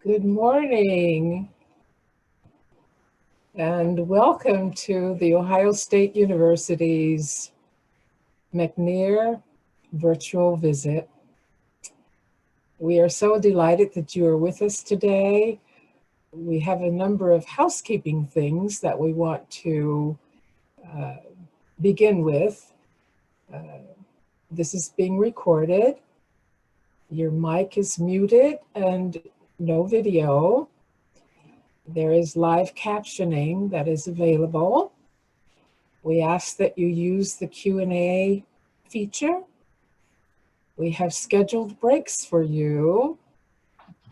Good morning and welcome to the Ohio State University's McNair Virtual Visit. We are so delighted that you are with us today. We have a number of housekeeping things that we want to begin with. This is being recorded. Your mic is muted and no video. There is live captioning that is available. We ask that you use the Q&A feature. We have scheduled breaks for you.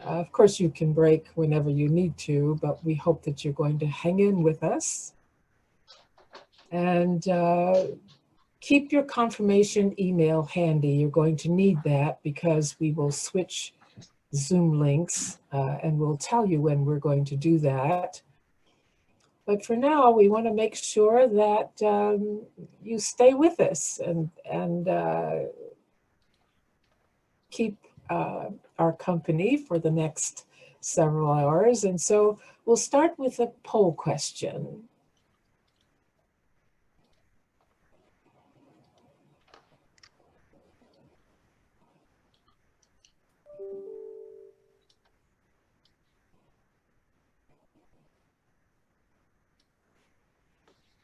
Of course, you can break whenever you need to, but we hope that you're going to hang in with us. And keep your confirmation email handy. You're going to need that because we will switch Zoom links and we'll tell you when we're going to do that. But for now, we want to make sure that you stay with us and keep our company for the next several hours. And so we'll start with a poll question.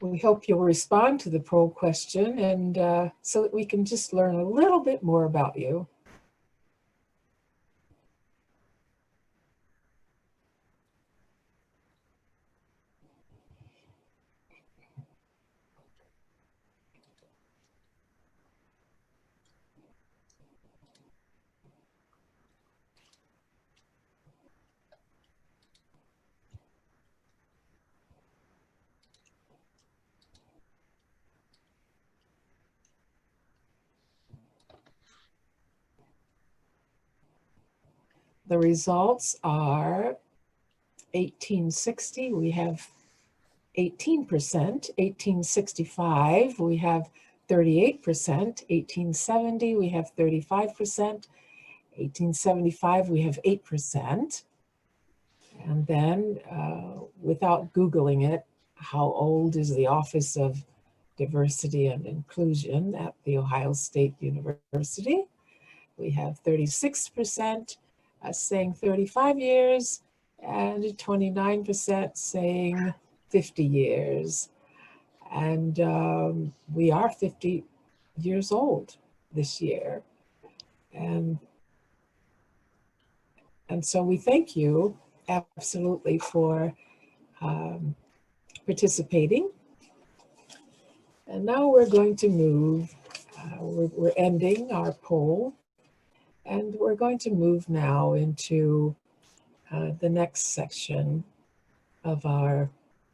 We hope you'll respond to the poll question and so that we can just learn a little bit more about you. The results are 1860, we have 18%, 1865, we have 38%, 1870, we have 35%, 1875, we have 8%. And then, without Googling it, how old is the Office of Diversity and Inclusion at The Ohio State University? We have 36% saying 35 years and 29% saying 50 years. And we are 50 years old this year. And so we thank you absolutely for participating. And now we're going to move, we're ending our poll, and we're going to move now into the next section of our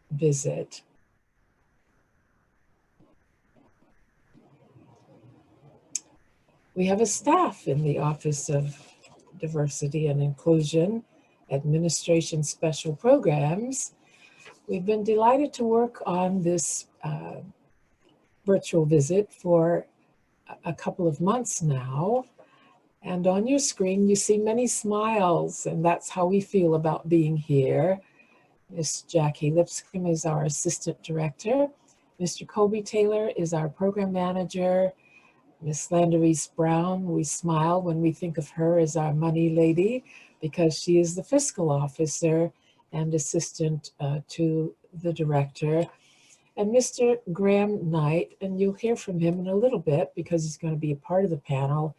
visit. We have a staff in the Office of Diversity and Inclusion, Administration Special Programs. We've been delighted to work on this virtual visit for a couple of months now. And on your screen, you see many smiles, and that's how we feel about being here. Miss Jackie Lipscomb is our Assistant Director. Mr. Colby Taylor is our Program Manager. Miss Landerise Brown, we smile when we think of her as our money lady because she is the Fiscal Officer and Assistant to the Director. And Mr. Graham Knight, and you'll hear from him in a little bit because he's going to be a part of the panel.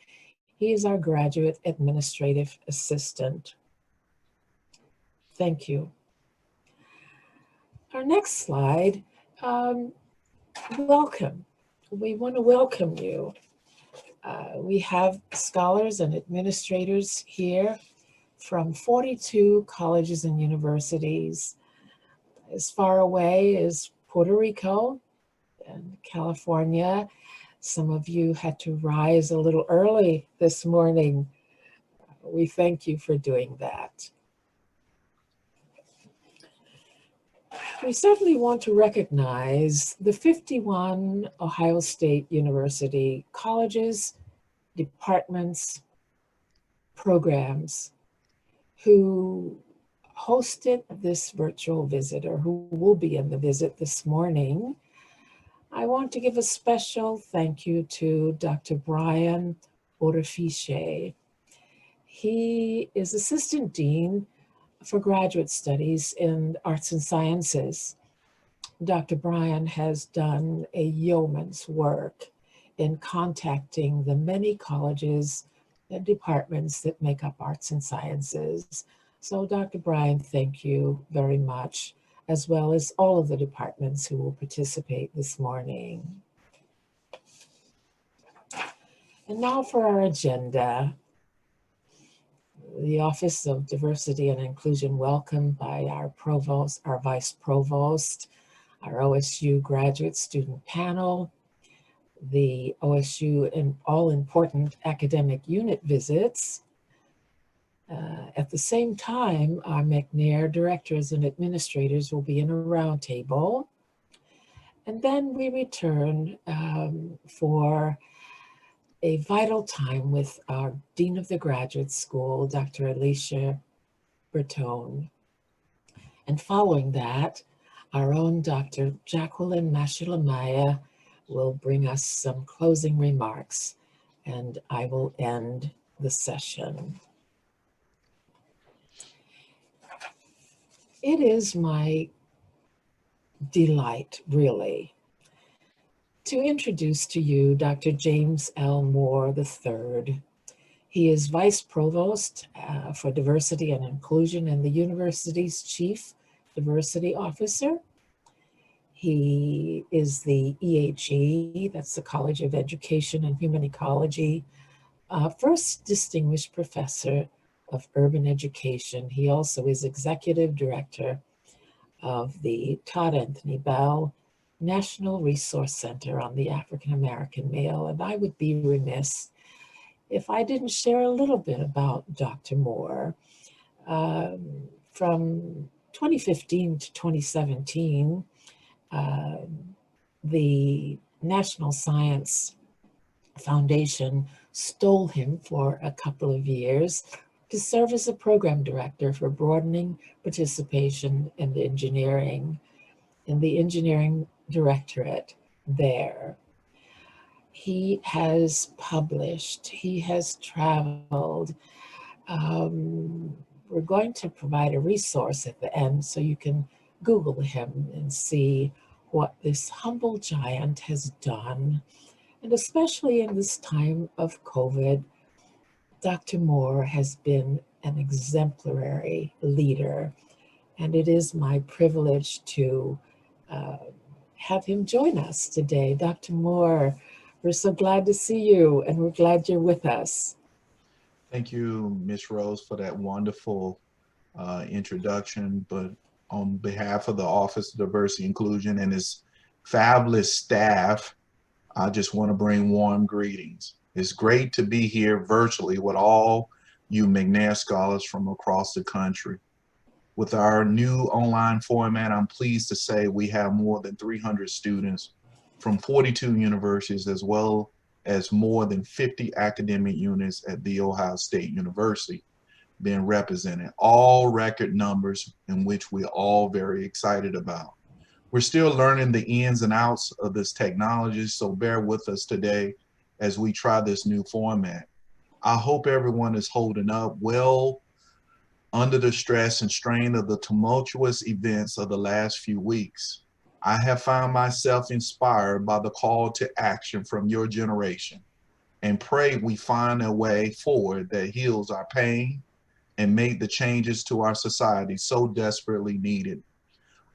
He is our Graduate Administrative Assistant. Thank you. Our next slide, welcome. We want to welcome you. We have scholars and administrators here from 42 colleges and universities, as far away as Puerto Rico and California. Some of you had to rise a little early this morning. We thank you for doing that. We certainly want to recognize the 51 Ohio State University colleges, departments, programs who hosted this virtual visit, or who will be in the visit this morning, I want to give a special thank you to Dr. Brian Orefiche. He is Assistant Dean for Graduate Studies in Arts and Sciences. Dr. Brian has done a yeoman's work in contacting the many colleges and departments that make up arts and sciences. So Dr. Brian, thank you very much, as well as all of the departments who will participate this morning. And now for our agenda. The Office of Diversity and Inclusion welcomed by our provost, our vice provost, our OSU graduate student panel, the OSU and all-important academic unit visits. At the same time, our McNair directors and administrators will be in a roundtable. And then we return for a vital time with our Dean of the Graduate School, Dr. Alicia Bertone. And following that, our own Dr. Jacqueline Mashilamaya will bring us some closing remarks, and I will end the session. It is my delight, really, to introduce to you Dr. James L. Moore III. He is Vice Provost for Diversity and Inclusion and the university's Chief Diversity Officer. He is the EHE, that's the College of Education and Human Ecology, first Distinguished Professor of Urban Education. He also is Executive Director of the Todd Anthony Bell National Resource Center on the African American Male. And I would be remiss if I didn't share a little bit about Dr. Moore. From 2015 to 2017, the National Science Foundation stole him for a couple of years to serve as a program director for broadening participation in the engineering directorate there. He has published, he has traveled. We're going to provide a resource at the end so you can Google him and see what this humble giant has done. And especially in this time of COVID, Dr. Moore has been an exemplary leader, and it is my privilege to have him join us today. Dr. Moore, we're so glad to see you, and we're glad you're with us. Thank you, Ms. Rose, for that wonderful introduction. But on behalf of the Office of Diversity Inclusion and its fabulous staff, I just want to bring warm greetings. It's great to be here virtually with all you McNair scholars from across the country. With our new online format, I'm pleased to say we have more than 300 students from 42 universities, as well as more than 50 academic units at The Ohio State University being represented, all record numbers in which we're all very excited about. We're still learning the ins and outs of this technology, so bear with us today as we try this new format. I hope everyone is holding up well under the stress and strain of the tumultuous events of the last few weeks. I have found myself inspired by the call to action from your generation, and pray we find a way forward that heals our pain and make the changes to our society so desperately needed.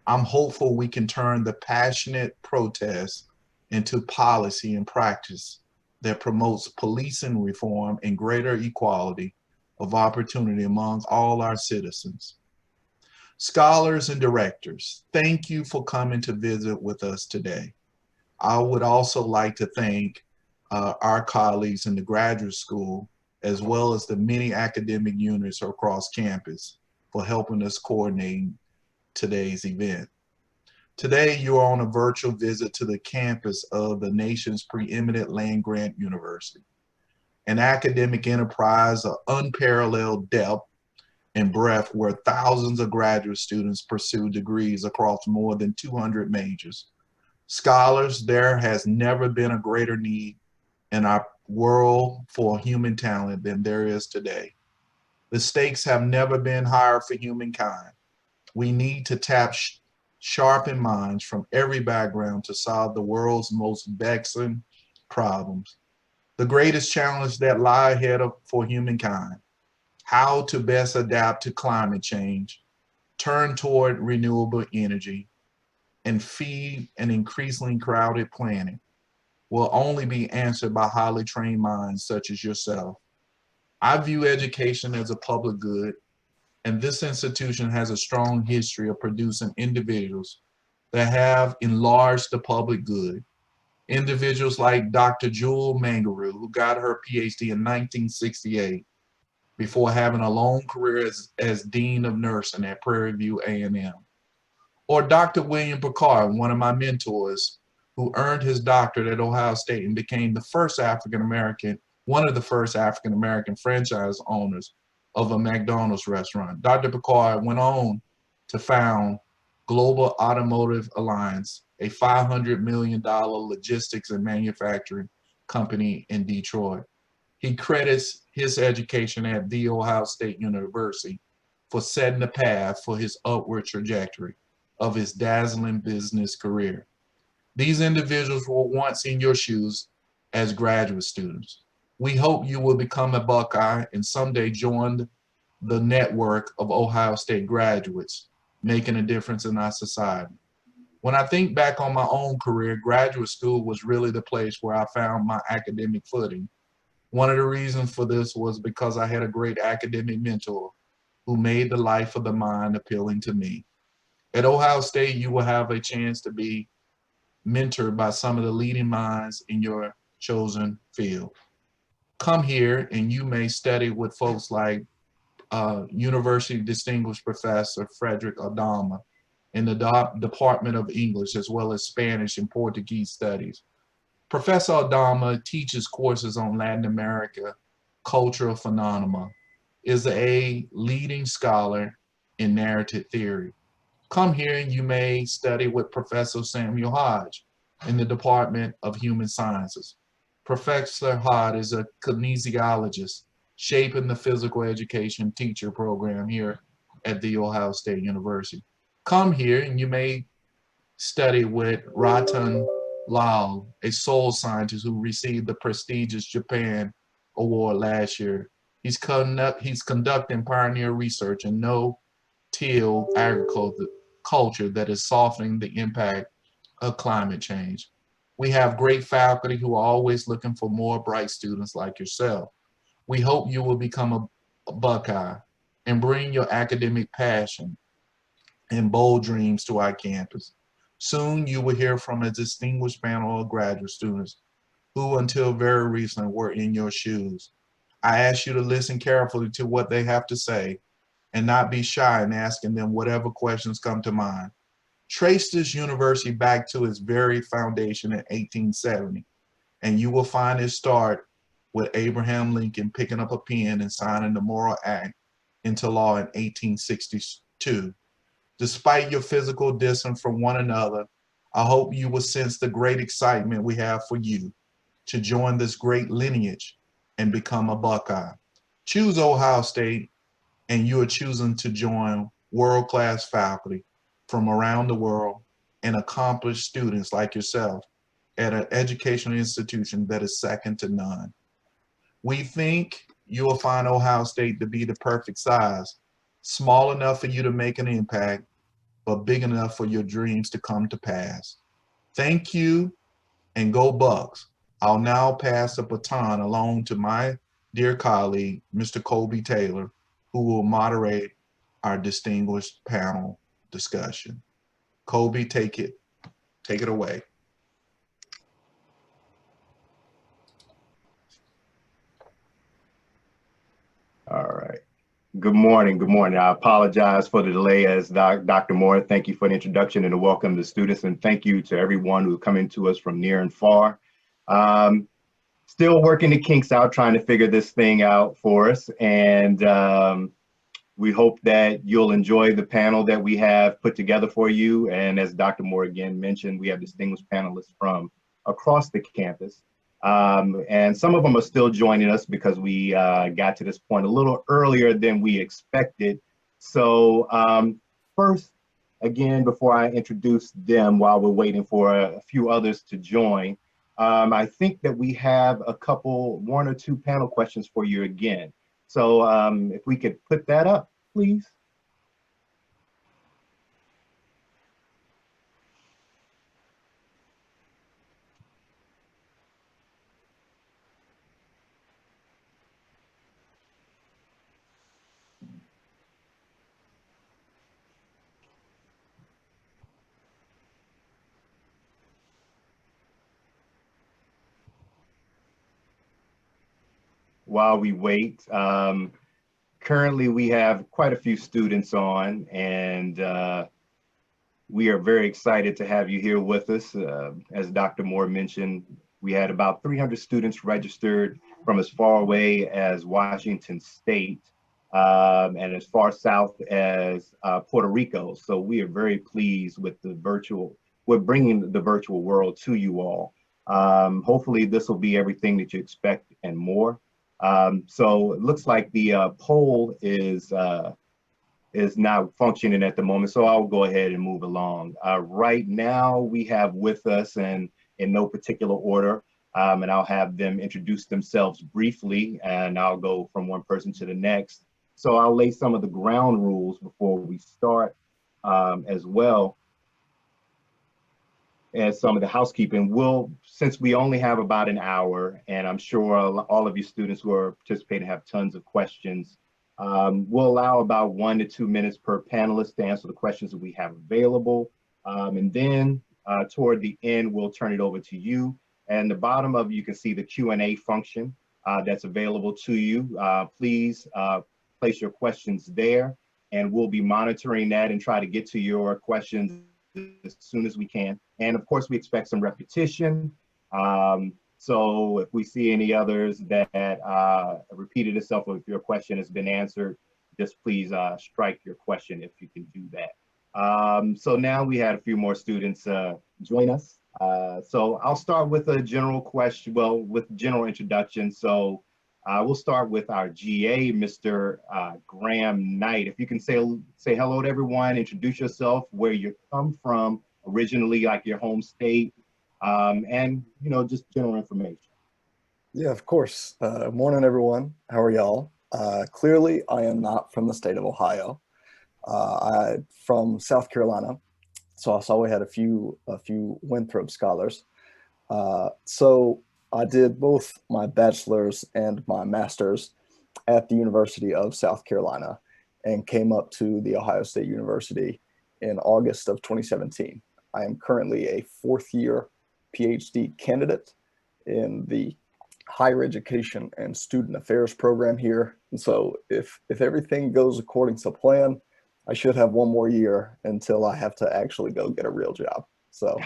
I'm hopeful we can turn the passionate protest into policy and practice that promotes policing reform and greater equality of opportunity among all our citizens. Scholars and directors, thank you for coming to visit with us today. I would also like to thank our colleagues in the graduate school, as well as the many academic units across campus for helping us coordinate today's event. Today, you are on a virtual visit to the campus of the nation's preeminent land-grant university, an academic enterprise of unparalleled depth and breadth, where thousands of graduate students pursue degrees across more than 200 majors. Scholars, there has never been a greater need in our world for human talent than there is today. The stakes have never been higher for humankind. We need to tap sharpened minds from every background to solve the world's most vexing problems. The greatest challenge that lie ahead for humankind: how to best adapt to climate change, turn toward renewable energy, and feed an increasingly crowded planet, will only be answered by highly trained minds such as yourself. I view education as a public good, and this institution has a strong history of producing individuals that have enlarged the public good. Individuals like Dr. Jewel Mangaroo, who got her PhD in 1968 before having a long career as Dean of Nursing at Prairie View A&M. Or Dr. William Picard, one of my mentors, who earned his doctorate at Ohio State and became the first African-American, one of the first African-American franchise owners of a McDonald's restaurant. Dr. Picard went on to found Global Automotive Alliance, a $500 million logistics and manufacturing company in Detroit. He credits his education at The Ohio State University for setting the path for his upward trajectory of his dazzling business career. These individuals were once in your shoes as graduate students. We hope you will become a Buckeye and someday join the network of Ohio State graduates, making a difference in our society. When I think back on my own career, graduate school was really the place where I found my academic footing. One of the reasons for this was because I had a great academic mentor who made the life of the mind appealing to me. At Ohio State, you will have a chance to be mentored by some of the leading minds in your chosen field. Come here and you may study with folks like University Distinguished Professor Frederick Adama in the Department of English, as well as Spanish and Portuguese studies. Professor Adama teaches courses on Latin America, cultural phenomena, is a leading scholar in narrative theory. Come here and you may study with Professor Samuel Hodge in the Department of Human Sciences. Professor Hodge is a kinesiologist shaping the physical education teacher program here at The Ohio State University. Come here and you may study with Ratan Lal, a soil scientist who received the prestigious Japan Award last year. He's conducting pioneer research in no-till agriculture that is softening the impact of climate change. We have great faculty who are always looking for more bright students like yourself. We hope you will become a Buckeye and bring your academic passion and bold dreams to our campus. Soon you will hear from a distinguished panel of graduate students who until very recently were in your shoes. I ask you to listen carefully to what they have to say and not be shy in asking them whatever questions come to mind. Trace this university back to its very foundation in 1870, and you will find it start with Abraham Lincoln picking up a pen and signing the Morrill Act into law in 1862. Despite your physical distance from one another, I hope you will sense the great excitement we have for you to join this great lineage and become a Buckeye. Choose Ohio State, and you are choosing to join world-class faculty from around the world and accomplished students like yourself at an educational institution that is second to none. We think you will find Ohio State to be the perfect size, small enough for you to make an impact, but big enough for your dreams to come to pass. Thank you, and go Bucks. I'll now pass the baton along to my dear colleague, Mr. Colby Taylor, who will moderate our distinguished panel discussion. Colby, take it away. All right. Good morning. Good morning. I apologize for the delay as Dr. Moore. Thank you for the introduction and to welcome the students. And thank you to everyone who's coming to us from near and far. Still working the kinks out, trying to figure this thing out for us. And We hope that you'll enjoy the panel that we have put together for you. And as Dr. Moore again mentioned, we have distinguished panelists from across the campus. And some of them are still joining us because we got to this point a little earlier than we expected. So first, again, before I introduce them while we're waiting for a few others to join, I think that we have one or two panel questions for you again. So if we could put that up, please. While we wait, currently we have quite a few students on, and we are very excited to have you here with us. As Dr. Moore mentioned, we had about 300 students registered from as far away as Washington State and as far south as Puerto Rico. So we are very pleased with we're bringing the virtual world to you all. Hopefully this will be everything that you expect and more. So it looks like the poll is not functioning at the moment, so I'll go ahead and move along. Right now we have with us, and in no particular order, and I'll have them introduce themselves briefly, and I'll go from one person to the next. So I'll lay some of the ground rules before we start as well as some of the housekeeping. Since we only have about an hour, and I'm sure all of you students who are participating have tons of questions, we'll allow about 1 to 2 minutes per panelist to answer the questions that we have available. And then toward the end, we'll turn it over to you. And the bottom of you can see the Q&A function that's available to you. Please place your questions there, and we'll be monitoring that and try to get to your questions as soon as we can. And of course, we expect some repetition. So if we see any others that repeated itself, or if your question has been answered, just please strike your question if you can do that. So now we had a few more students join us. So I'll start with a general question, with general introduction. So we'll start with our GA, Mr. Graham Knight. If you can say hello to everyone, introduce yourself, where you come from originally, like your home state, and just general information. Yeah, of course. Morning, everyone. How are y'all? Clearly, I am not from the state of Ohio. I'm from South Carolina, so I saw we had a few Winthrop scholars. So I did both my bachelor's and my master's at the University of South Carolina, and came up to the Ohio State University in August of 2017. I am currently a fourth-year PhD candidate in the Higher Education and Student Affairs program here. And so if everything goes according to plan, I should have one more year until I have to actually go get a real job. So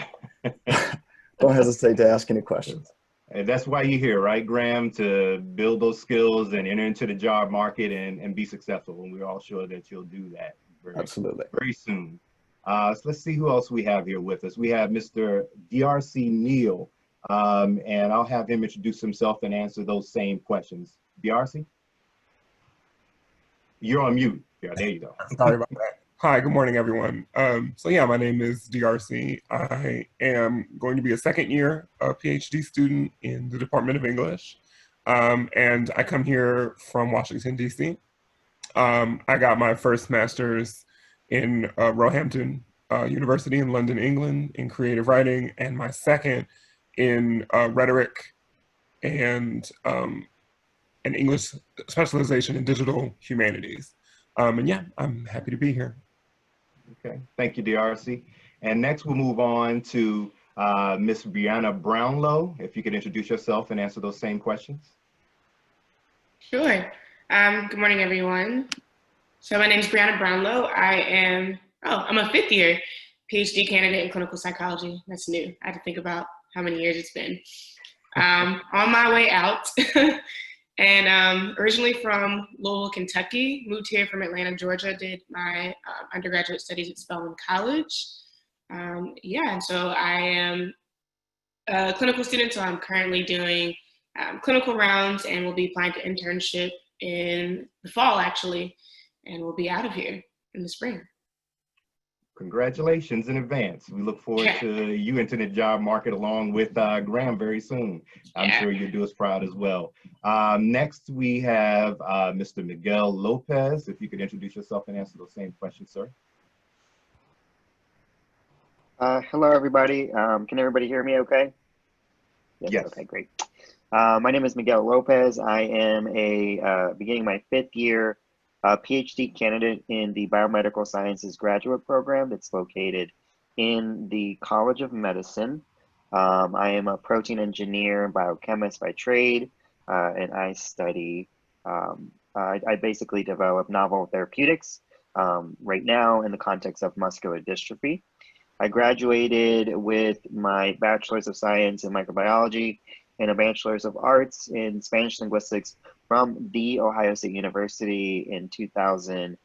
don't hesitate to ask any questions. And that's why you're here, right, Graham, to build those skills and enter into the job market and be successful. And we're all sure that you'll do that Absolutely. very soon. So let's see who else we have here with us. We have Mr. DRC Neal, and I'll have him introduce himself and answer those same questions. DRC? You're on mute. Yeah, there you go. Sorry about that. Hi, good morning, everyone. So yeah, my name is DRC. I am going to be a second-year PhD student in the Department of English, and I come here from Washington, D.C. I got my first master's in Roehampton University in London, England, in creative writing, and my second in rhetoric and an English specialization in digital humanities. And yeah, I'm happy to be here. Okay, thank you, DRC. And next we'll move on to Miss Brianna Brownlow. If you could introduce yourself and answer those same questions. Sure. Good morning, everyone. So my name is Brianna Brownlow. I'm a fifth-year PhD candidate in clinical psychology. That's new. I had to think about how many years it's been. On my way out. And originally from Louisville, Kentucky, moved here from Atlanta, Georgia, did my undergraduate studies at Spelman College. Yeah, and so I am a clinical student, so I'm currently doing clinical rounds and will be applying to internship in the fall, actually, and we'll be out of here in the spring. Congratulations in advance. We look forward to you entering the job market along with Graham very soon. I'm sure you'll do us proud as well. Next, we have Mr. Miguel Lopez. If you could introduce yourself and answer those same questions, sir. Hello, everybody. Can everybody hear me okay? Yes. Okay, great. My name is Miguel Lopez. I am beginning my 5th year PhD candidate in the Biomedical Sciences graduate program that's located in the College of Medicine. I am a protein engineer and biochemist by trade, and I study, I basically develop novel therapeutics right now in the context of muscular dystrophy. I graduated with my Bachelor's of Science in Microbiology and a Bachelor's of Arts in Spanish Linguistics from The Ohio State University in 2009.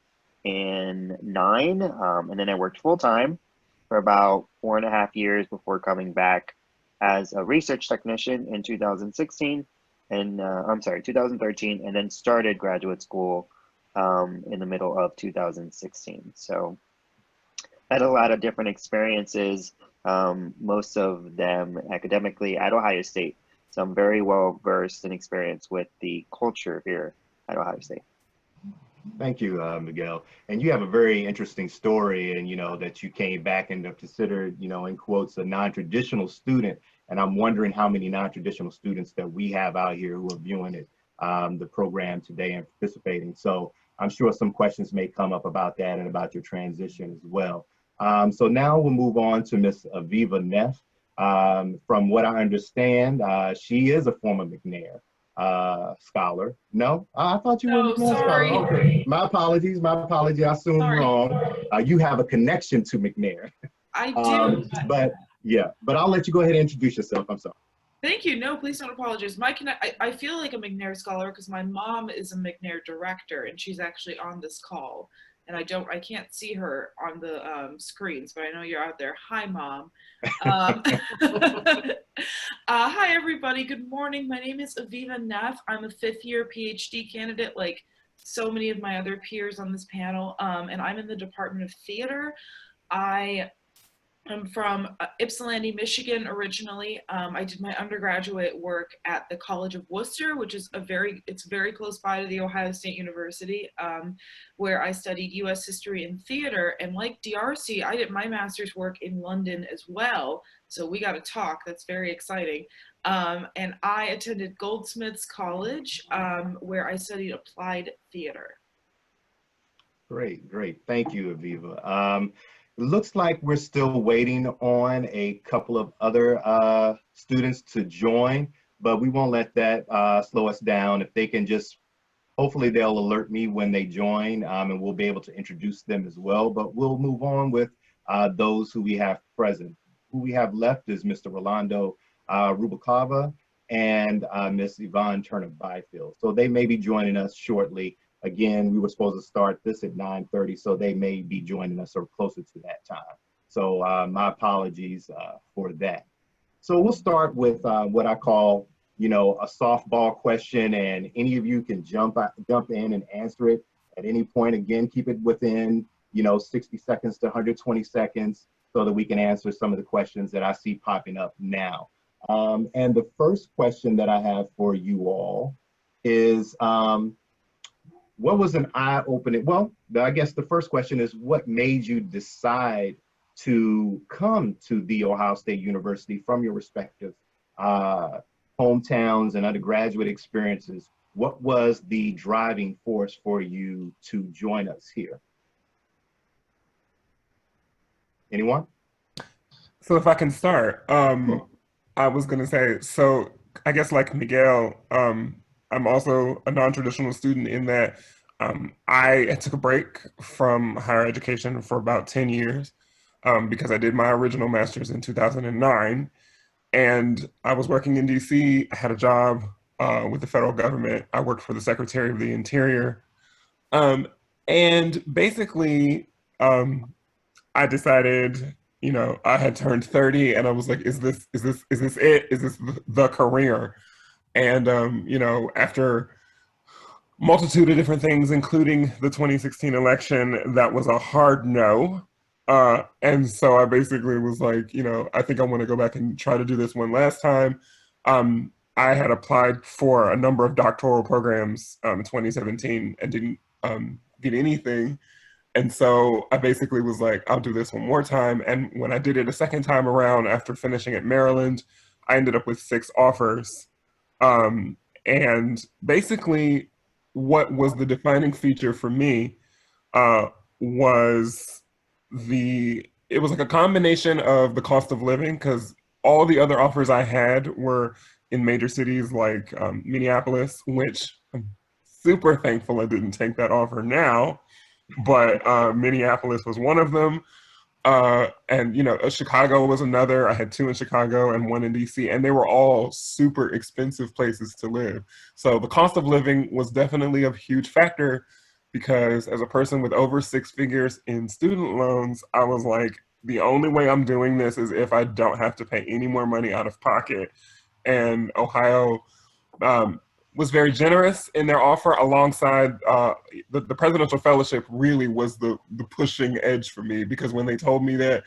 And then I worked full-time for about 4.5 years before coming back as a research technician in 2013, and then started graduate school in the middle of 2016. So I had a lot of different experiences, most of them academically at Ohio State. So I'm very well versed and experienced with the culture here at Ohio State. Thank you, Miguel. And you have a very interesting story, and that you came back and are considered, in quotes, a non-traditional student. And I'm wondering how many non-traditional students that we have out here who are viewing it, the program today and participating. So I'm sure some questions may come up about that and about your transition as well. So now we'll move on to Ms. Aviva Neff. From what I understand, she is a former McNair scholar. No, I thought you were a McNair sorry. scholar. Okay. My apologies. I assumed wrong. You have a connection to McNair. I do. But I'll let you go ahead and introduce yourself. I'm sorry. Thank you. No, please don't apologize. I feel like a McNair scholar because my mom is a McNair director and she's actually on this call. And I can't see her on the screens, but I know you're out there. Hi, Mom. Hi, everybody. Good morning. My name is Aviva Neff. I'm a 5th year PhD candidate, like so many of my other peers on this panel, and I'm in the Department of Theater. I'm from Ypsilanti, Michigan originally. I did my undergraduate work at the College of Worcester, which is it's very close by to the Ohio State University, where I studied US history and theater. And like DRC, I did my master's work in London as well. So we got to talk, that's very exciting. And I attended Goldsmiths College, where I studied applied theater. Great. Thank you, Aviva. It looks like we're still waiting on a couple of other students to join, but we won't let that slow us down. If they can just, hopefully they'll alert me when they join, and we'll be able to introduce them as well. But we'll move on with those who we have present. Who we have left is Mr. Rolando Rubalcava and Ms. Yvonne Turner-Byfield. So they may be joining us shortly. Again, we were supposed to start this at 9:30, so they may be joining us or closer to that time. So my apologies for that. So we'll start with what I call, a softball question, and any of you can jump in and answer it at any point. Again, keep it within, 60 seconds to 120 seconds so that we can answer some of the questions that I see popping up now. And the first question that I have for you all is, what was an eye-opening? Well, I guess the first question is, what made you decide to come to The Ohio State University from your respective hometowns and undergraduate experiences? What was the driving force for you to join us here? Anyone? So if I can start, I was gonna say, so I guess like Miguel, I'm also a non-traditional student in that I took a break from higher education for about 10 years because I did my original master's in 2009. And I was working in DC. I had a job with the federal government. I worked for the Secretary of the Interior. And basically, I decided, you know, I had turned 30 and I was like, is this it? Is this the career? And, you know, after multitude of different things, including the 2016 election, that was a hard no. And so I basically was like, you know, I think I want to go back and try to do this one last time. I had applied for a number of doctoral programs in 2017 and didn't get anything. And so I basically was like, I'll do this one more time. And when I did it a second time around after finishing at Maryland, I ended up with 6 offers. And basically, what was the defining feature for me was it was like a combination of the cost of living, because all the other offers I had were in major cities like Minneapolis, which I'm super thankful I didn't take that offer now, but Minneapolis was one of them. And, you know, Chicago was another. I had 2 in Chicago and 1 in DC, and they were all super expensive places to live. So the cost of living was definitely a huge factor, because as a person with over 6 figures in student loans, I was like, the only way I'm doing this is if I don't have to pay any more money out of pocket. And Ohio was very generous in their offer, alongside the presidential fellowship really was the pushing edge for me, because when they told me that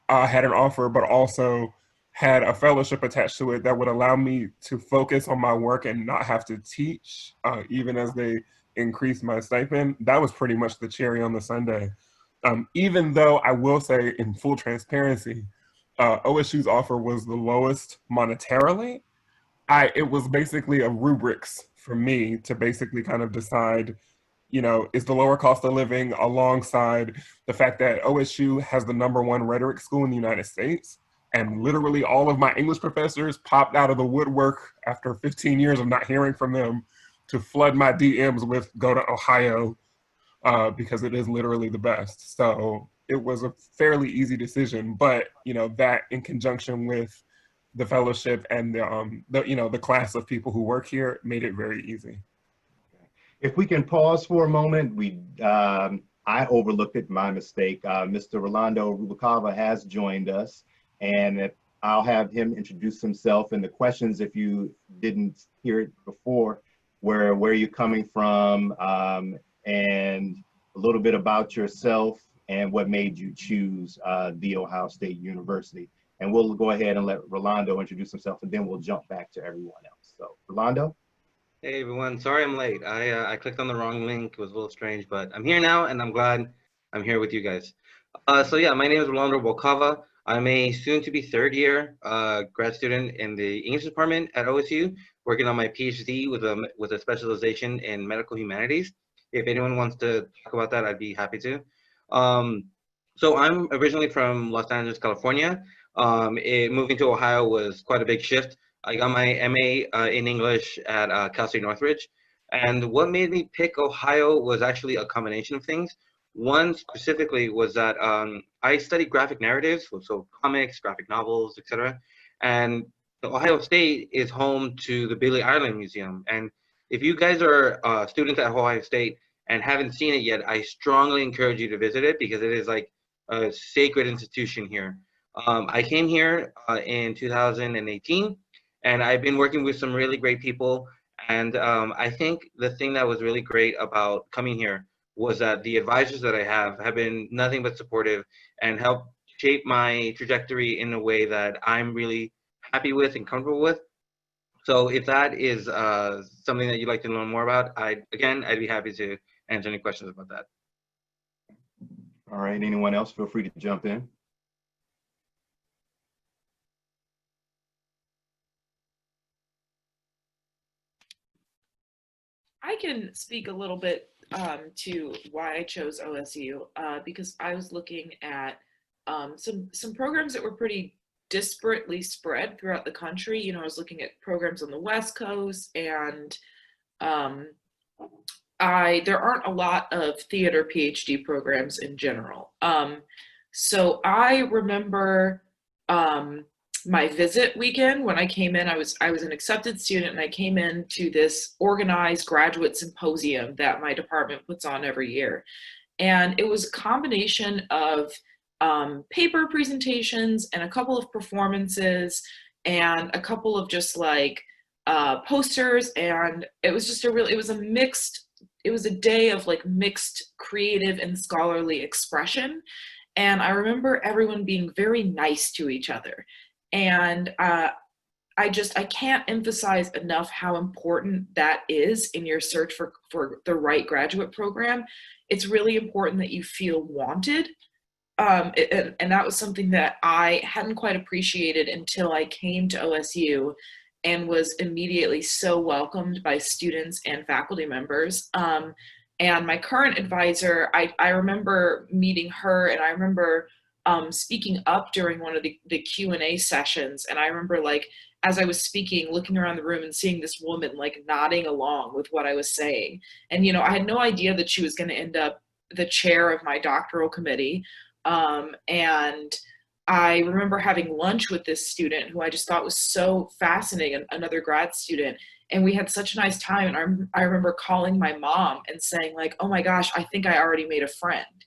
I had an offer but also had a fellowship attached to it that would allow me to focus on my work and not have to teach, even as they increased my stipend, that was pretty much the cherry on the sundae. Even though I will say, in full transparency, OSU's offer was the lowest monetarily. It was basically a rubrics for me to basically kind of decide, you know, is the lower cost of living alongside the fact that OSU has the #1 rhetoric school in the United States. And literally all of my English professors popped out of the woodwork after 15 years of not hearing from them to flood my DMs with go to Ohio, because it is literally the best. So it was a fairly easy decision, but, you know, that in conjunction with the fellowship and the class of people who work here made it very easy. If we can pause for a moment, I overlooked it, my mistake. Mr. Rolando Rubalcava has joined us, and I'll have him introduce himself and the questions, if you didn't hear it before, where you're coming from, and a little bit about yourself and what made you choose The Ohio State University. And we'll go ahead and let Rolando introduce himself, and then we'll jump back to everyone else. So, Rolando? Hey everyone, sorry I'm late. I clicked on the wrong link. It was a little strange, but I'm here now, and I'm glad I'm here with you guys. So yeah, my name is Rolando Rubalcava. I'm a soon-to-be third-year grad student in the English department at OSU, working on my PhD with a specialization in medical humanities. If anyone wants to talk about that, I'd be happy to. So I'm originally from Los Angeles, California. Moving to Ohio was quite a big shift. I got my MA in English at Cal State Northridge. And what made me pick Ohio was actually a combination of things. One specifically was that I studied graphic narratives, so comics, graphic novels, etc. And Ohio State is home to the Bailey Island Museum. And if you guys are students at Ohio State and haven't seen it yet, I strongly encourage you to visit it, because it is like a sacred institution here. I came here in 2018, and I've been working with some really great people. And I think the thing that was really great about coming here was that the advisors that I have been nothing but supportive and helped shape my trajectory in a way that I'm really happy with and comfortable with. So if that is something that you'd like to learn more about, I'd be happy to answer any questions about that. All right, anyone else, feel free to jump in. I can speak a little bit to why I chose OSU, because I was looking at some programs that were pretty disparately spread throughout the country. You know, I was looking at programs on the West Coast, and there aren't a lot of theater PhD programs in general. So I remember my visit weekend. When I came in, I was an accepted student, and I came in to this organized graduate symposium that my department puts on every year. And it was a combination of paper presentations and a couple of performances and a couple of just like posters. And it was just it was a day of like mixed creative and scholarly expression. And I remember everyone being very nice to each other. And I can't emphasize enough how important that is in your search for the right graduate program. It's really important that you feel wanted. And that was something that I hadn't quite appreciated until I came to OSU and was immediately so welcomed by students and faculty members. And my current advisor, I remember meeting her, and I remember speaking up during one of the Q&A sessions. And I remember, like, as I was speaking, looking around the room and seeing this woman like nodding along with what I was saying. And, you know, I had no idea that she was going to end up the chair of my doctoral committee. And I remember having lunch with this student who I just thought was so fascinating, another grad student. And we had such a nice time. And I remember calling my mom and saying, like, oh my gosh, I think I already made a friend.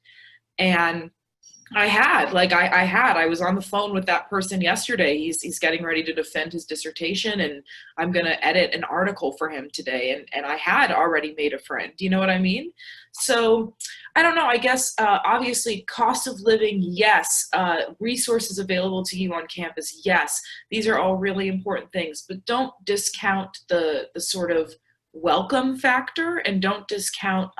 And I was on the phone with that person yesterday. He's getting ready to defend his dissertation, and I'm going to edit an article for him today. And I had already made a friend. Do you know what I mean? So I don't know, I guess, obviously cost of living, yes. Resources available to you on campus, yes. These are all really important things, but don't discount the sort of welcome factor, and don't discount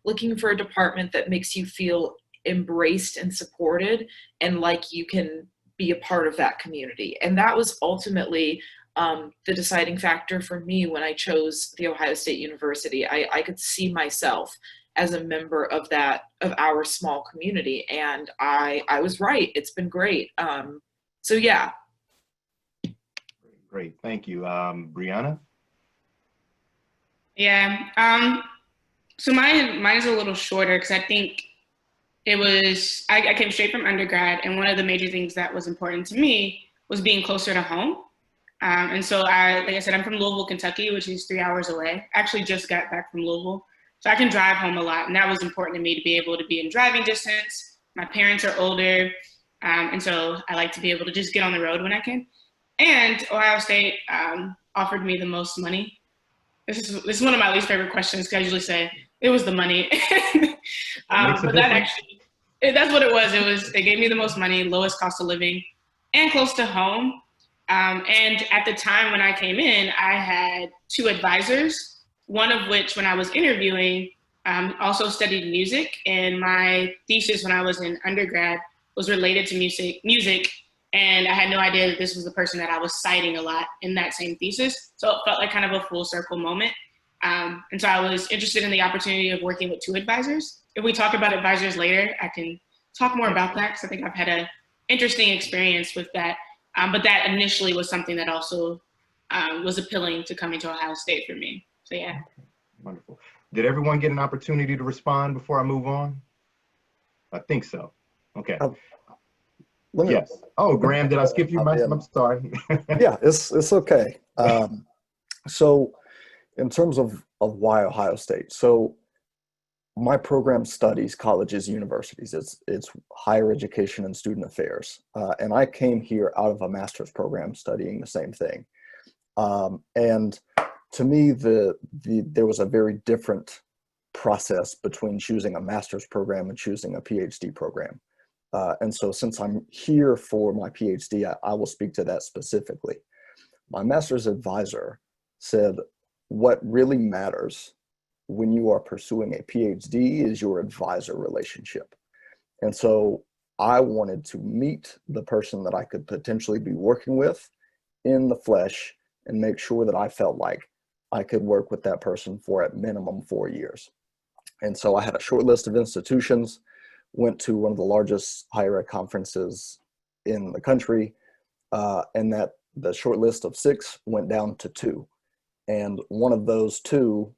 looking for a department that makes you feel embraced and supported and like you can be a part of that community. And that was ultimately the deciding factor for me when I chose The Ohio State University. I could see myself as a member of our small community, and I was right. It's been great. So yeah. Great, thank you. Brianna? Yeah, so mine's a little shorter because I think I came straight from undergrad, and one of the major things that was important to me was being closer to home. And so like I said, I'm from Louisville, Kentucky, which is 3 hours away. I actually just got back from Louisville. So I can drive home a lot, and that was important to me to be able to be in driving distance. My parents are older, and so I like to be able to just get on the road when I can. And Ohio State offered me the most money. This is one of my least favorite questions, because I usually say, it was the money. But that actually, that's what it was. They gave me the most money, lowest cost of living, and close to home. And at the time when I came in, I had 2 advisors, one of which, when I was interviewing, also studied music. And my thesis when I was in undergrad was related to music. And I had no idea that this was the person that I was citing a lot in that same thesis. So it felt like kind of a full circle moment. And so I was interested in the opportunity of working with 2 advisors. If we talk about advisors later, I can talk more about that, because I think I've had an interesting experience with that. But that initially was something that also was appealing to coming to Ohio State for me. So yeah. Wonderful. Did everyone get an opportunity to respond before I move on? I think so. Okay. Yes. Oh, Graham, did I skip you? I'm sorry. Yeah, it's okay. So in terms of why Ohio State, so my program studies colleges, universities. It's higher education and student affairs. And I came here out of a master's program studying the same thing. And to me, there was a very different process between choosing a master's program and choosing a PhD program. And so since I'm here for my PhD, I will speak to that specifically. My master's advisor said, what really matters when you are pursuing a PhD is your advisor relationship. And so I wanted to meet the person that I could potentially be working with in the flesh and make sure that I felt like I could work with that person for at minimum 4 years. And so I had a short list of institutions, went to one of the largest higher ed conferences in the country, and that the short list of 6 went down to 2. And one of those 2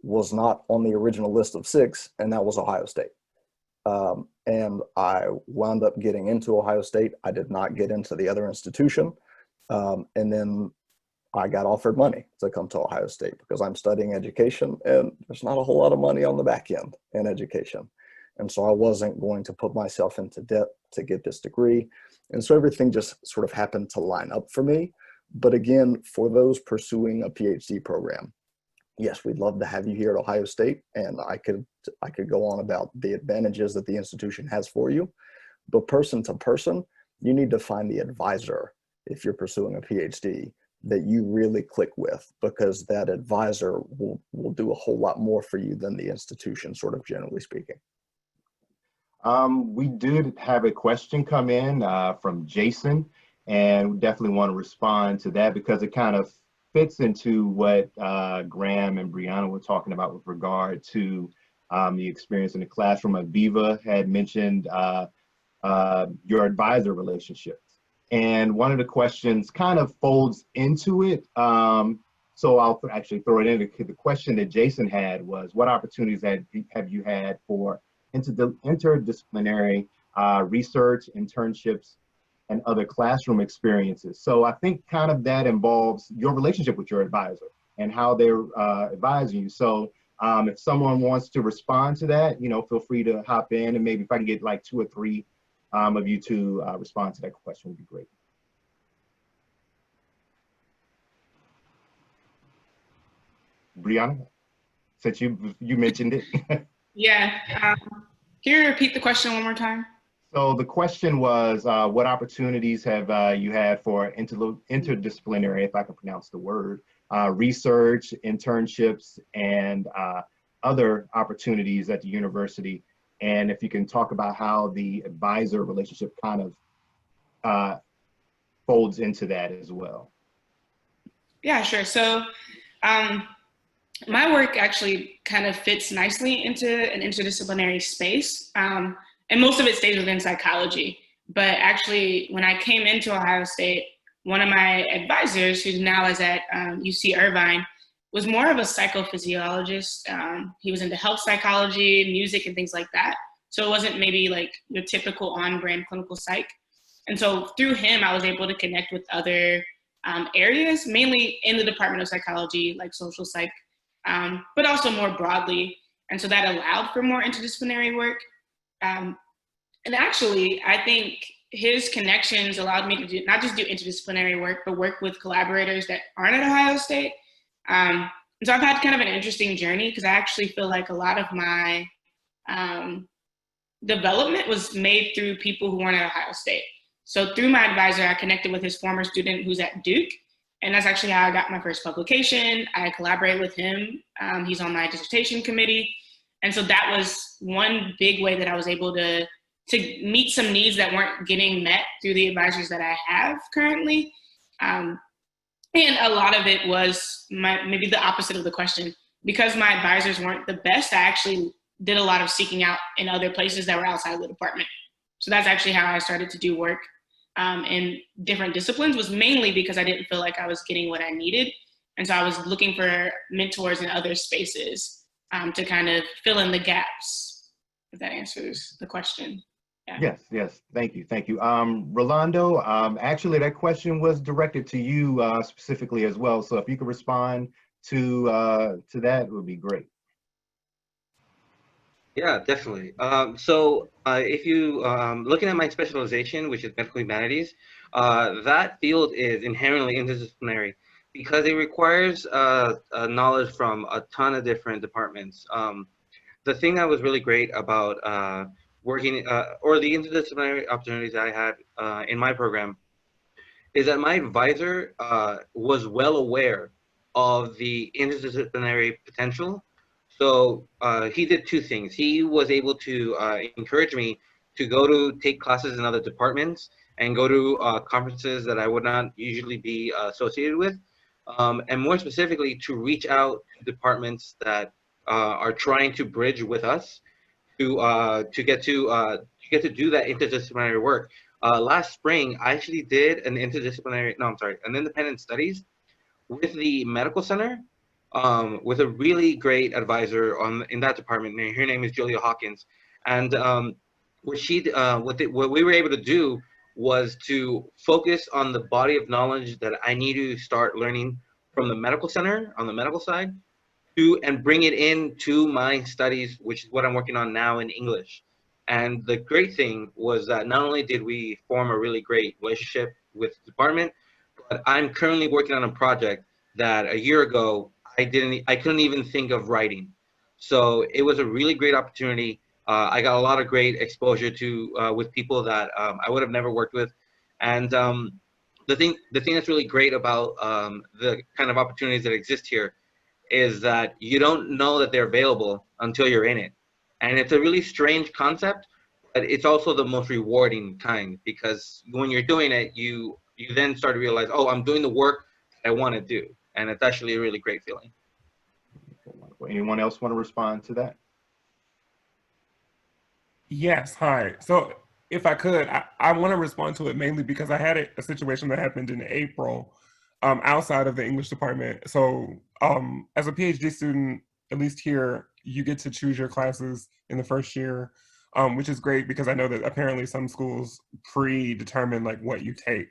was not on the original list of 6, and that was Ohio State. And I wound up getting into Ohio State. I did not get into the other institution. And then I got offered money to come to Ohio State because I'm studying education and there's not a whole lot of money on the back end in education. And so I wasn't going to put myself into debt to get this degree. And so everything just sort of happened to line up for me. But again, for those pursuing a PhD program, yes, we'd love to have you here at Ohio State, and I could go on about the advantages that the institution has for you. But person to person, you need to find the advisor if you're pursuing a PhD that you really click with, because that advisor will do a whole lot more for you than the institution, sort of generally speaking. We did have a question come in from Jason, and we definitely want to respond to that because it kind of fits into what Graham and Brianna were talking about with regard to the experience in the classroom. Aviva had mentioned your advisor relationships. And one of the questions kind of folds into it. So I'll actually throw it in. The question that Jason had was, what opportunities have you had for interdisciplinary research, internships, and other classroom experiences? So I think kind of that involves your relationship with your advisor and how they're advising you. So if someone wants to respond to that, feel free to hop in, and maybe if I can get like 2 or 3 of you to respond to that question would be great. Brianna, since you mentioned it. Yeah, can you repeat the question one more time? So the question was, what opportunities have you had for interdisciplinary, if I can pronounce the word, research, internships, and other opportunities at the university? And if you can talk about how the advisor relationship kind of folds into that as well. Yeah, sure. So my work actually kind of fits nicely into an interdisciplinary space. And most of it stays within psychology. But actually, when I came into Ohio State, one of my advisors, who now is at UC Irvine, was more of a psychophysiologist. He was into health psychology, music, and things like that. So it wasn't maybe like your typical on-brand clinical psych. And so through him, I was able to connect with other areas, mainly in the Department of Psychology, like social psych, but also more broadly. And so that allowed for more interdisciplinary work. And actually, I think his connections allowed me to not just do interdisciplinary work, but work with collaborators that aren't at Ohio State. And so I've had kind of an interesting journey because I actually feel like a lot of my development was made through people who weren't at Ohio State. So through my advisor, I connected with his former student who's at Duke. And that's actually how I got my first publication. I collaborate with him. He's on my dissertation committee. And so that was one big way that I was able to meet some needs that weren't getting met through the advisors that I have currently. And a lot of it was maybe the opposite of the question. Because my advisors weren't the best, I actually did a lot of seeking out in other places that were outside of the department. So that's actually how I started to do work in different disciplines, was mainly because I didn't feel like I was getting what I needed. And so I was looking for mentors in other spaces to kind of fill in the gaps, if that answers the question. Yeah. Yes, thank you. Rolando, actually that question was directed to you specifically as well. So if you could respond to that, it would be great. Yeah, definitely. So if you looking at my specialization, which is medical humanities, that field is inherently interdisciplinary because it requires knowledge from a ton of different departments. The thing that was really great about working or the interdisciplinary opportunities that I had in my program is that my advisor was well aware of the interdisciplinary potential. So he did 2 things. He was able to encourage me to go to take classes in other departments and go to conferences that I would not usually be associated with. And more specifically, to reach out to departments that are trying to bridge with us to get to do that interdisciplinary work. Last spring, I actually did an independent studies with the medical center with a really great advisor in that department. Her name is Julia Hawkins. And what we were able to do was to focus on the body of knowledge that I need to start learning from the medical center on the medical side and bring it into my studies, which is what I'm working on now in English. And the great thing was that not only did we form a really great relationship with the department, but I'm currently working on a project that a year ago I couldn't even think of writing. So it was a really great opportunity. I got a lot of great exposure to with people that I would have never worked with, and the thing that's really great about the kind of opportunities that exist here is that you don't know that they're available until you're in it, and it's a really strange concept, but it's also the most rewarding kind, because when you're doing it, you then start to realize, oh, I'm doing the work that I want to do, and it's actually a really great feeling. Anyone else want to respond to that? Yes, hi. So if I could, I want to respond to it mainly because I had a situation that happened in April outside of the English department. So as a PhD student, at least here, you get to choose your classes in the first year, which is great because I know that apparently some schools predetermine like what you take.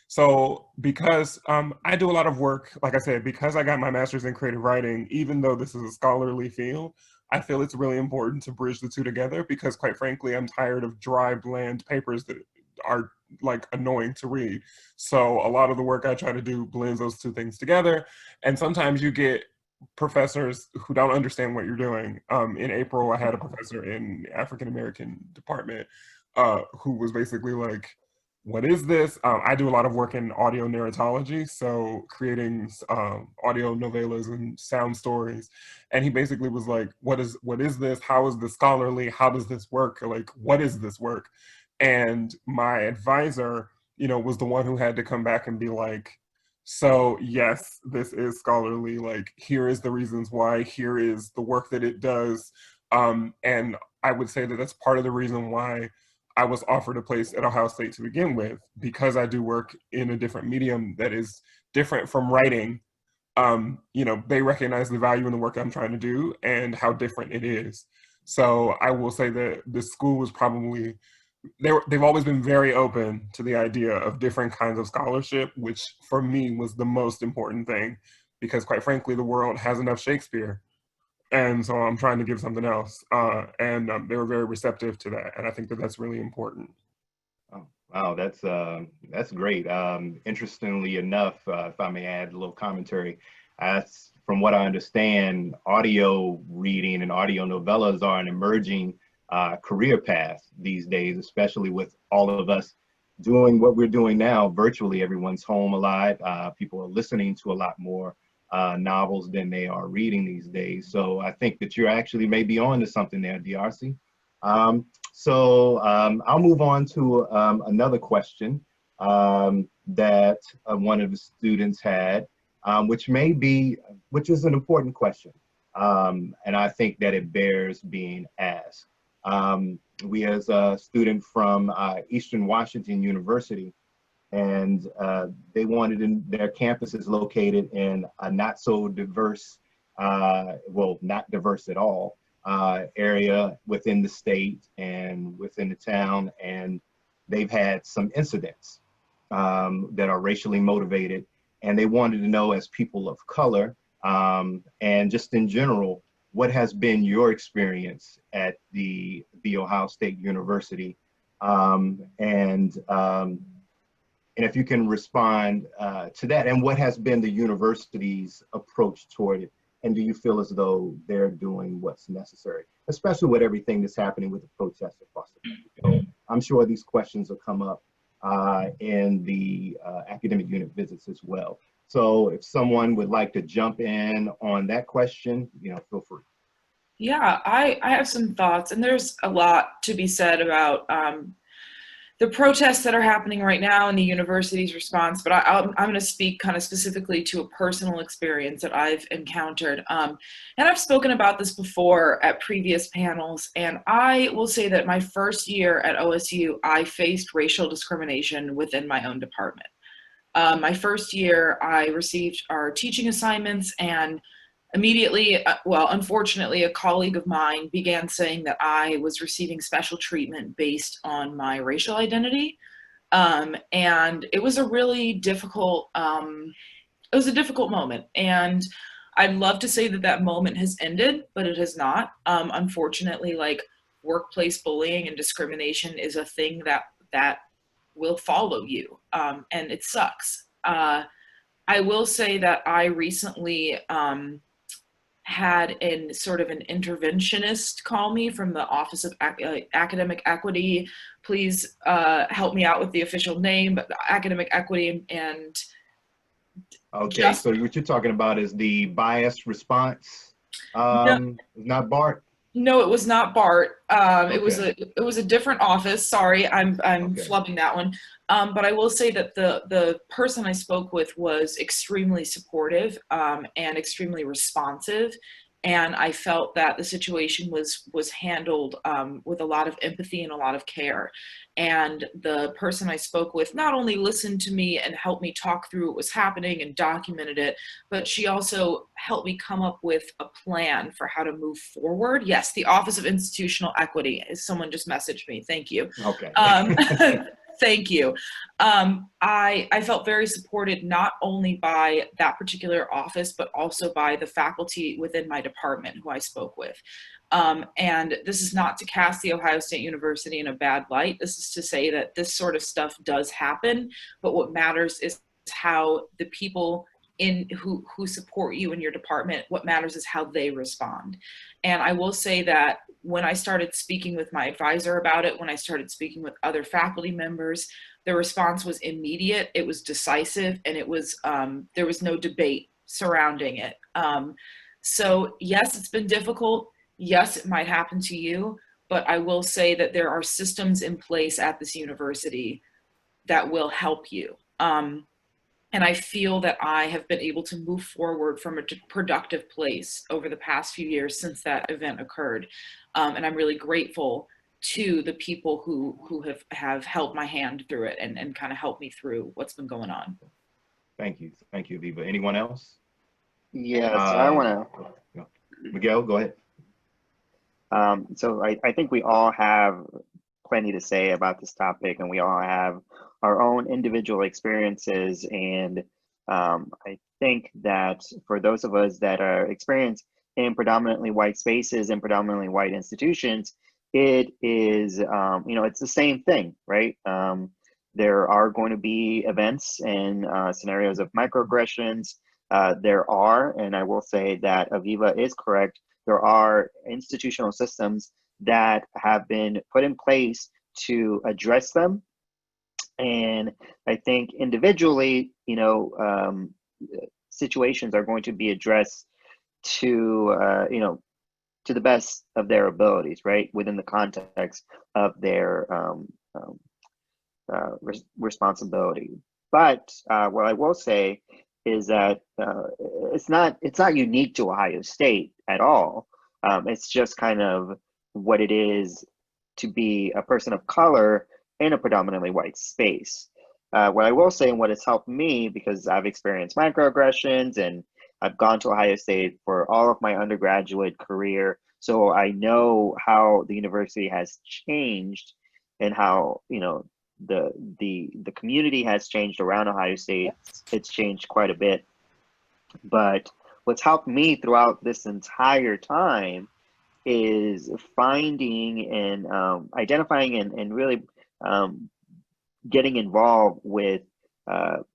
So because I do a lot of work, like I said, because I got my master's in creative writing, even though this is a scholarly field, I feel it's really important to bridge the two together because quite frankly, I'm tired of dry, bland papers that are like annoying to read. So a lot of the work I try to do blends those two things together. And sometimes you get professors who don't understand what you're doing. In April, I had a professor in the African-American department who was basically like, what is this? I do a lot of work in audio narratology, so creating audio novellas and sound stories. And he basically was like, what is this? How is this scholarly? How does this work? Like, what is this work? And my advisor, you know, was the one who had to come back and be like, so yes, this is scholarly, like, here is the reasons why, here is the work that it does. And I would say that that's part of the reason why I was offered a place at Ohio State to begin with, because I do work in a different medium that is different from writing. You know, they recognize the value in the work I'm trying to do and how different it is. So I will say that the school was probably, they've always been very open to the idea of different kinds of scholarship, which for me was the most important thing, because quite frankly, the world has enough Shakespeare. And so I'm trying to give something else. And they were very receptive to that. And I think that that's really important. Oh, wow, that's great. Interestingly enough, if I may add a little commentary, from what I understand, audio reading and audio novellas are an emerging career path these days, especially with all of us doing what we're doing now virtually. Everyone's home a lot. People are listening to a lot more novels than they are reading these days. So I think that you're actually maybe on to something there, DRC. I'll move on to another question that one of the students had, which is an important question. And I think that it bears being asked. We as a student from Eastern Washington University, and they wanted their campus is located in a not so diverse, well, not diverse at all, area within the state and within the town. And they've had some incidents that are racially motivated. And they wanted to know, as people of color, and just in general, what has been your experience at the Ohio State University? And if you can respond to that, and what has been the university's approach toward it? And do you feel as though they're doing what's necessary, especially with everything that's happening with the protests across the country? So I'm sure these questions will come up in the academic unit visits as well. So if someone would like to jump in on that question, feel free. Yeah, I have some thoughts, and there's a lot to be said about the protests that are happening right now and the university's response, but I'm going to speak kind of specifically to a personal experience that I've encountered. And I've spoken about this before at previous panels, and I will say that my first year at OSU, I faced racial discrimination within my own department. My first year, I received our teaching assignments, and immediately, well, unfortunately, a colleague of mine began saying that I was receiving special treatment based on my racial identity. And it was a really difficult, it was a difficult moment. And I'd love to say that that moment has ended, but it has not. Unfortunately, like, workplace bullying and discrimination is a thing that will follow you, and it sucks. I will say that I recently had an sort of an interventionist call me from the Office of Academic Equity. Please help me out with the official name, but Academic Equity and Okay, so what you're talking about is the bias response. Not BART. No, it was not BART. Okay. It was a different office. Sorry, I'm Okay. flubbing that one. But I will say that the person I spoke with was extremely supportive and extremely responsive, and I felt that the situation was handled with a lot of empathy and a lot of care. And the person I spoke with not only listened to me and helped me talk through what was happening and documented it, but she also helped me come up with a plan for how to move forward. Yes, the Office of Institutional Equity. Someone just messaged me. Thank you. Okay. Thank you. I felt very supported not only by that particular office, but also by the faculty within my department who I spoke with. And this is not to cast the Ohio State University in a bad light. This is to say that this sort of stuff does happen, but what matters is how the people who support you in your department, what matters is how they respond. And I will say that when I started speaking with my advisor about it, when I started speaking with other faculty members, the response was immediate, it was decisive, and it was there was no debate surrounding it. So yes, it's been difficult. Yes, it might happen to you, but I will say that there are systems in place at this university that will help you. And I feel that I have been able to move forward from a productive place over the past few years since that event occurred. And I'm really grateful to the people who have held my hand through it and kind of helped me through what's been going on. Thank you, Viva. Anyone else? Yes, I want to. Miguel, go ahead. So I think we all have plenty to say about this topic, and we all have our own individual experiences. And I think that for those of us that are experienced in predominantly white spaces and predominantly white institutions, it is, it's the same thing, right? There are going to be events and scenarios of microaggressions. There are, and I will say that Aviva is correct, there are institutional systems that have been put in place to address them. And I think individually, situations are going to be addressed to, to the best of their abilities, right? Within the context of their responsibility. But what I will say is that it's not unique to Ohio State at all. It's just kind of what it is to be a person of color in a predominantly white space. What I will say, and what has helped me, because I've experienced microaggressions and I've gone to Ohio State for all of my undergraduate career, so I know how the university has changed and how the community has changed around Ohio State. It's changed quite a bit. But what's helped me throughout this entire time is finding and identifying and really getting involved with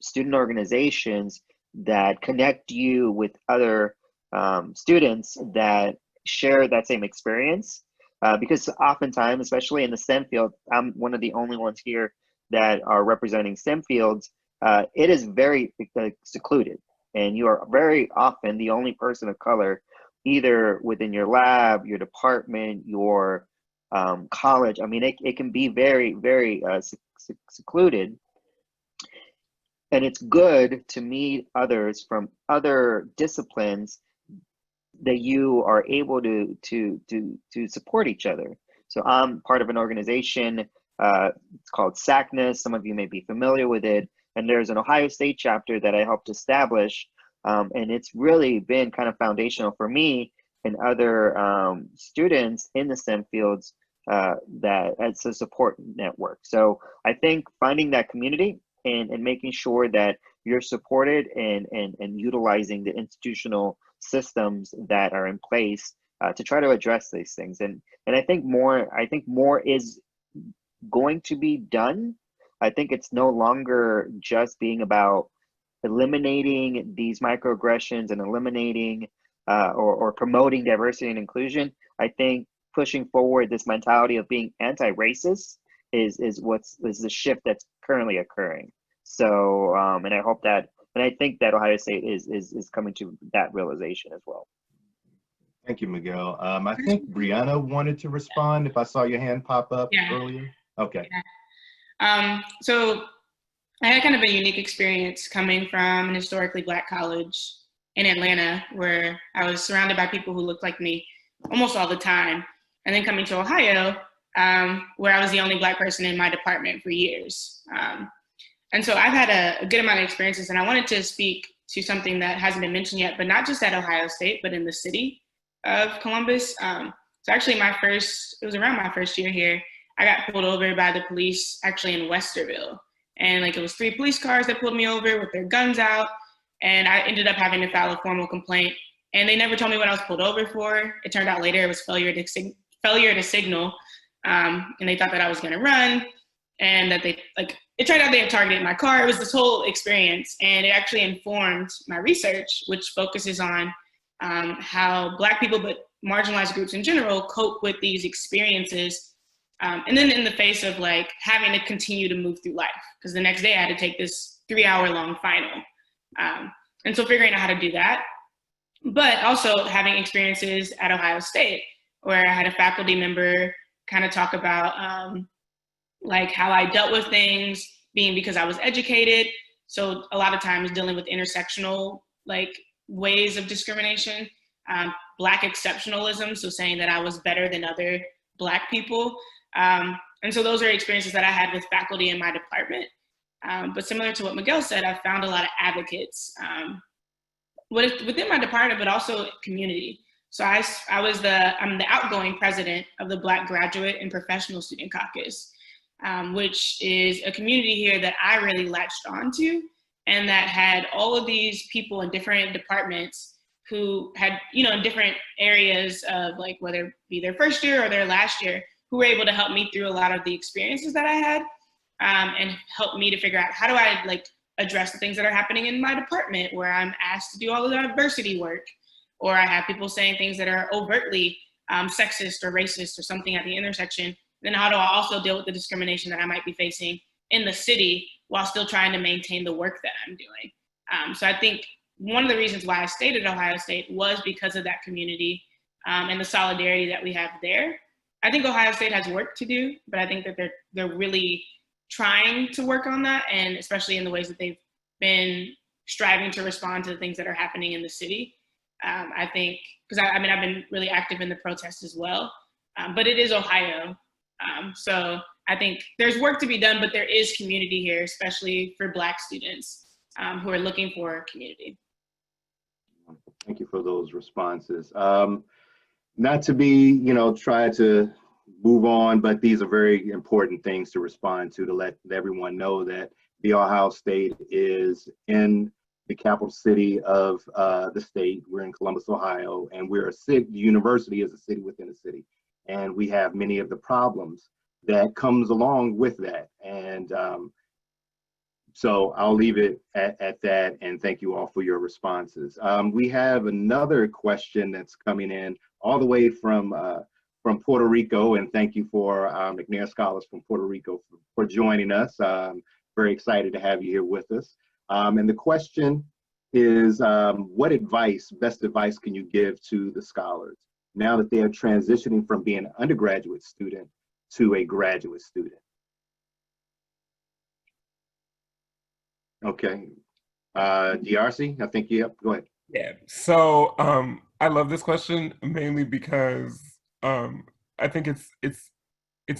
student organizations that connect you with other students that share that same experience. Because oftentimes, especially in the STEM field, I'm one of the only ones here that are representing STEM fields. It is very secluded, and you are very often the only person of color, either within your lab, your department, your college. I mean, it can be very, very secluded. And it's good to meet others from other disciplines that you are able to support each other. So I'm part of an organization, it's called SACNAS. Some of you may be familiar with it. And there's an Ohio State chapter that I helped establish And it's really been kind of foundational for me and other students in the STEM fields, that it's a support network. So I think finding that community and making sure that you're supported and utilizing the institutional systems that are in place to try to address these things. And I think more is going to be done. I think it's no longer just being about eliminating these microaggressions and eliminating or promoting diversity and inclusion. I think pushing forward this mentality of being anti-racist is the shift that's currently occurring. So and I hope that, and I think that Ohio State is coming to that realization as well. Thank you, Miguel. I think Brianna wanted to respond if I saw your hand pop up earlier. Okay. Yeah. So I had kind of a unique experience coming from an historically Black college in Atlanta, where I was surrounded by people who looked like me almost all the time. And then coming to Ohio, where I was the only Black person in my department for years. And so I've had a good amount of experiences, and I wanted to speak to something that hasn't been mentioned yet, but not just at Ohio State, but in the city of Columbus. So actually it was around my first year here, I got pulled over by the police actually in Westerville. And like it was 3 police cars that pulled me over with their guns out. And I ended up having to file a formal complaint. And they never told me what I was pulled over for. It turned out later it was failure to signal. And they thought that I was gonna run, and that it turned out they had targeted my car. It was this whole experience, and it actually informed my research, which focuses on how Black people, but marginalized groups in general, cope with these experiences. And then in the face of like having to continue to move through life, because the next day I had to take this 3-hour-long final. And so figuring out how to do that, but also having experiences at Ohio State, where I had a faculty member kind of talk about like how I dealt with things, being because I was educated. So a lot of times dealing with intersectional like ways of discrimination, Black exceptionalism, so saying that I was better than other Black people. And so those are experiences that I had with faculty in my department. But similar to what Miguel said, I found a lot of advocates within my department, but also community. So I'm the outgoing president of the Black Graduate and Professional Student Caucus, which is a community here that I really latched onto, and that had all of these people in different departments who had, in different areas of like, whether it be their first year or their last year, who were able to help me through a lot of the experiences that I had, and help me to figure out how do I like address the things that are happening in my department, where I'm asked to do all the diversity work, or I have people saying things that are overtly sexist or racist or something at the intersection. Then how do I also deal with the discrimination that I might be facing in the city while still trying to maintain the work that I'm doing? So I think one of the reasons why I stayed at Ohio State was because of that community and the solidarity that we have there. I think Ohio State has work to do, but I think that they're really trying to work on that, and especially in the ways that they've been striving to respond to the things that are happening in the city. I think, because I've been really active in the protests as well, but it is Ohio. So I think there's work to be done, but there is community here, especially for Black students who are looking for community. Thank you for those responses. Not to be, try to move on, but these are very important things to respond to let everyone know that the Ohio State is in the capital city of the state. We're in Columbus, Ohio, and we're a city. The university is a city within a city, and we have many of the problems that comes along with that. And so I'll leave it at that, and thank you all for your responses. We have another question that's coming in all the way from Puerto Rico, and thank you for McNair Scholars from Puerto Rico for joining us. Very excited to have you here with us. And the question is, what best advice can you give to the scholars now that they are transitioning from being an undergraduate student to a graduate student? Okay, DRC, I think go ahead. Yeah, so I love this question mainly because I think it's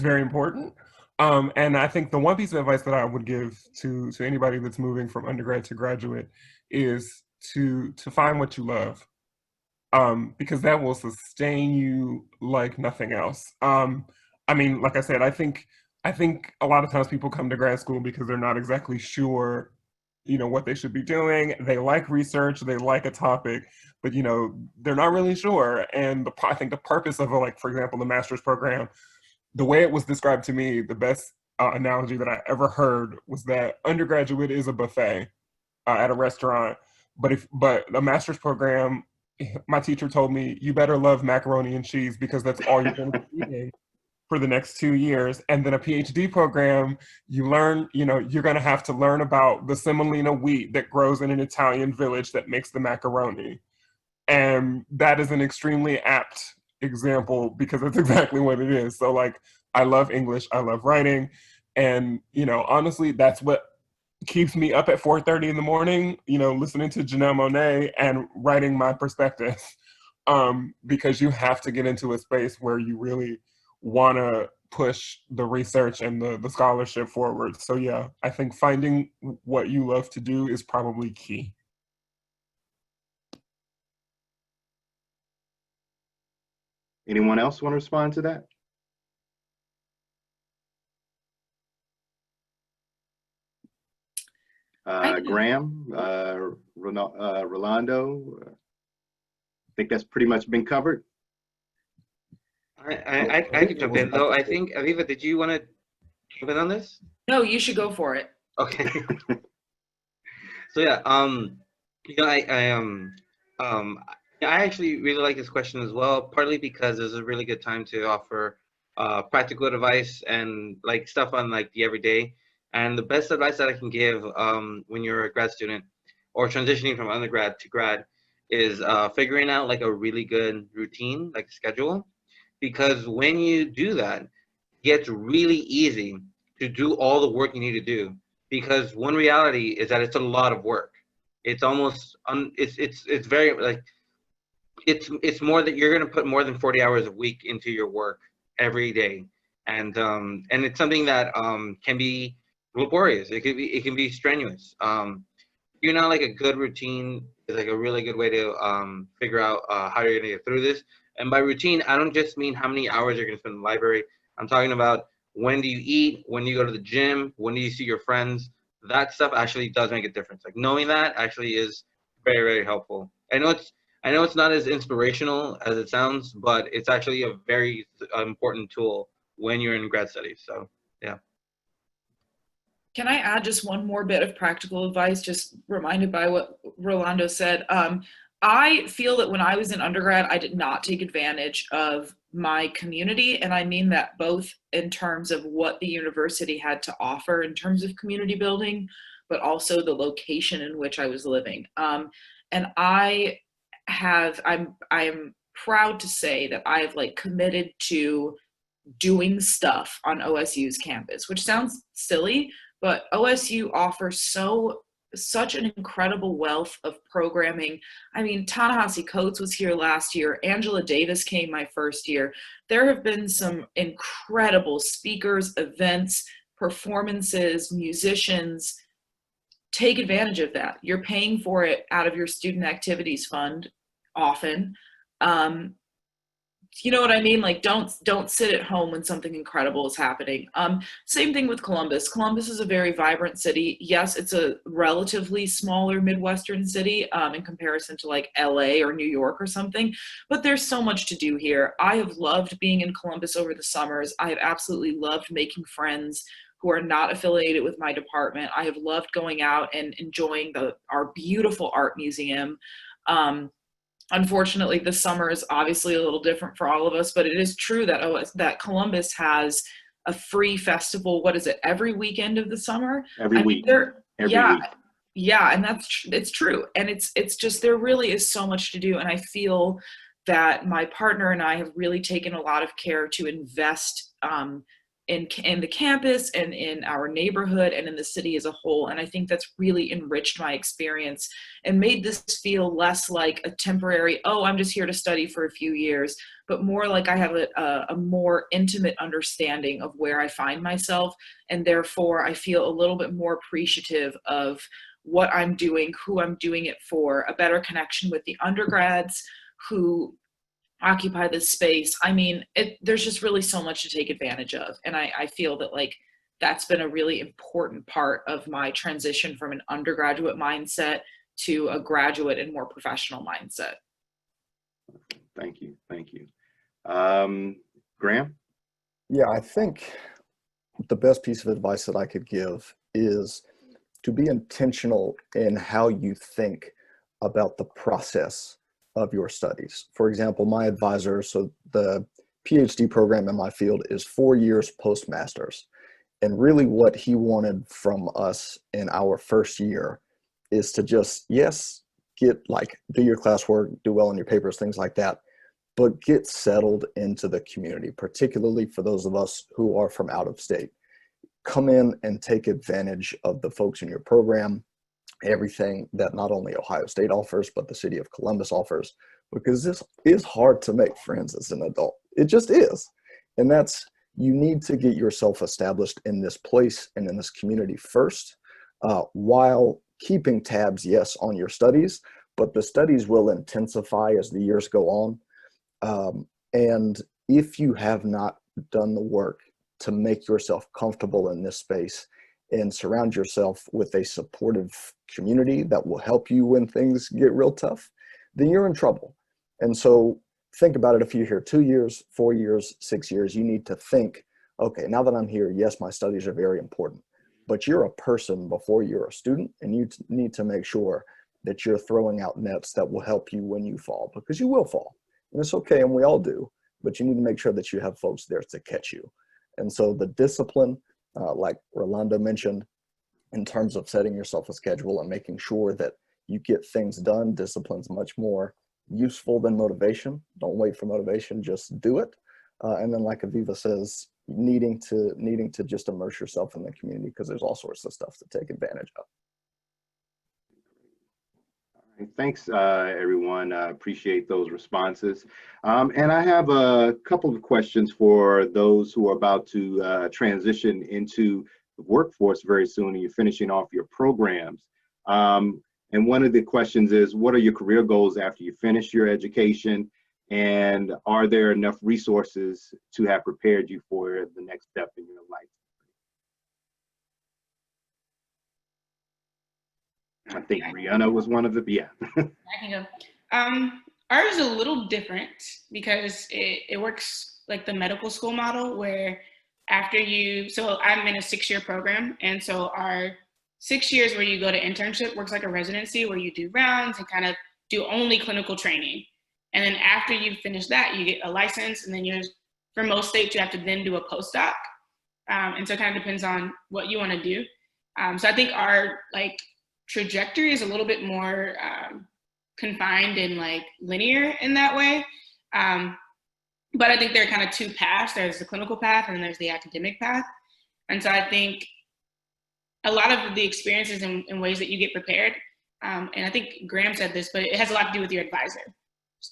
very important. And I think the one piece of advice that I would give to anybody that's moving from undergrad to graduate is to find what you love, because that will sustain you like nothing else. I mean, like I said, I think a lot of times people come to grad school because they're not exactly sure, what they should be doing. They like research, they like a topic, but they're not really sure. And I think the purpose of, like, for example, the master's program, the way it was described to me, the best analogy that I ever heard was that undergraduate is a buffet at a restaurant, but a master's program, my teacher told me, you better love macaroni and cheese because that's all you're going to be eating for the next 2 years. And then a PhD program, you learn, you're going to have to learn about the semolina wheat that grows in an Italian village that makes the macaroni. And that is an extremely apt example because that's exactly what it is. So, like, I love English, I love writing. And, honestly, that's what keeps me up at 4:30 in the morning, listening to Janelle Monáe and writing my perspective, because you have to get into a space where you really want to push the research and the scholarship forward. So yeah, I think finding what you love to do is probably key. Anyone else want to respond to that? Graham, Rolando, I think that's pretty much been covered. I could jump in though. I think, Aviva, did you want to jump in on this? No, you should go for it. Okay. So yeah, I actually really like this question as well, partly because it's a really good time to offer practical advice and like stuff on like the everyday. And the best advice that I can give when you're a grad student or transitioning from undergrad to grad is figuring out like a really good routine, like schedule. Because when you do that, it gets really easy to do all the work you need to do. Because one reality is that it's a lot of work. It's almost, it's very like, it's more that you're going to put more than 40 hours a week into your work every day. And it's something that can be laborious. It can be strenuous. Like a good routine is like a really good way to figure out how you're going to get through this. And by routine, I don't just mean how many hours you're going to spend in the library. I'm talking about when do you eat, when do you go to the gym, when do you see your friends. That stuff actually does make a difference. Like knowing that actually is very, very helpful. I know it's not as inspirational as it sounds, but it's actually a very important tool when you're in grad studies. So yeah. Can I add just one more bit of practical advice, just reminded by what Rolando said? I feel that when I was in undergrad, I did not take advantage of my community. And I mean that both in terms of what the university had to offer in terms of community building, but also the location in which I was living. And I am proud to say that I've like committed to doing stuff on OSU's campus, which sounds silly, but OSU offers such an incredible wealth of programming. I mean, Ta-Nehisi Coates was here last year. Angela Davis came my first year. There have been some incredible speakers, events, performances, musicians. Take advantage of that. You're paying for it out of your student activities fund often. You know what I mean? Like, don't sit at home when something incredible is happening. Same thing with Columbus. Columbus is a very vibrant city. Yes, it's a relatively smaller Midwestern city in comparison to like LA or New York or something, but there's so much to do here. I have loved being in Columbus over the summers. I have absolutely loved making friends who are not affiliated with my department. I have loved going out and enjoying our beautiful art museum. Unfortunately, this summer is obviously a little different for all of us, but it is true that Columbus has a free festival. What is it? Every weekend of the summer? Every week. Yeah, and it's true. And it's just, there really is so much to do. And I feel that my partner and I have really taken a lot of care to invest in the campus and in our neighborhood and in the city as a whole. And I think that's really enriched my experience and made this feel less like a temporary, oh, I'm just here to study for a few years, but more like I have a more intimate understanding of where I find myself. And therefore I feel a little bit more appreciative of what I'm doing, who I'm doing it for, a better connection with the undergrads who occupy this space. I mean, there's just really so much to take advantage of. And I feel that like that's been a really important part of my transition from an undergraduate mindset to a graduate and more professional mindset. Thank you. Thank you. Graham? Yeah, I think the best piece of advice that I could give is to be intentional in how you think about the process of your studies. For example, my advisor, so the PhD program in my field is 4 years post-master's. And really what he wanted from us in our first year is to just, yes, do your classwork, do well in your papers, things like that, but get settled into the community, particularly for those of us who are from out of state. Come in and take advantage of the folks in your program, everything that not only Ohio State offers, but the city of Columbus offers, because this is hard to make friends as an adult. It just is. And you need to get yourself established in this place and in this community first, while keeping tabs, yes, on your studies, but the studies will intensify as the years go on. And if you have not done the work to make yourself comfortable in this space and surround yourself with a supportive community that will help you when things get real tough, then you're in trouble. And so think about it. If you're here 2 years, 4 years, 6 years, you need to think, okay, now that I'm here, yes, my studies are very important, but you're a person before you're a student, and you need to make sure that you're throwing out nets that will help you when you fall, because you will fall. And it's okay, and we all do, but you need to make sure that you have folks there to catch you. And so the discipline, like Rolando mentioned, in terms of setting yourself a schedule and making sure that you get things done, discipline's much more useful than motivation. Don't wait for motivation, just do it. And then like Aviva says, needing to just immerse yourself in the community, because there's all sorts of stuff to take advantage of. Thanks, everyone. I appreciate those responses. And I have a couple of questions for those who are about to transition into the workforce very soon, and you're finishing off your programs. And one of the questions is, what are your career goals after you finish your education? And are there enough resources to have prepared you for the next step in your life? I think Brianna was one of the, yeah. I can go. Ours is a little different because it works like the medical school model, where after so I'm in a 6-year program. And so our 6 years where you go to internship works like a residency, where you do rounds and kind of do only clinical training. And then after you finish that, you get a license, and then for most states, you have to then do a postdoc. And so it kind of depends on what you want to do. So I think our trajectory is a little bit more confined and linear in that way. But I think there are kind of 2 paths. There's the clinical path and then there's the academic path. And so I think a lot of the experiences in ways that you get prepared, and I think Graham said this, but it has a lot to do with your advisor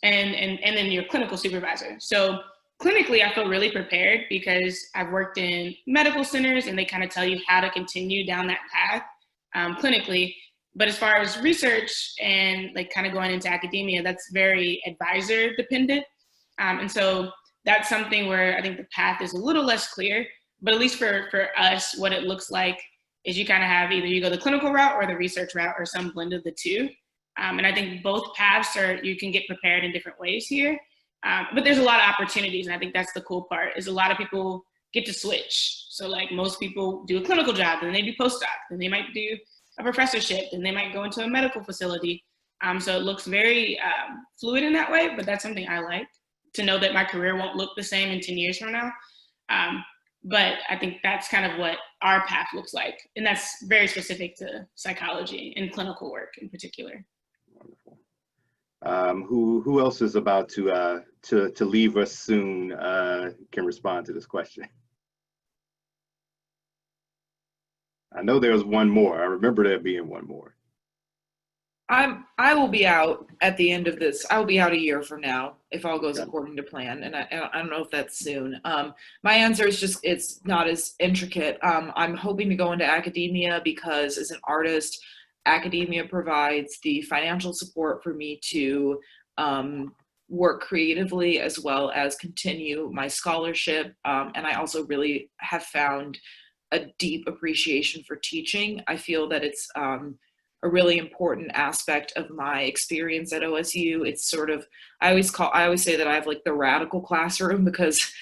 and then your clinical supervisor. So clinically, I feel really prepared because I've worked in medical centers and they kind of tell you how to continue down that path clinically. But as far as research and kind of going into academia, that's very advisor dependent. And so that's something where I think the path is a little less clear, but at least for us, what it looks like is you kind of have either you go the clinical route or the research route or some blend of the two. And I think both paths you can get prepared in different ways here. But there's a lot of opportunities. And I think that's the cool part, is a lot of people get to switch. So most people do a clinical job, then they do postdoc, then they might do a professorship, then they might go into a medical facility. So it looks very fluid in that way, but that's something I like, to know that my career won't look the same in 10 years from now. But I think that's kind of what our path looks like. And that's very specific to psychology and clinical work in particular. Wonderful. Who else is about to leave us soon can respond to this question? I know there was one more. I remember there being one more. I will be out at the end of this. I will be out a year from now if all goes according to plan, and I don't know if that's soon. My answer is just, it's not as intricate. I'm hoping to go into academia because as an artist, academia provides the financial support for me to work creatively as well as continue my scholarship. And I also really have found a deep appreciation for teaching. I feel that it's a really important aspect of my experience at OSU. It's sort of, I always say that I have like the radical classroom because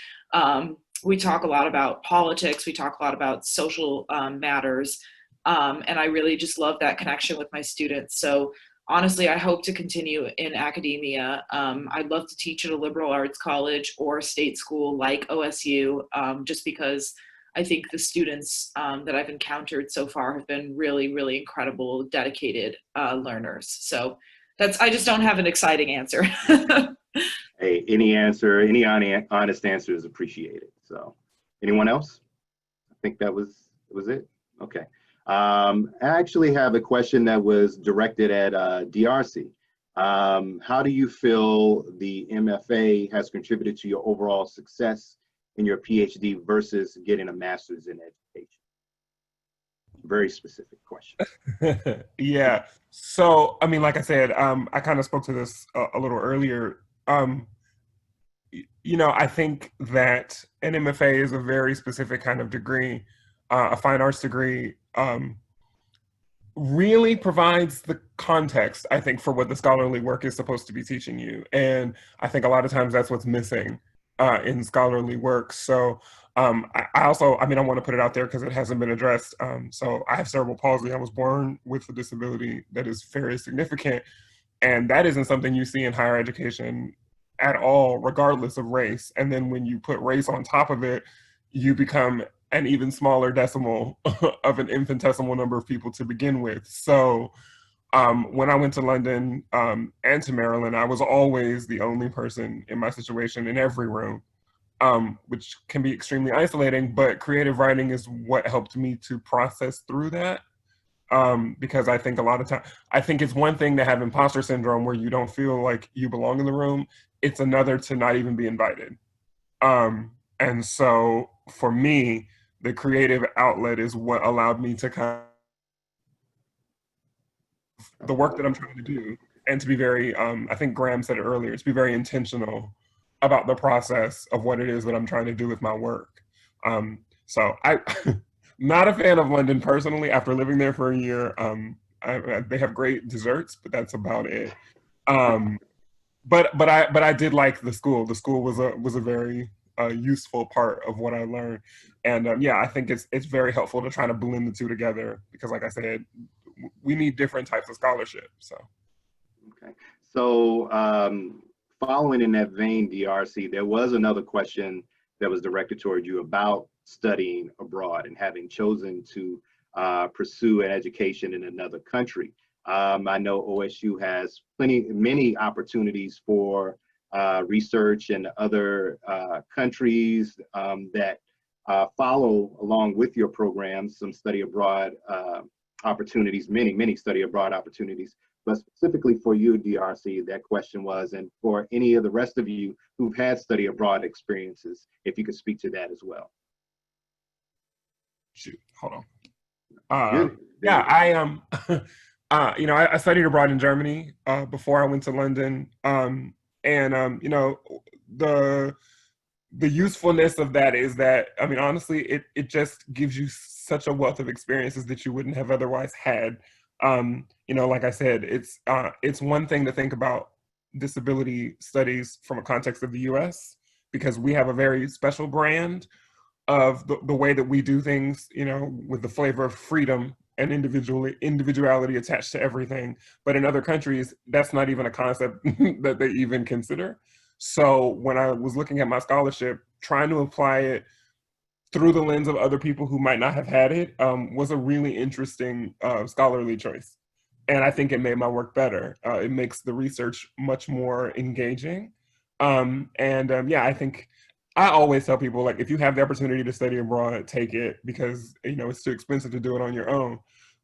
we talk a lot about politics, we talk a lot about social matters, and I really just love that connection with my students. So honestly, I hope to continue in academia. I'd love to teach at a liberal arts college or state school like OSU, just because I think the students that I've encountered so far have been really, really incredible, dedicated learners. So I just don't have an exciting answer. Hey, any answer, any honest answer is appreciated. So anyone else? I think that was it. Okay. I actually have a question that was directed at DRC. How do you feel the MFA has contributed to your overall success in your PhD versus getting a master's in education? Very specific question. Yeah. So, I mean, like I said, I kind of spoke to this a little earlier. You know, I think that an MFA is a very specific kind of degree. A fine arts degree really provides the context, I think, for what the scholarly work is supposed to be teaching you. And I think a lot of times that's what's missing in scholarly work. So I also, I mean, I want to put it out there because it hasn't been addressed. So I have cerebral palsy. I was born with a disability that is very significant. And that isn't something you see in higher education at all, regardless of race. And then when you put race on top of it, you become an even smaller decimal of an infinitesimal number of people to begin with. So when I went to London and to Maryland, I was always the only person in my situation in every room, which can be extremely isolating, but creative writing is what helped me to process through that. Because I think a lot of time, I think it's one thing to have imposter syndrome where you don't feel like you belong in the room. It's another to not even be invited. And so for me, the creative outlet is what allowed me to kind of the work that I'm trying to do, and to be very, I think Graham said it earlier, to be very intentional about the process of what it is that I'm trying to do with my work. So I, not a fan of London personally. After living there for a year, they have great desserts, but that's about it. But I did like the school. The school was a very useful part of what I learned, and yeah, I think it's very helpful to try to blend the two together because, like I said, we need different types of scholarship. So, okay. So following in that vein, DRC, there was another question that was directed toward you about studying abroad and having chosen to pursue an education in another country. I know OSU has many opportunities for research in other countries that follow along with your programs, some study abroad opportunities, many study abroad opportunities. But specifically for you, DRC, that question was, and for any of the rest of you who've had study abroad experiences, if you could speak to that as well. Shoot, hold on. Yeah, I you know, I studied abroad in Germany before I went to London, and you know, the usefulness of that is that, I mean, honestly, it just gives you such a wealth of experiences that you wouldn't have otherwise had. You know, like I said, it's one thing to think about disability studies from a context of the U.S. because we have a very special brand of the way that we do things, you know, with the flavor of freedom and individuality attached to everything. But in other countries, that's not even a concept that they even consider. So when I was looking at my scholarship, trying to apply it through the lens of other people who might not have had it was a really interesting scholarly choice. And I think it made my work better. It makes the research much more engaging. Yeah, I think I always tell people, like, if you have the opportunity to study abroad, take it, because, you know, it's too expensive to do it on your own.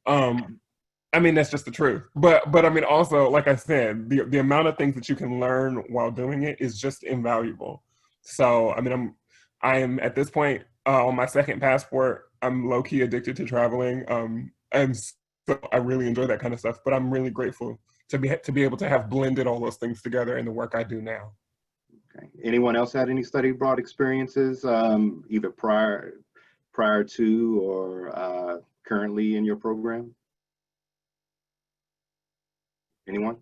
I mean, that's just the truth. But I mean, also, like I said, the amount of things that you can learn while doing it is just invaluable. So, I mean, I am at this point on my second passport, I'm low-key addicted to traveling. And So I really enjoy that kind of stuff, but I'm really grateful to be able to have blended all those things together in the work I do now. Okay. Anyone else had any study abroad experiences, either prior to or currently in your program? Anyone?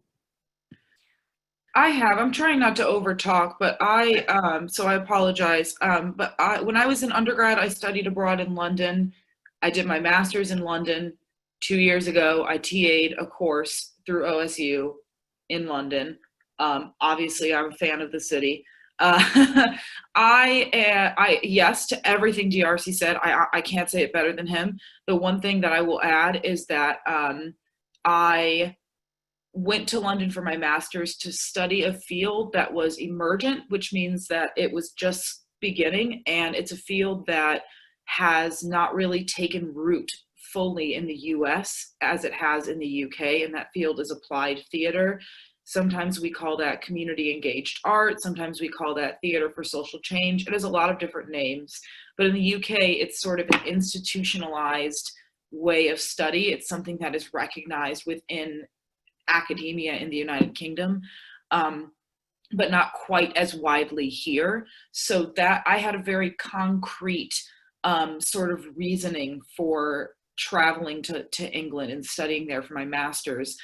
I have. I'm trying not to overtalk, but so I apologize. But when I was in undergrad, I studied abroad in London. I did my master's in London. 2 years ago, I TA'd a course through OSU in London. Obviously, I'm a fan of the city. Yes to everything DRC said. I can't say it better than him. The one thing that I will add is that I went to London for my master's to study a field that was emergent, which means that it was just beginning, and it's a field that has not really taken root fully in the US as it has in the UK, and that field is applied theater. Sometimes we call that community engaged art, sometimes we call that theater for social change. It has a lot of different names, but in the UK it's sort of an institutionalized way of study. It's something that is recognized within academia in the United Kingdom, but not quite as widely here. So that I had a very concrete sort of reasoning for traveling to England and studying there for my master's.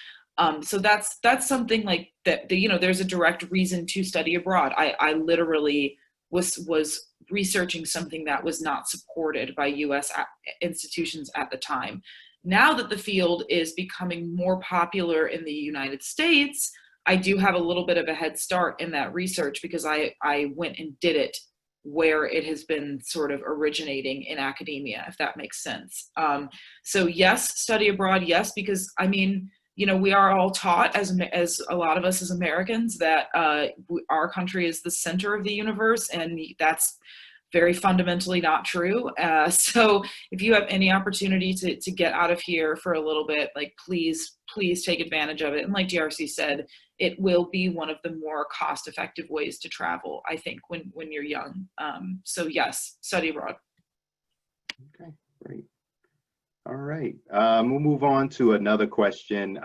So that's something like that, you know, there's a direct reason to study abroad. I literally was researching something that was not supported by US institutions at the time. Now that the field is becoming more popular in the United States, I do have a little bit of a head start in that research because I went and did it where it has been sort of originating in academia, if that makes sense. So yes, study abroad, yes, because I mean, you know, we are all taught as a lot of us as Americans that our country is the center of the universe, and that's very fundamentally not true. So if you have any opportunity to get out of here for a little bit, like please take advantage of it. And like DRC said, it will be one of the more cost-effective ways to travel, I think, when you're young. So yes, study abroad. Okay, great. All right, we'll move on to another question.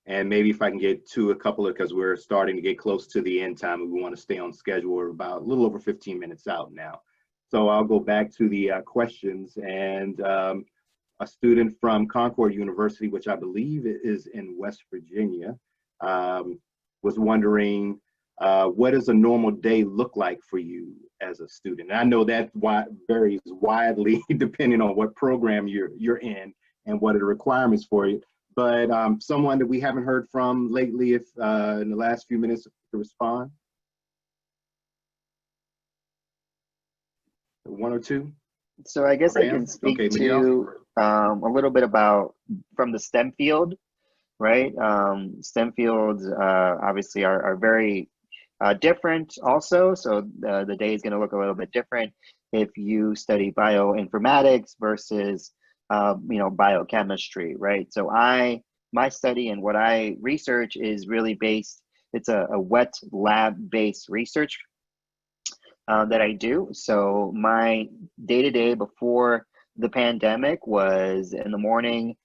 And maybe if I can get to a couple of, because we're starting to get close to the end time and we want to stay on schedule. We're about a little over 15 minutes out now. So I'll go back to the questions, and a student from Concord University, which I believe is in West Virginia, was wondering, what does a normal day look like for you as a student? And I know that varies widely depending on what program you're in and what are the requirements for you. But someone that we haven't heard from lately, if in the last few minutes, to respond. One or two? So I guess I can speak to a little bit about from the STEM field, right? STEM fields obviously are very different also. So the day is going to look a little bit different if you study bioinformatics versus biochemistry, right? So my study and what I research is really based, it's a wet lab-based research that I do. So my day-to-day before the pandemic was in the morning,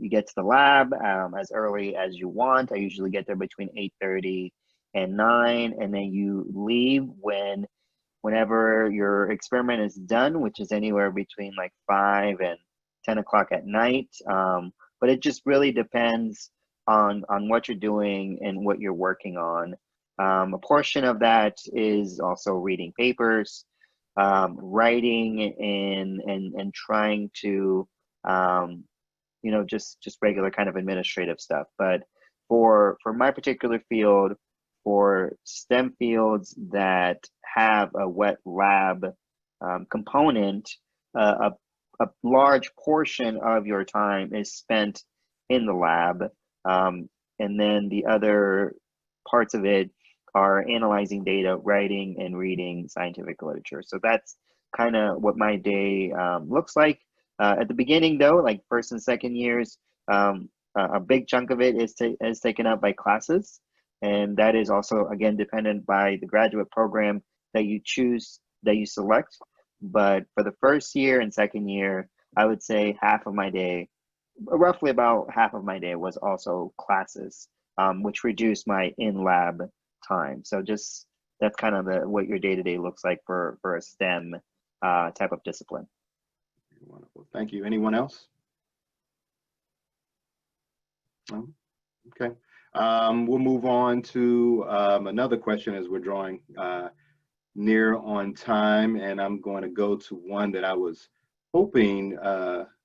you get to the lab as early as you want. I usually get there between 8:30 and 9, and then you leave whenever your experiment is done, which is anywhere between like 5 and 10 o'clock at night. But it just really depends on what you're doing and what you're working on. A portion of that is also reading papers, writing, and trying to, just regular kind of administrative stuff. But for my particular field, for STEM fields that have a wet lab component, a large portion of your time is spent in the lab. And then the other parts of it are analyzing data, writing, and reading scientific literature. So that's kind of what my day looks like. At the beginning, though, like first and second years, a big chunk of it is taken up by classes. And that is also, again, dependent by the graduate program that you choose, that you select. But for the first year and second year, I would say half of my day roughly about half of my day was also classes, which reduced my in-lab time. So just that's kind of what your day-to-day looks like for a STEM type of discipline. Wonderful, thank you. Anyone else? No? Okay, we'll move on to another question as we're drawing near on time, and I'm going to go to one that I was hoping,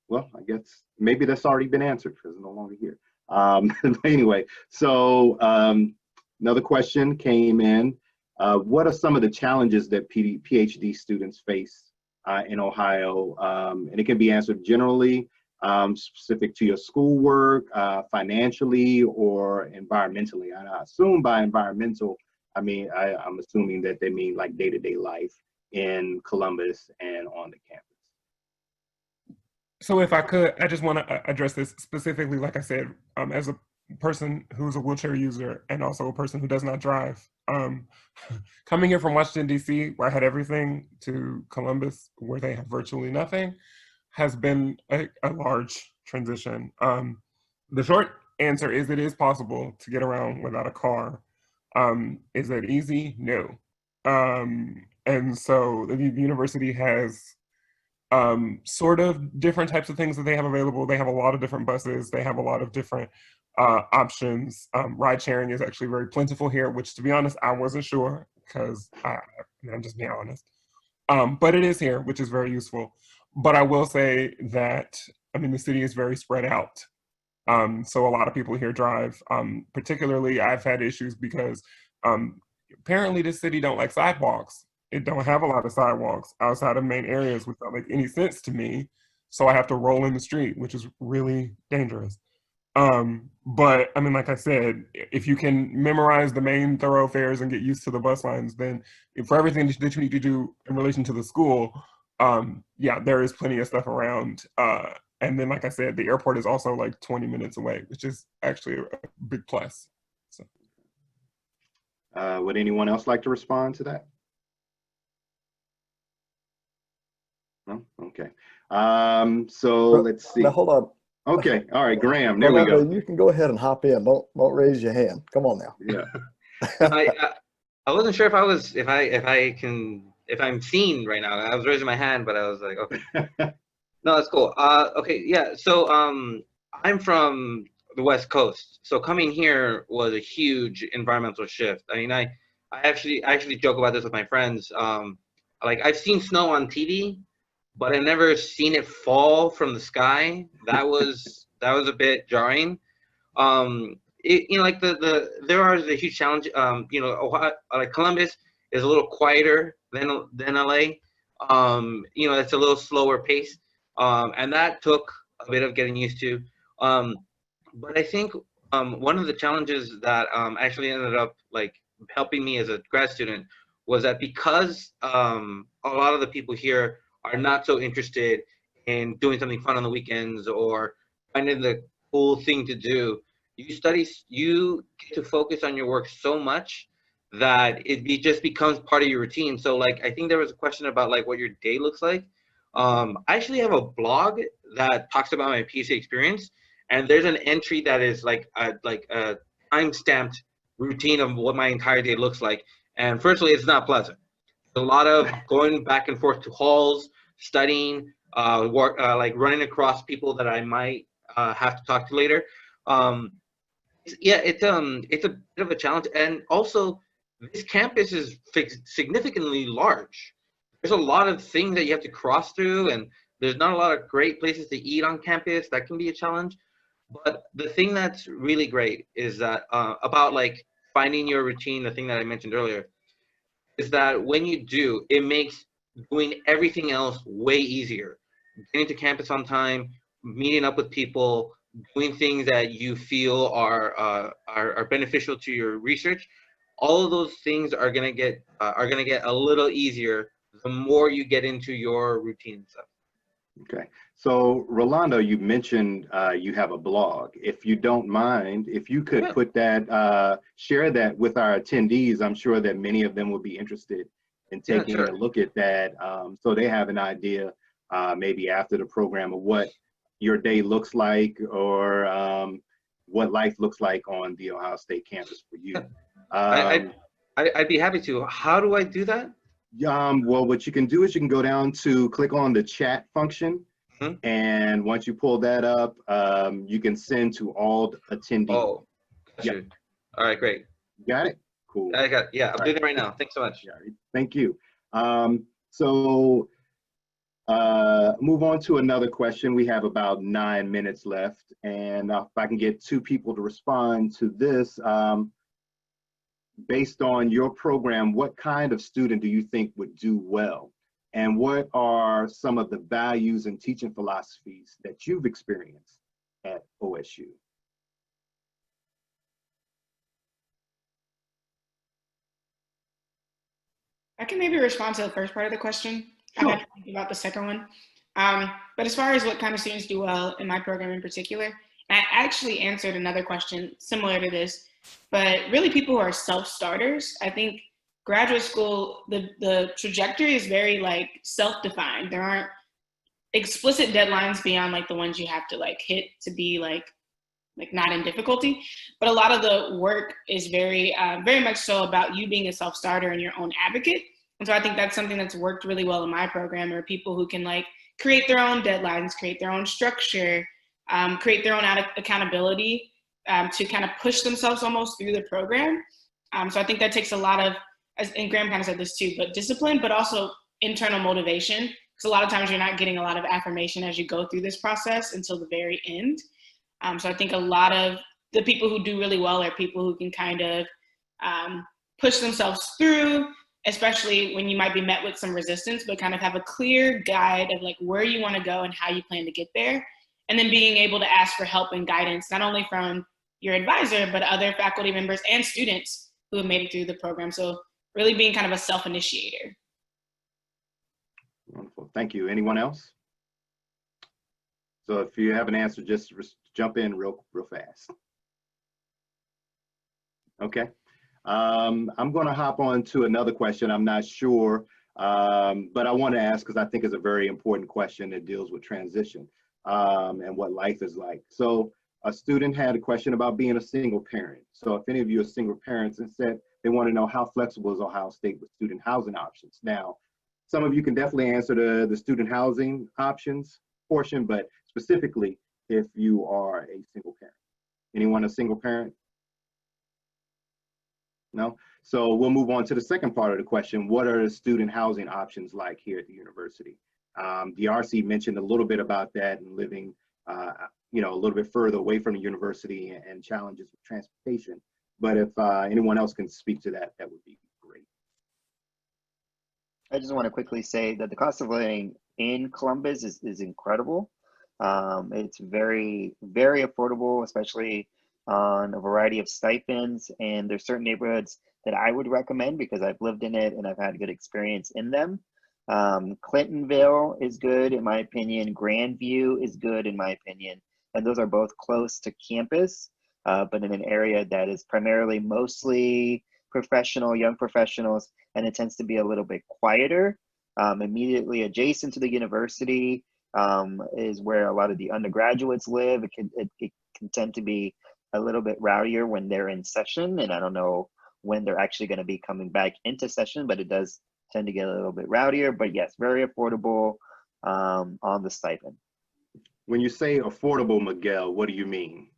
well, I guess maybe that's already been answered because it's no longer here. Anyway, so another question came in. What are some of the challenges that PhD students face in Ohio? And it can be answered generally, specific to your schoolwork, financially, or environmentally. And I assume by environmental, I mean, I'm assuming that they mean like day-to-day life in Columbus and on the campus. So if I could, I just want to address this specifically, like I said, as a person who's a wheelchair user and also a person who does not drive. Coming here from Washington, D.C., where I had everything, to Columbus, where they have virtually nothing, has been a large transition. The short answer is it is possible to get around without a car. Is that easy? No. And so the university has sort of different types of things that they have available. They have a lot of different buses. They have a lot of different options. Ride sharing is actually very plentiful here, which, to be honest, I wasn't sure because I'm just being honest. But it is here, which is very useful. But I will say that, I mean, the city is very spread out. So a lot of people here drive. Particularly, I've had issues because apparently the city don't like sidewalks. It don't have a lot of sidewalks outside of main areas, which don't make any sense to me. So I have to roll in the street, which is really dangerous. But I mean, like I said, if you can memorize the main thoroughfares and get used to the bus lines, then for everything that you need to do in relation to the school, yeah, there is plenty of stuff around. And then, like I said, the airport is also like 20 minutes away, which is actually a big plus. So. Would anyone else like to respond to that? No? Okay. So let's see. Now, hold on. Okay. All right, Graham, there we go. You can go ahead and hop in. Don't raise your hand. Come on now. Yeah. I wasn't sure if I'm seen right now. I was raising my hand, but I was like, okay. No, that's cool. Okay, yeah. So I'm from the West Coast. So coming here was a huge environmental shift. I mean, I actually joke about this with my friends. Like, I've seen snow on TV, but I've never seen it fall from the sky. That was a bit jarring. You know, like there is a huge challenge. You know, Ohio, like Columbus is a little quieter than LA. You know, it's a little slower pace, and that took a bit of getting used to. But I think one of the challenges that actually ended up like helping me as a grad student was that because a lot of the people here are not so interested in doing something fun on the weekends or finding the cool thing to do, you get to focus on your work so much that it just becomes part of your routine. So like, I think there was a question about like what your day looks like. I actually have a blog that talks about my PhD experience, and there's an entry that is like a time-stamped routine of what my entire day looks like. And firstly, it's not pleasant. There's a lot of going back and forth to halls, studying, like running across people that I might have to talk to later. Yeah, it's a bit of a challenge, and also this campus is significantly large. There's a lot of things that you have to cross through, and there's not a lot of great places to eat on campus. That can be a challenge. But the thing that's really great is that about like finding your routine, the thing that I mentioned earlier, is that when you do, it makes doing everything else way easier. Getting to campus on time, meeting up with people, doing things that you feel are beneficial to your research. All of those things are gonna get a little easier the more you get into your routine and stuff. Okay, so Rolando, you mentioned you have a blog. If you don't mind, if you could put that, share that with our attendees, I'm sure that many of them would be interested in taking a look at that, so they have an idea maybe after the program of what your day looks like, or what life looks like on the Ohio State campus for you. I'd be happy to. How do I do that? Well, what you can do is you can go down to click on the chat function. And once you pull that up, you can send to all attendees. Oh, gotcha. Yep. All right, great. Got it? Cool. I got it. Yeah, I'm doing it right now. Thanks so much. Yeah, thank you. Move on to another question. We have about 9 minutes left. And if I can get 2 people to respond to this, based on your program, what kind of student do you think would do well? And what are some of the values and teaching philosophies that you've experienced at OSU? I can maybe respond to the first part of the question. Sure. I have to think about the second one. But as far as what kind of students do well in my program in particular, I actually answered another question similar to this, but really people who are self-starters. I think graduate school, the trajectory is very like self-defined. There aren't explicit deadlines beyond like the ones you have to like hit to be like not in difficulty, but a lot of the work is very much so about you being a self-starter and your own advocate. And so I think that's something that's worked really well in my program, are people who can like create their own deadlines, create their own structure, create their own accountability to kind of push themselves almost through the program. So I think that takes a lot of, and Graham kind of said this too, but discipline, but also internal motivation. Because a lot of times you're not getting a lot of affirmation as you go through this process until the very end. So I think a lot of the people who do really well are people who can kind of push themselves through, especially when you might be met with some resistance, but kind of have a clear guide of like where you want to go and how you plan to get there. And then being able to ask for help and guidance, not only from your advisor, but other faculty members and students who have made it through the program. So really being kind of a self-initiator. Wonderful, thank you. Anyone else? So if you have an answer, just jump in real fast. Okay. I'm going to hop on to another question. I'm not sure, but I want to ask because I think it's a very important question that deals with transition and what life is like. So a student had a question about being a single parent. So if any of you are single parents and said they want to know how flexible is Ohio State with student housing options. Now, some of you can definitely answer the student housing options portion, but specifically if you are a single parent. Anyone a single parent? No? So we'll move on to the second part of the question. What are the student housing options like here at the university? DRC mentioned a little bit about that and living a little bit further away from the university and challenges with transportation. But if anyone else can speak to that, that would be great. I just want to quickly say that the cost of living in Columbus is incredible. It's very, very affordable, especially on a variety of stipends. And there's certain neighborhoods that I would recommend because I've lived in it and I've had good experience in them. Clintonville is good, in my opinion. Grandview is good, in my opinion. And those are both close to campus, but in an area that is primarily mostly professional, young professionals, and it tends to be a little bit quieter. Immediately adjacent to the university is where a lot of the undergraduates live. It can tend to be a little bit rowdier when they're in session, and I don't know when they're actually going to be coming back into session, but it does tend to get a little bit rowdier. But yes, very affordable on the stipend. When you say affordable, Miguel, what do you mean?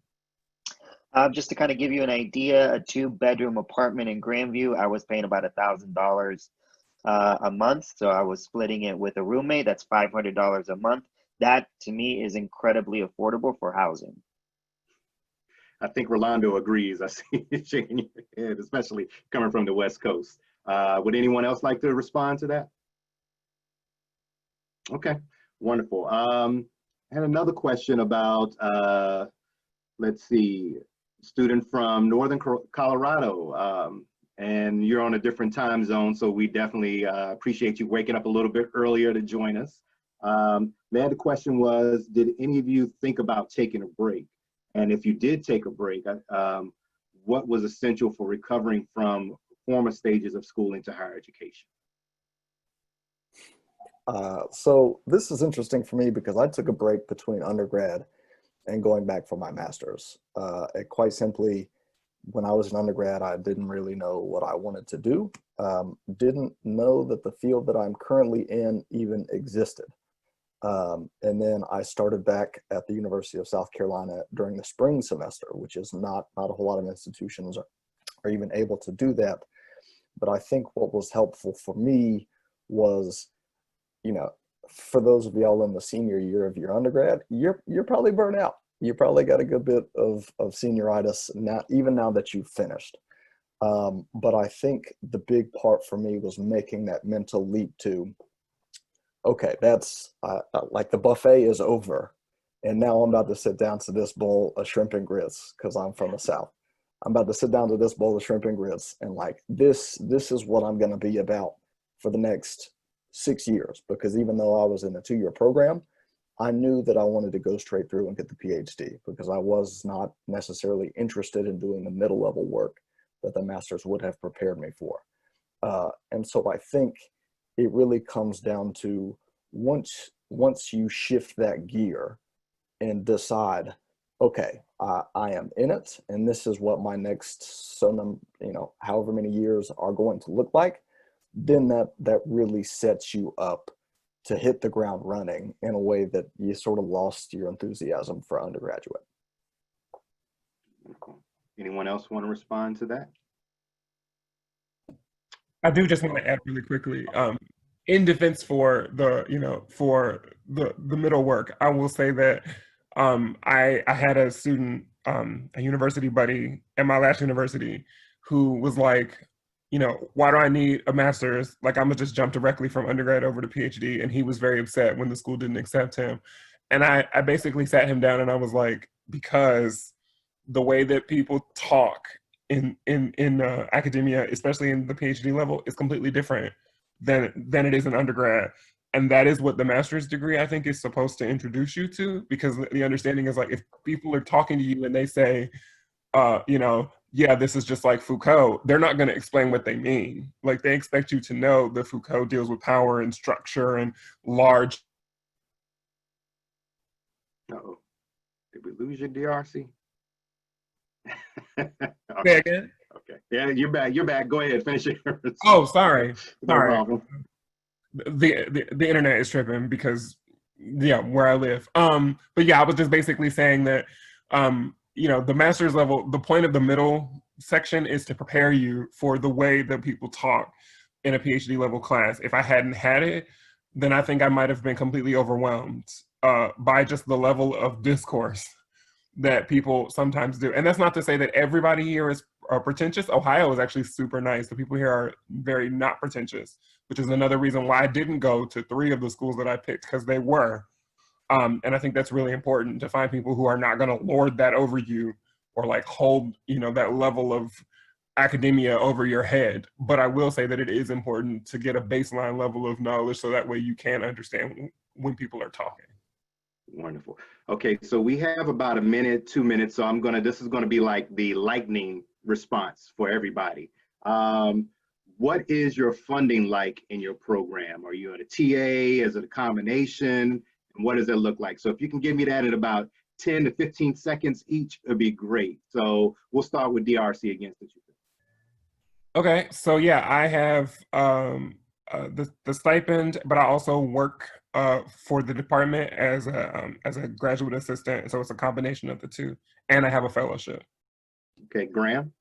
Just to kind of give you an idea, a 2-bedroom apartment in Grandview, I was paying about $1,000 a month. So I was splitting it with a roommate. That's $500 a month. That to me is incredibly affordable for housing. I think Rolando agrees. I see you shaking your head, especially coming from the West Coast. Would anyone else like to respond to that? Okay, wonderful. I had another question about, let's see, student from Northern Colorado, and you're on a different time zone, so we definitely appreciate you waking up a little bit earlier to join us. The question was, did any of you think about taking a break? And if you did take a break, what was essential for recovering from former stages of school into higher education? So this is interesting for me because I took a break between undergrad and going back for my master's. Quite simply, when I was an undergrad, I didn't really know what I wanted to do. Didn't know that the field that I'm currently in even existed. And then I started back at the University of South Carolina during the spring semester, which is not a whole lot of institutions are even able to do that. But I think what was helpful for me was, you know, for those of y'all in the senior year of your undergrad, you're probably burnt out. You probably got a good bit of senioritis now, even now that you've finished. But I think the big part for me was making that mental leap to, okay, that's like the buffet is over. And now I'm about to sit down to this bowl of shrimp and grits because I'm from the South. I'm about to sit down to this bowl of shrimp and grits. And like, this is what I'm going to be about for the next 6 years. Because even though I was in a 2-year program, I knew that I wanted to go straight through and get the PhD because I was not necessarily interested in doing the middle level work that the master's would have prepared me for. And so I think it really comes down to once you shift that gear and decide, okay, I am in it, and this is what my next however many years are going to look like, then that really sets you up to hit the ground running in a way that you sort of lost your enthusiasm for undergraduate. Cool. Anyone else want to respond to that? I do just want to add really quickly, in defense for the middle work, I will say that I had a student, a university buddy at my last university who was like, why do I need a master's? Like, I'm gonna just jump directly from undergrad over to PhD. And he was very upset when the school didn't accept him. And I basically sat him down and I was like, because the way that people talk in academia, especially in the PhD level, is completely different than it is in undergrad. And that is what the master's degree, I think, is supposed to introduce you to, because the understanding is like, if people are talking to you and they say, yeah, this is just like Foucault, they're not going to explain what they mean. Like, they expect you to know that Foucault deals with power and structure and large. Uh-oh. Did we lose your DRC? Okay. Say again? Okay. Yeah, you're back. You're back. Go ahead. Finish yours. Oh, sorry. No problem. The internet is tripping because, yeah, where I live. But yeah, I was just basically saying that, the master's level, the point of the middle section is to prepare you for the way that people talk in a PhD level class. If I hadn't had it, then I think I might have been completely overwhelmed by just the level of discourse that people sometimes do. And that's not to say that everybody here is pretentious. Ohio is actually super nice. The people here are very not pretentious, which is another reason why I didn't go to 3 of the schools that I picked, because they were. And I think that's really important, to find people who are not going to lord that over you or like hold, that level of academia over your head. But I will say that it is important to get a baseline level of knowledge so that way you can understand when people are talking. Wonderful. Okay, so we have about 1 minute, 2 minutes. So this is gonna be like the lightning response for everybody. What is your funding like in your program? Are you at a TA? Is it a combination? And what does it look like? So if you can give me that in about 10 to 15 seconds each, it'd be great. So we'll start with DRC again. Okay, so yeah, I have the stipend, but I also work for the department as a graduate assistant. So it's a combination of the two, and I have a fellowship. Okay, Graham.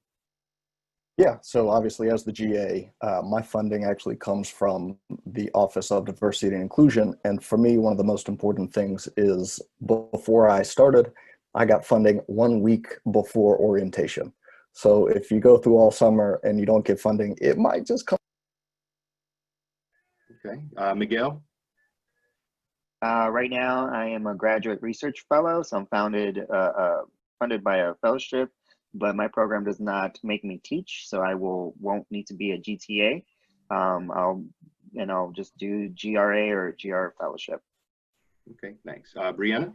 Yeah, so obviously as the GA, my funding actually comes from the Office of Diversity and Inclusion. And for me, one of the most important things is before I started, I got funding 1 week before orientation. So if you go through all summer and you don't get funding, it might just come. Okay, Miguel? Right now, I am a graduate research fellow, so I'm funded by a fellowship, but my program does not make me teach, so I won't need to be a GTA. I'll just do GRA or GR fellowship. Okay, thanks. Brianna?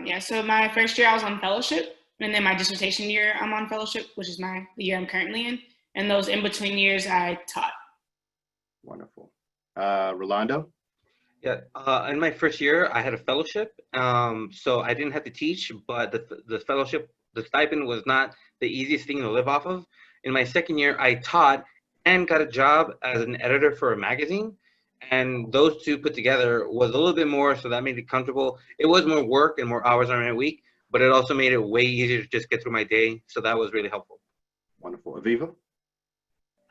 Yeah, so my first year I was on fellowship, and then my dissertation year I'm on fellowship, which is the year I'm currently in. And those in-between years I taught. Wonderful. Rolando? Yeah, in my first year, I had a fellowship, so I didn't have to teach, but the fellowship, the stipend was not the easiest thing to live off of. In my second year, I taught and got a job as an editor for a magazine, and those two put together was a little bit more, so that made it comfortable. It was more work and more hours on my week, but it also made it way easier to just get through my day, so that was really helpful. Wonderful. Aviva?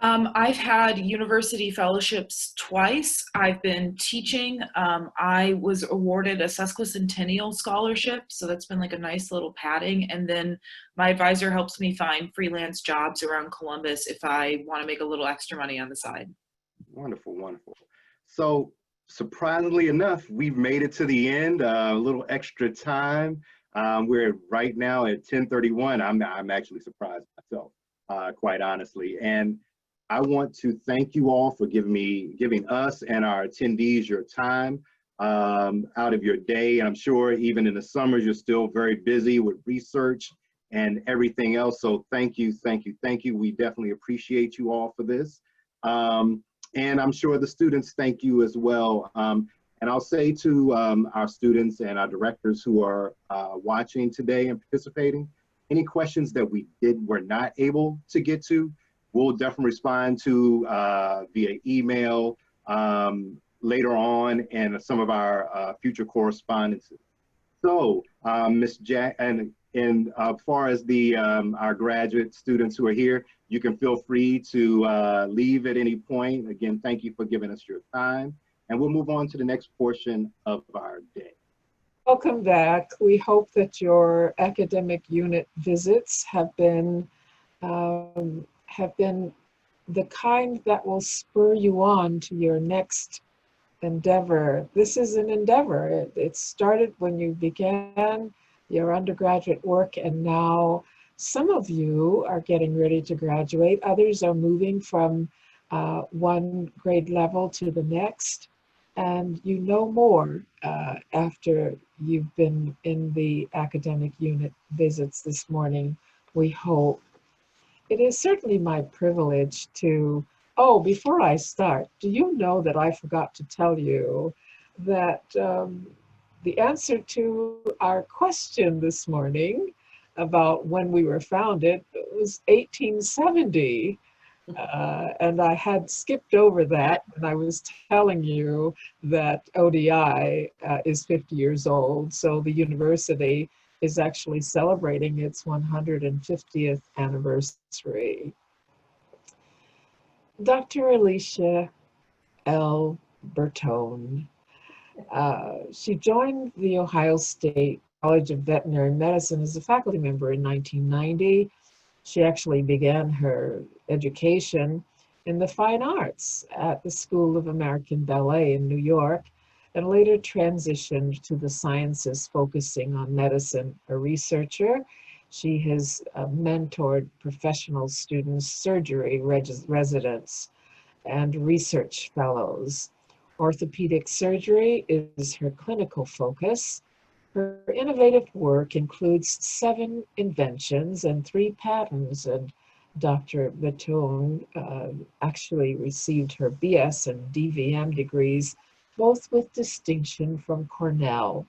I've had university fellowships twice. I've been teaching. I was awarded a sesquicentennial scholarship, so that's been like a nice little padding. And then my advisor helps me find freelance jobs around Columbus if I want to make a little extra money on the side. Wonderful, wonderful. So surprisingly enough, we've made it to the end, a little extra time. We're right now at 10:31. I'm actually surprised myself, quite honestly. And I want to thank you all for giving us and our attendees your time out of your day. And I'm sure even in the summers, you're still very busy with research and everything else. So thank you, thank you, thank you. We definitely appreciate you all for this. And I'm sure the students thank you as well. And I'll say to our students and our directors who are watching today and participating, any questions that were not able to get to, we'll definitely respond to via email later on and some of our future correspondences. So, Ms. Jack, and as far as our graduate students who are here, you can feel free to leave at any point. Again, thank you for giving us your time, and we'll move on to the next portion of our day. Welcome back. We hope that your academic unit visits have been the kind that will spur you on to your next endeavor. This is an endeavor. It started when you began your undergraduate work, and now some of you are getting ready to graduate. Others are moving from one grade level to the next, and you know more after you've been in the academic unit visits this morning, we hope. It is certainly my privilege to, before I start, do you know that I forgot to tell you that the answer to our question this morning about when we were founded was 1870. And I had skipped over that when I was telling you that ODI is 50 years old. So the university is actually celebrating its 150th anniversary. Dr. Alicia L. Bertone. She joined the Ohio State College of Veterinary Medicine as a faculty member in 1990. She actually began her education in the fine arts at the School of American Ballet in New York, and later transitioned to the sciences, focusing on medicine. A researcher, she has mentored professional students, surgery residents, and research fellows. Orthopedic surgery is her clinical focus. Her innovative work includes 7 inventions and 3 patents, and Dr. Bertone actually received her BS and DVM degrees, both with distinction from Cornell.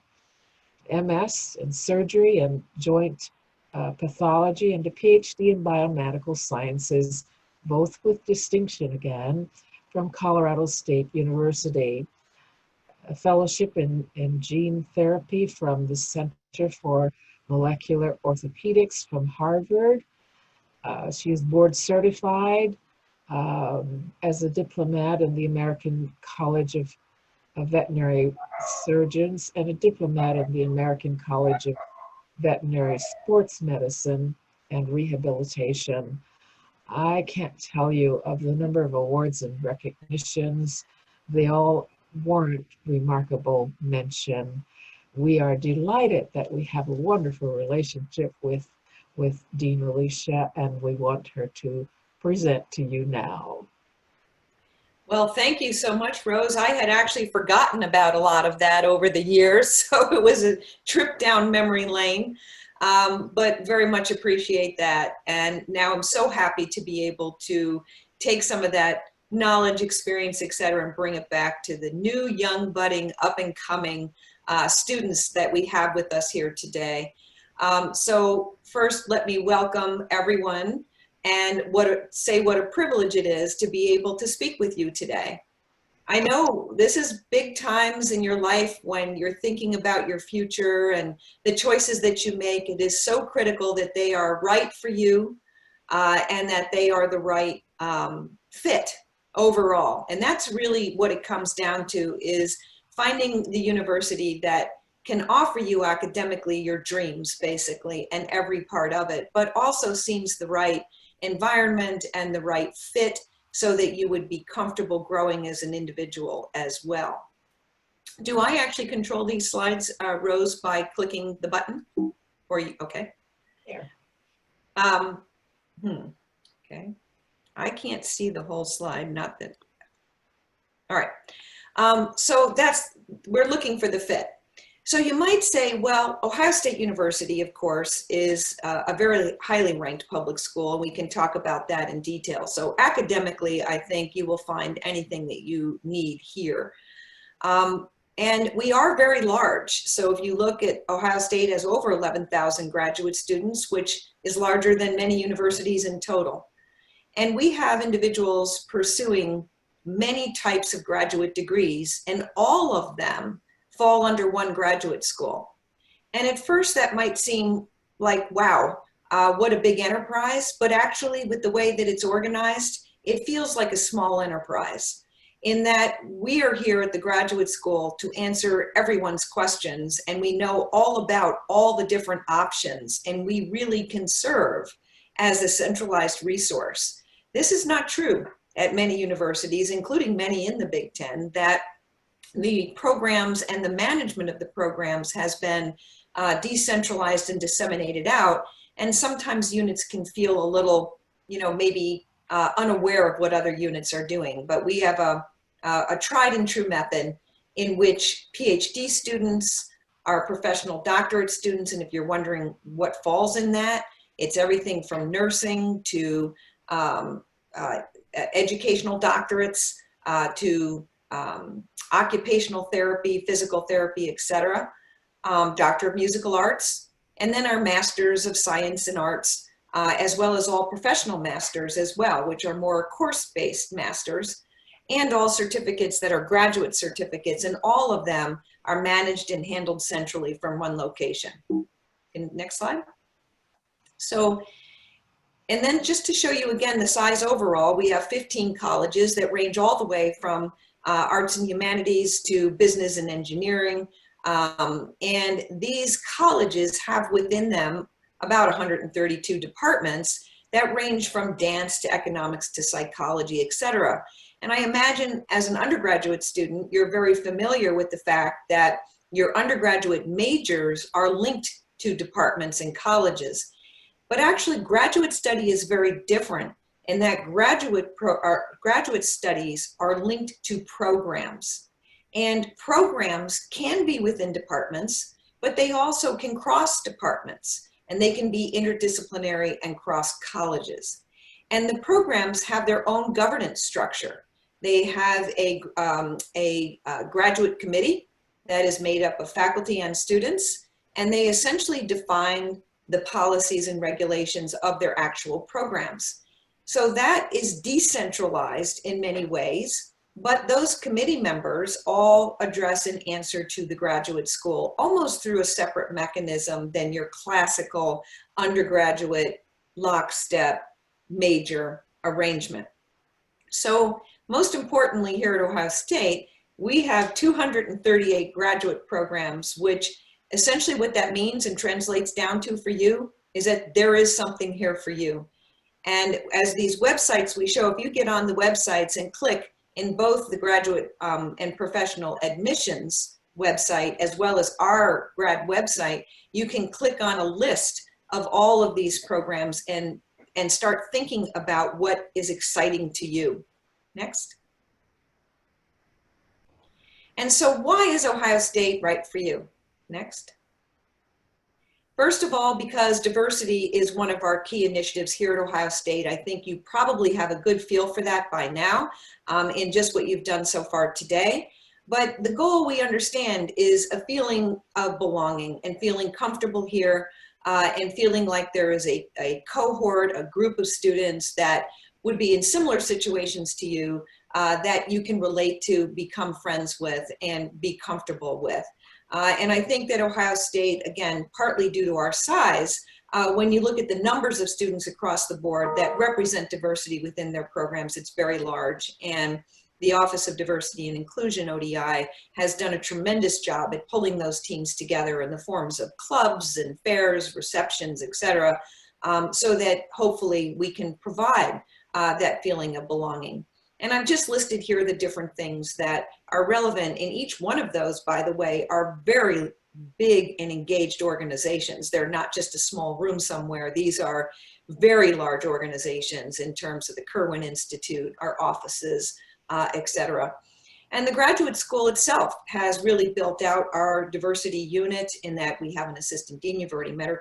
MS in surgery and joint pathology, and a PhD in biomedical sciences, both with distinction again from Colorado State University. A fellowship in gene therapy from the Center for Molecular Orthopedics from Harvard. She is board certified as a diplomat in the American College of Veterinary Surgeons and a diplomat in the American College of Veterinary Sports Medicine and Rehabilitation. I can't tell you of the number of awards and recognitions. They all warrant remarkable mention. We are delighted that we have a wonderful relationship with Dean Alicia, and we want her to present to you now. Well, thank you so much, Rose. I had actually forgotten about a lot of that over the years, so it was a trip down memory lane, but very much appreciate that. And now I'm so happy to be able to take some of that knowledge, experience, et cetera, and bring it back to the new, young, budding, up and coming students that we have with us here today. So first, let me welcome everyone and say what a privilege it is to be able to speak with you today. I know this is big times in your life when you're thinking about your future and the choices that you make. It is so critical that they are right for you and that they are the right fit overall. And that's really what it comes down to, is finding the university that can offer you academically your dreams, basically, and every part of it, but also seems the right environment and the right fit so that you would be comfortable growing as an individual as well. Do I actually control these slides, Rose, by clicking the button? Or you, okay. There. Okay. I can't see the whole slide, not that. All right. So we're looking for the fit. So you might say, well, Ohio State University, of course, is a very highly ranked public school. We can talk about that in detail. So academically, I think you will find anything that you need here. And we are very large. So if you look at Ohio State has over 11,000 graduate students, which is larger than many universities in total. And we have individuals pursuing many types of graduate degrees, and all of them fall under one graduate school. And at first that might seem like, wow, what a big enterprise, but actually with the way that it's organized, it feels like a small enterprise, in that we are here at the graduate school to answer everyone's questions, and we know all about all the different options, and we really can serve as a centralized resource. This is not true at many universities, including many in the Big Ten, that the programs and the management of the programs has been decentralized and disseminated out. And sometimes units can feel a little, maybe unaware of what other units are doing. But we have a tried and true method in which PhD students are professional doctorate students. And if you're wondering what falls in that, it's everything from nursing to educational doctorates to occupational therapy, physical therapy, etc. Doctor of Musical Arts, and then our Masters of Science and Arts, as well as all professional masters as well, which are more course-based masters, and all certificates that are graduate certificates, and all of them are managed and handled centrally from one location. Next slide. So, and then just to show you again the size overall, we have 15 colleges that range all the way from arts and humanities to business and engineering. And these colleges have within them about 132 departments that range from dance to economics to psychology, etc. And I imagine as an undergraduate student, you're very familiar with the fact that your undergraduate majors are linked to departments and colleges. But actually graduate study is very different in that graduate studies are linked to programs. And programs can be within departments, but they also can cross departments, and they can be interdisciplinary and cross colleges. And the programs have their own governance structure. They have a graduate committee that is made up of faculty and students, and they essentially define the policies and regulations of their actual programs. So that is decentralized in many ways, but those committee members all address and answer to the graduate school almost through a separate mechanism than your classical undergraduate lockstep major arrangement. So most importantly here at Ohio State, we have 238 graduate programs, which essentially what that means and translates down to for you is that there is something here for you. And as these websites we show, if you get on the websites and click in both the graduate and professional admissions website, as well as our grad website, you can click on a list of all of these programs and start thinking about what is exciting to you. Next. And so why is Ohio State right for you? Next. First of all, because diversity is one of our key initiatives here at Ohio State. I think you probably have a good feel for that by now in just what you've done so far today. But the goal, we understand, is a feeling of belonging and feeling comfortable here and feeling like there is a cohort, a group of students that would be in similar situations to you that you can relate to, become friends with, and be comfortable with. And I think that Ohio State, again, partly due to our size, when you look at the numbers of students across the board that represent diversity within their programs, it's very large. And the Office of Diversity and Inclusion, ODI, has done a tremendous job at pulling those teams together in the forms of clubs and fairs, receptions, et cetera, so that hopefully we can provide that feeling of belonging. And I've just listed here the different things that are relevant. In each one of those, by the way, are very big and engaged organizations. They're not just a small room somewhere. These are very large organizations in terms of the Kirwan Institute, our offices, et cetera. And the graduate school itself has really built out our diversity unit in that we have an assistant dean. You've already met her,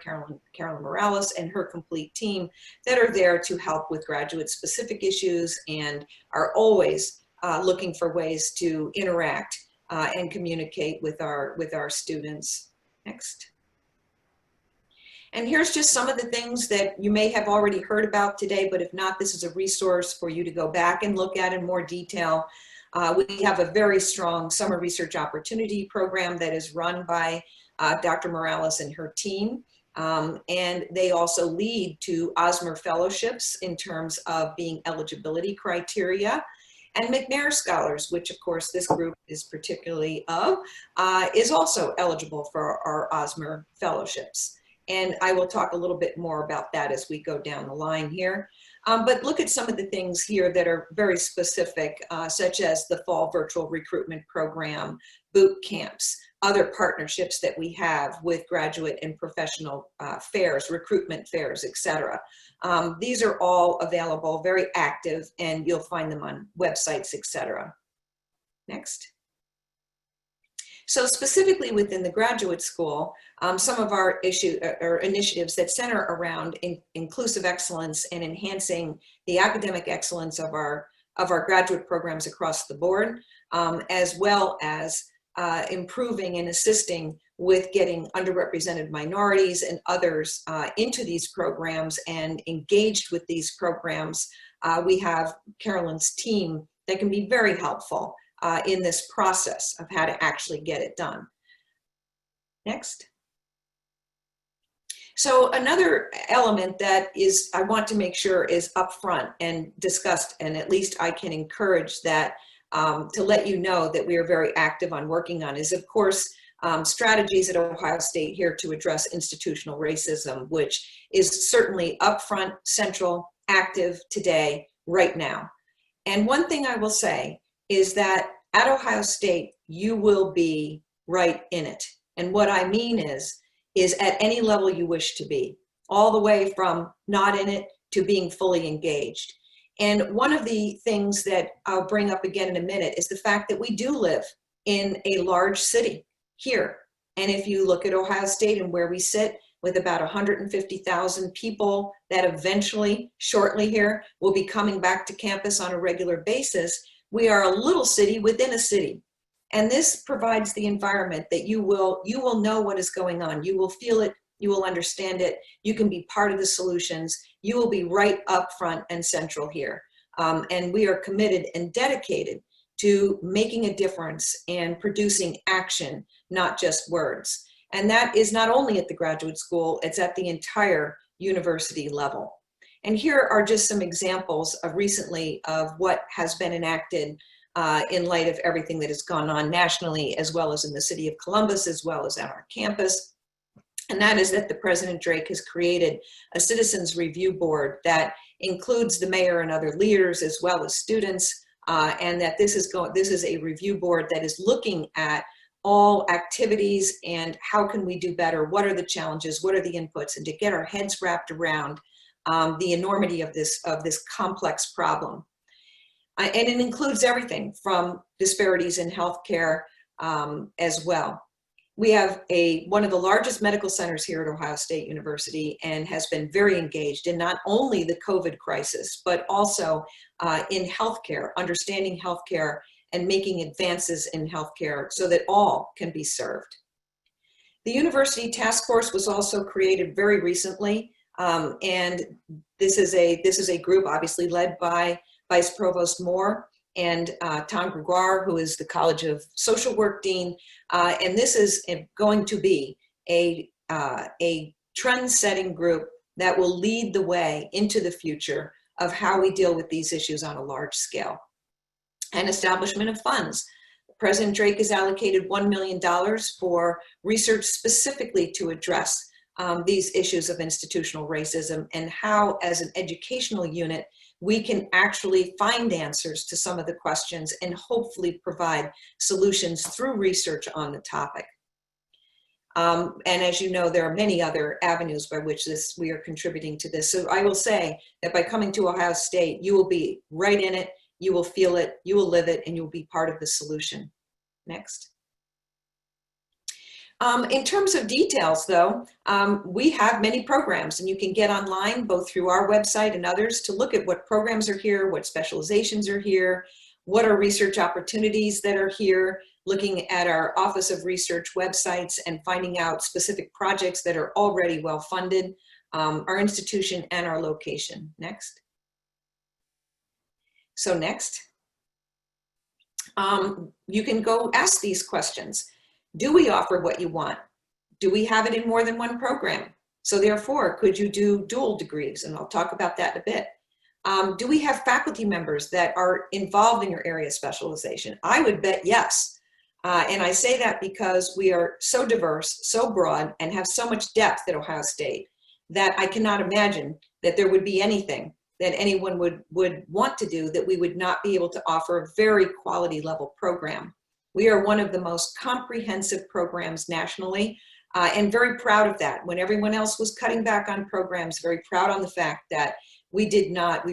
Carolyn Morales, and her complete team that are there to help with graduate specific issues and are always looking for ways to interact and communicate with our students. Next. And here's just some of the things that you may have already heard about today, but if not, this is a resource for you to go back and look at in more detail. We have a very strong summer research opportunity program that is run by Dr. Morales and her team. And they also lead to OSMER fellowships in terms of being eligibility criteria. And McNair Scholars, which of course this group is particularly of, is also eligible for our OSMER fellowships. And I will talk a little bit more about that as we go down the line here. But look at some of the things here that are very specific, such as the fall virtual recruitment program, boot camps, other partnerships that we have with graduate and professional fairs, recruitment fairs, et cetera. These are all available, very active, and you'll find them on websites, et cetera. Next. So specifically within the graduate school, some of our initiatives that center around inclusive excellence and enhancing the academic excellence of our graduate programs across the board, as well as improving and assisting with getting underrepresented minorities and others into these programs and engaged with these programs. We have Carolyn's team that can be very helpful in this process of how to actually get it done. Next. So another element that I want to make sure is upfront and discussed, and at least I can encourage that to let you know that we are very active on working on, is of course strategies at Ohio State here to address institutional racism, which is certainly upfront, central, active today, right now. And one thing I will say is that at Ohio State, you will be right in it. And what I mean is at any level you wish to be, all the way from not in it to being fully engaged. And one of the things that I'll bring up again in a minute is the fact that we do live in a large city here. And if you look at Ohio State and where we sit with about 150,000 people that eventually, shortly here, will be coming back to campus on a regular basis, we are a little city within a city. And this provides the environment that you will know what is going on. You will feel it, you will understand it, you can be part of the solutions, you will be right up front and central here. And we are committed and dedicated to making a difference and producing action, not just words. And that is not only at the graduate school, it's at the entire university level. And here are just some examples of recently of what has been enacted in light of everything that has gone on nationally, as well as in the city of Columbus, as well as on our campus. And that is that the President Drake has created a citizens review board that includes the mayor and other leaders, as well as students, and that this is a review board that is looking at all activities and how can we do better, what are the challenges, what are the inputs, and to get our heads wrapped around the enormity of this complex problem. And it includes everything from disparities in healthcare as well. we have one of the largest medical centers here at Ohio State University, and has been very engaged in not only the COVID crisis, but also in healthcare, understanding healthcare and making advances in healthcare so that all can be served. The University Task Force was also created very recently, and this is a group obviously led by Vice Provost Moore and Tom Gregoire, who is the College of Social Work Dean, and this is going to be a trend-setting group that will lead the way into the future of how we deal with these issues on a large scale. And establishment of funds. President Drake has allocated $1 million for research specifically to address these issues of institutional racism, and how, as an educational unit, we can actually find answers to some of the questions and hopefully provide solutions through research on the topic. And as you know, there are many other avenues by which we are contributing to this. So I will say that by coming to Ohio State, you will be right in it, you will feel it, you will live it, and you will be part of the solution. Next. In terms of details, though, we have many programs, and you can get online both through our website and others to look at what programs are here, what specializations are here, what are research opportunities that are here, looking at our Office of Research websites and finding out specific projects that are already well funded, our institution and our location. Next. So next, you can go ask these questions. Do we offer what you want? Do we have it in more than one program? So therefore, could you do dual degrees? And I'll talk about that in a bit. Do we have faculty members that are involved in your area of specialization? I would bet yes. And I say that because we are so diverse, so broad, and have so much depth at Ohio State that I cannot imagine that there would be anything that anyone would want to do that we would not be able to offer a very quality level program. We are one of the most comprehensive programs nationally, and very proud of that. When everyone else was cutting back on programs, very proud on the fact that we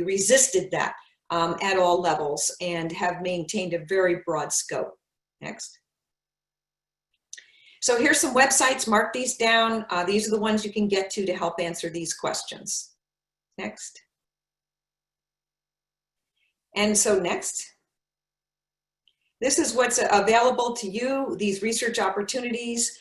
resisted that at all levels and have maintained a very broad scope. Next. So here's some websites, mark these down. These are the ones you can get to help answer these questions. Next. And so next. This is what's available to you, these research opportunities.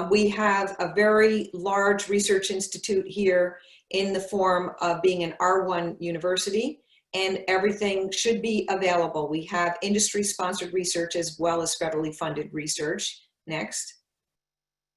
We have a very large research institute here in the form of being an R1 university, and everything should be available. We have industry-sponsored research as well as federally funded research. Next.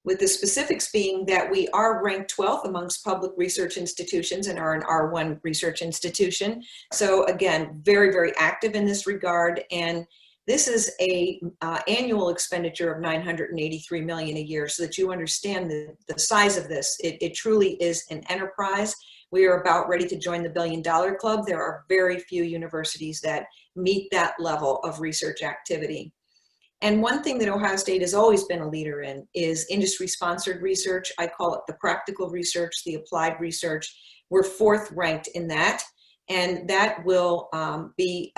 With the specifics being that we are ranked 12th amongst public research institutions and are an R1 research institution. So again, very, very active in this regard. And this is a annual expenditure of $983 million a year, so that you understand the size of this. It truly is an enterprise. We are about ready to join the $1 billion club. There are very few universities that meet that level of research activity. And one thing that Ohio State has always been a leader in is industry-sponsored research. I call it the practical research, the applied research. We're 4th ranked in that, and that will be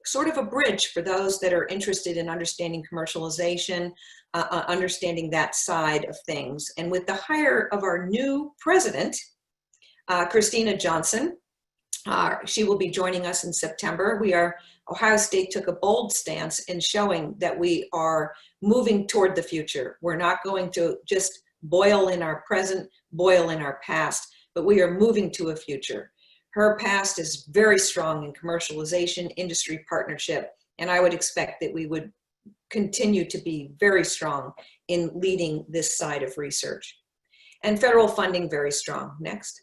sort of a bridge for those that are interested in understanding commercialization, understanding that side of things. And with the hire of our new president, Christina Johnson, she will be joining us in September. Ohio State took a bold stance in showing that we are moving toward the future. We're not going to just boil in our present, boil in our past, but we are moving to a future. Her past is very strong in commercialization, industry partnership, and I would expect that we would continue to be very strong in leading this side of research. And federal funding, very strong. Next.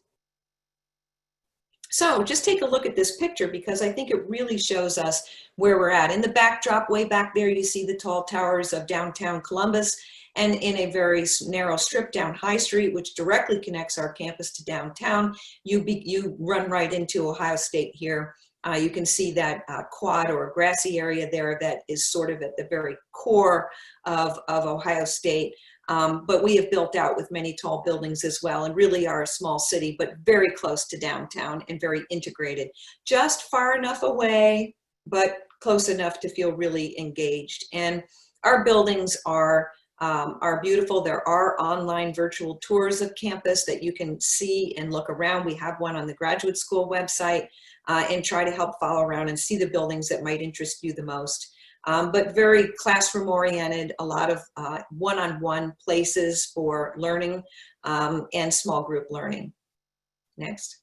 So just take a look at this picture, because I think it really shows us where we're at. In the backdrop, way back there, you see the tall towers of downtown Columbus, and in a very narrow strip down High Street, which directly connects our campus to downtown, you run right into Ohio State here. You can see that quad or grassy area there that is sort of at the very core of Ohio State. But we have built out with many tall buildings as well, and really are a small city, but very close to downtown and very integrated. Just far enough away, but close enough to feel really engaged. And our buildings are are beautiful. There are online virtual tours of campus that you can see and look around. We have one on the graduate school website, and try to help follow around and see the buildings that might interest you the most. But very classroom oriented, a lot of one-on-one places for learning and small group learning. Next.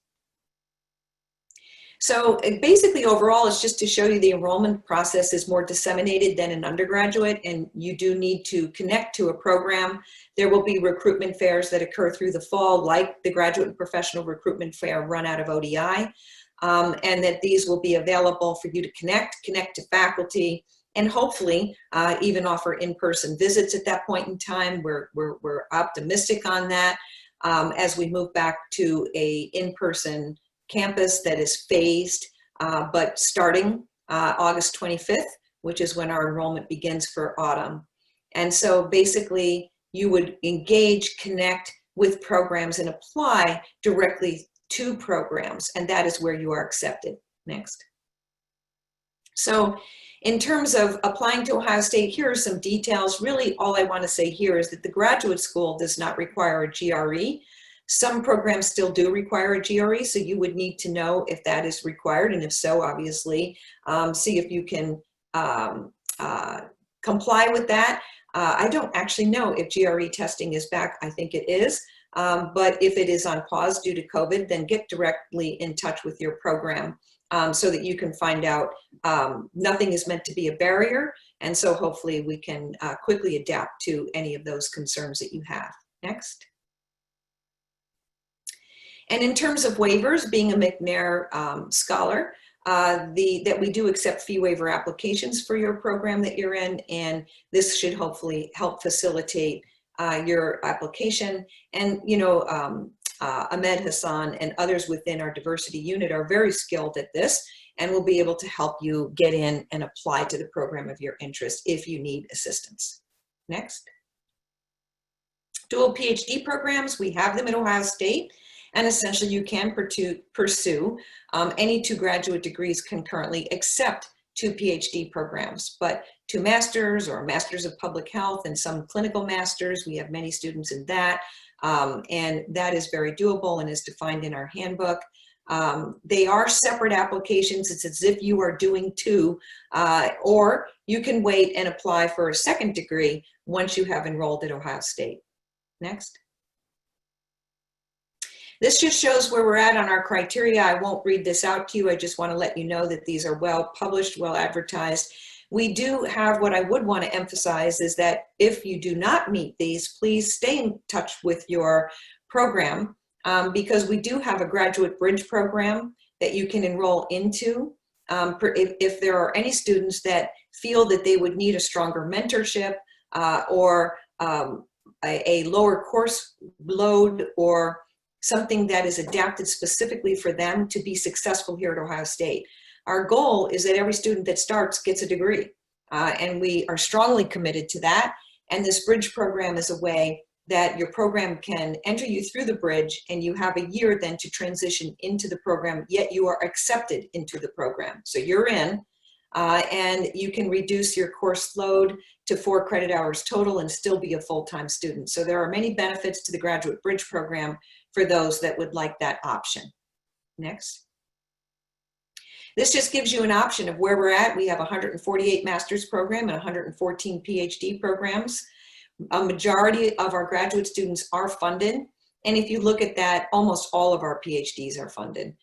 So basically overall, it's just to show you the enrollment process is more disseminated than an undergraduate, and you do need to connect to a program. There will be recruitment fairs that occur through the fall, like the Graduate and Professional Recruitment Fair run out of ODI, and that these will be available for you to connect to faculty, and hopefully even offer in-person visits at that point in time. We're optimistic on that as we move back to a in-person campus that is phased, but starting August 25th, which is when our enrollment begins for autumn. And so basically you would engage, connect with programs and apply directly to programs, and that is where you are accepted. Next. So in terms of applying to Ohio State, here are some details. Really all I want to say here is that the graduate school does not require a GRE. Some programs still do require a GRE, so you would need to know if that is required, and if so, obviously, see if you can comply with that. I don't actually know if GRE testing is back. I think it is, but if it is on pause due to COVID, then get directly in touch with your program so that you can find out. Nothing is meant to be a barrier, and so hopefully we can quickly adapt to any of those concerns that you have. Next. And in terms of waivers, being a McNair Scholar, that we do accept fee waiver applications for your program that you're in, and this should hopefully help facilitate your application. And you know, Ahmed Hassan and others within our diversity unit are very skilled at this, and will be able to help you get in and apply to the program of your interest if you need assistance. Next. Dual PhD programs, we have them at Ohio State. And essentially you can pursue any 2 graduate degrees concurrently except 2 PhD programs, but 2 masters or masters of public health and some clinical masters. We have many students in that, and that is very doable and is defined in our handbook. They are separate applications. It's as if you are doing 2, or you can wait and apply for a 2nd degree once you have enrolled at Ohio State. Next. This just shows where we're at on our criteria. I won't read this out to you. I just want to let you know that these are well published, well advertised. We do have, what I would want to emphasize is that if you do not meet these, please stay in touch with your program because we do have a graduate bridge program that you can enroll into. If there are any students that feel that they would need a stronger mentorship or a lower course load or something that is adapted specifically for them to be successful here at Ohio State. Our goal is that every student that starts gets a degree, and we are strongly committed to that. And this bridge program is a way that your program can enter you through the bridge, and you have a year then to transition into the program, yet you are accepted into the program. So you're in, and you can reduce your course load to 4 credit hours total and still be a full-time student. So there are many benefits to the graduate bridge program for those that would like that option. Next. This just gives you an option of where we're at. We have 148 master's program and 114 PhD programs. A majority of our graduate students are funded. And if you look at that, almost all of our PhDs are funded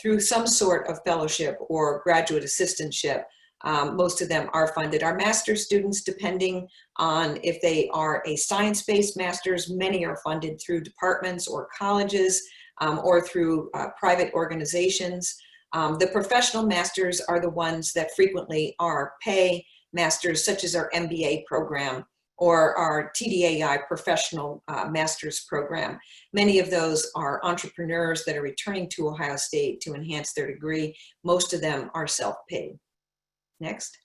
through some sort of fellowship or graduate assistantship. Most of them are funded. Our master's students, depending on if they are a science-based master's, many are funded through departments or colleges or through private organizations. The professional masters are the ones that frequently are pay masters, such as our MBA program or our TDAI professional master's program. Many of those are entrepreneurs that are returning to Ohio State to enhance their degree. Most of them are self-paid. Next.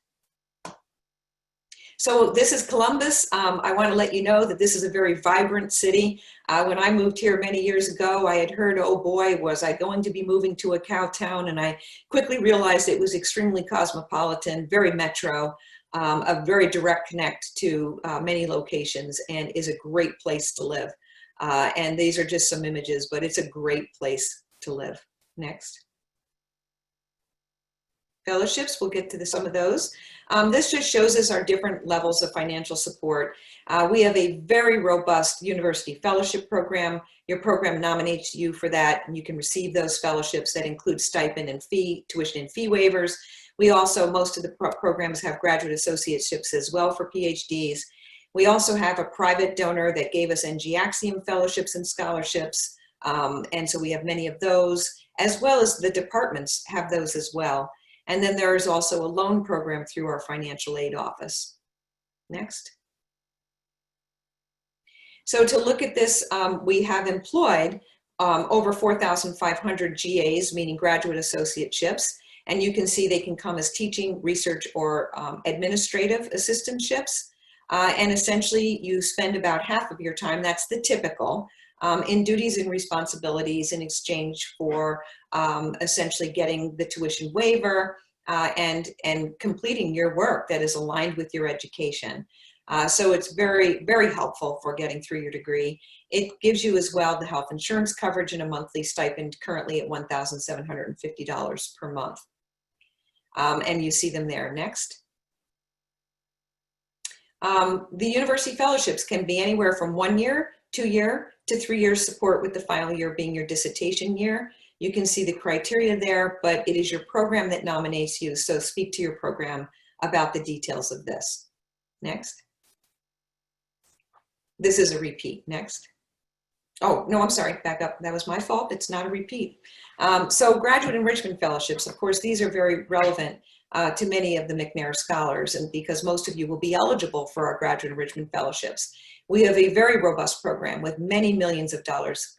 So this is Columbus. I want to let you know that this is a very vibrant city. When I moved here many years ago, I had heard, oh boy, was I going to be moving to a cow town? And I quickly realized it was extremely cosmopolitan, very metro. a very direct connect to many locations and is a great place to live. And these are just some images, but it's a great place to live. Next. Fellowships, we'll get to some of those. This just shows us our different levels of financial support. We have a very robust university fellowship program. Your program nominates you for that, and you can receive those fellowships that include stipend and fee, tuition and fee waivers. We also, most of the programs have graduate associateships as well for PhDs. We also have a private donor that gave us NG Axiom fellowships and scholarships. And so we have many of those, as well as the departments have those as well. And then there is also a loan program through our financial aid office. Next. So to look at this, we have employed over 4,500 GAs, meaning graduate associateships. And you can see they can come as teaching, research, or administrative assistantships. And essentially you spend about half of your time, that's the typical, in duties and responsibilities in exchange for essentially getting the tuition waiver and completing your work that is aligned with your education. So it's very, very helpful for getting through your degree. It gives you as well the health insurance coverage and a monthly stipend currently at $1,750 per month. And you see them there. Next. The university fellowships can be anywhere from 1 year, 2 year, to 3 years support, with the final year being your dissertation year. You can see the criteria there, but it is your program that nominates you. So speak to your program about the details of this. Next. This is a repeat. Next. Oh, no, I'm sorry, back up. That was my fault. It's not a repeat. So graduate enrichment fellowships, of course, these are very relevant to many of the McNair scholars, and because most of you will be eligible for our graduate enrichment fellowships. We have a very robust program with many millions of dollars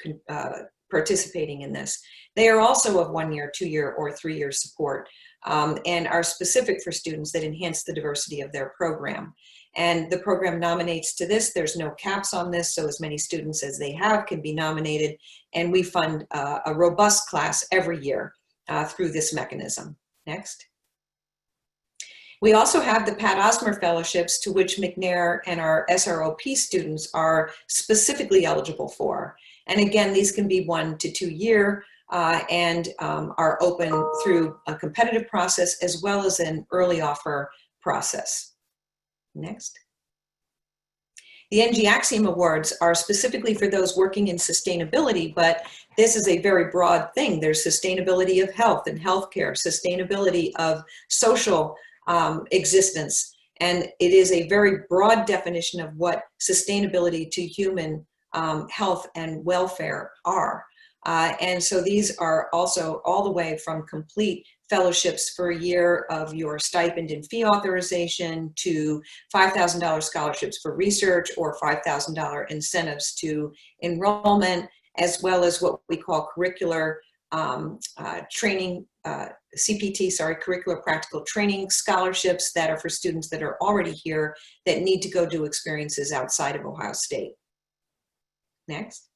participating in this. They are also of 1 year, 2 year, or 3 year support, and are specific for students that enhance the diversity of their program. And the program nominates to this. There's no caps on this, so as many students as they have can be nominated, and we fund a robust class every year through this mechanism. Next. We also have the Pat Osmer Fellowships, to which McNair and our SROP students are specifically eligible for. And again, these can be 1 to 2 year and are open through a competitive process as well as an early offer process. Next. The NG Axiom Awards are specifically for those working in sustainability, but this is a very broad thing. There's sustainability of health and healthcare, sustainability of social existence, and it is a very broad definition of what sustainability to human health and welfare are. And so these are also all the way from complete fellowships for a year of your stipend and fee authorization to $5,000 scholarships for research or $5,000 incentives to enrollment, as well as what we call curricular training, CPT, sorry, curricular practical training scholarships that are for students that are already here that need to go do experiences outside of Ohio State. Next.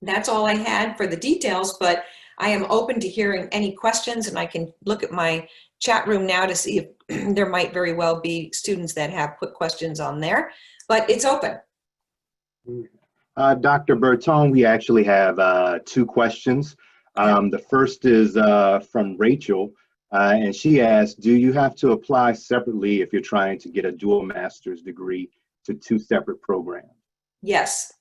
That's all I had for the details, but I am open to hearing any questions, and I can look at my chat room now to see if there might very well be students that have quick questions on there, but it's open. Dr. Bertone, we actually have 2 questions. The first is from Rachel, and she asked, do you have to apply separately if you're trying to get a dual master's degree to 2 separate programs? Yes.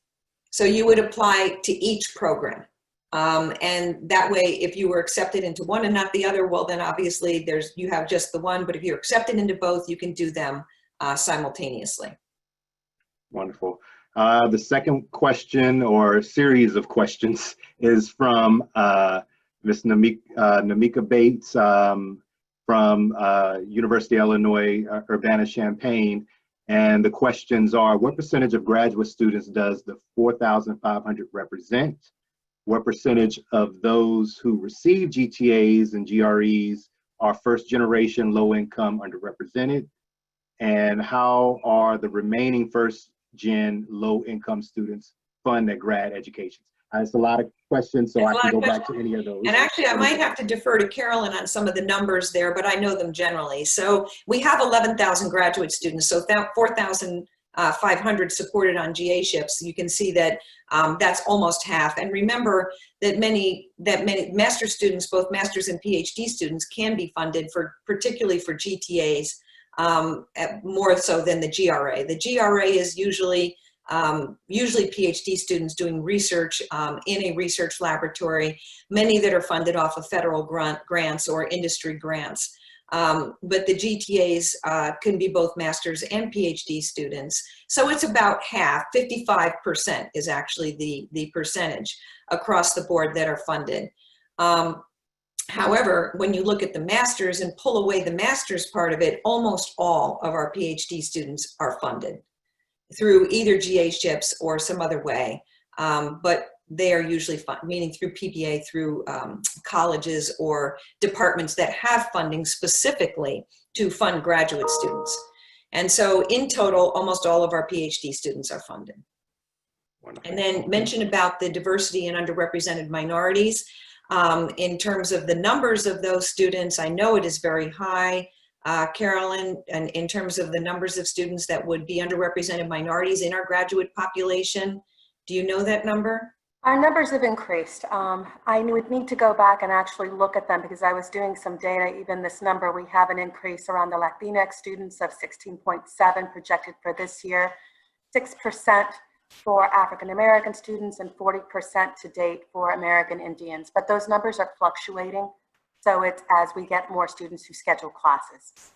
So you would apply to each program. And that way, if you were accepted into one and not the other, well, then obviously you have just the one, but if you're accepted into both, you can do them simultaneously. Wonderful. The second question, or series of questions, is from Ms. Namika Bates from University of Illinois, Urbana-Champaign. And the questions are, what percentage of graduate students does the 4,500 represent? What percentage of those who receive GTAs and GREs are first-generation low-income underrepresented? And how are the remaining first-gen low-income students fund their grad educations? It's a lot of questions, so There's I a can lot go of back to any of those. And actually, I might have to defer to Carolyn on some of the numbers there, but I know them generally. So we have 11,000 graduate students, so 4,500 supported on GA-ships. You can see that that's almost half. And remember that many master's students, both master's and PhD students, can be funded particularly for GTAs, more so than the GRA. The GRA is usually PhD students doing research in a research laboratory, many that are funded off of federal grants or industry grants. But the GTAs can be both master's and PhD students. So it's about half, 55% is actually the percentage across the board that are funded. However, when you look at the master's and pull away the master's part of it, almost all of our PhD students are funded through either GA-ships or some other way, but they are usually meaning through PBA, through colleges or departments that have funding specifically to fund graduate students. And so in total, almost all of our PhD students are funded. And then mention about the diversity and underrepresented minorities. In terms of the numbers of those students, I know it is very high. Carolyn, and in terms of the numbers of students that would be underrepresented minorities in our graduate population, do you know that number? Our numbers have increased. I would need to go back and actually look at them because I was doing some data. Even this number, we have an increase around the Latinx students of 16.7 projected for this year, 6% for African American students, and 40% to date for American Indians. But those numbers are fluctuating. So it's as we get more students who schedule classes.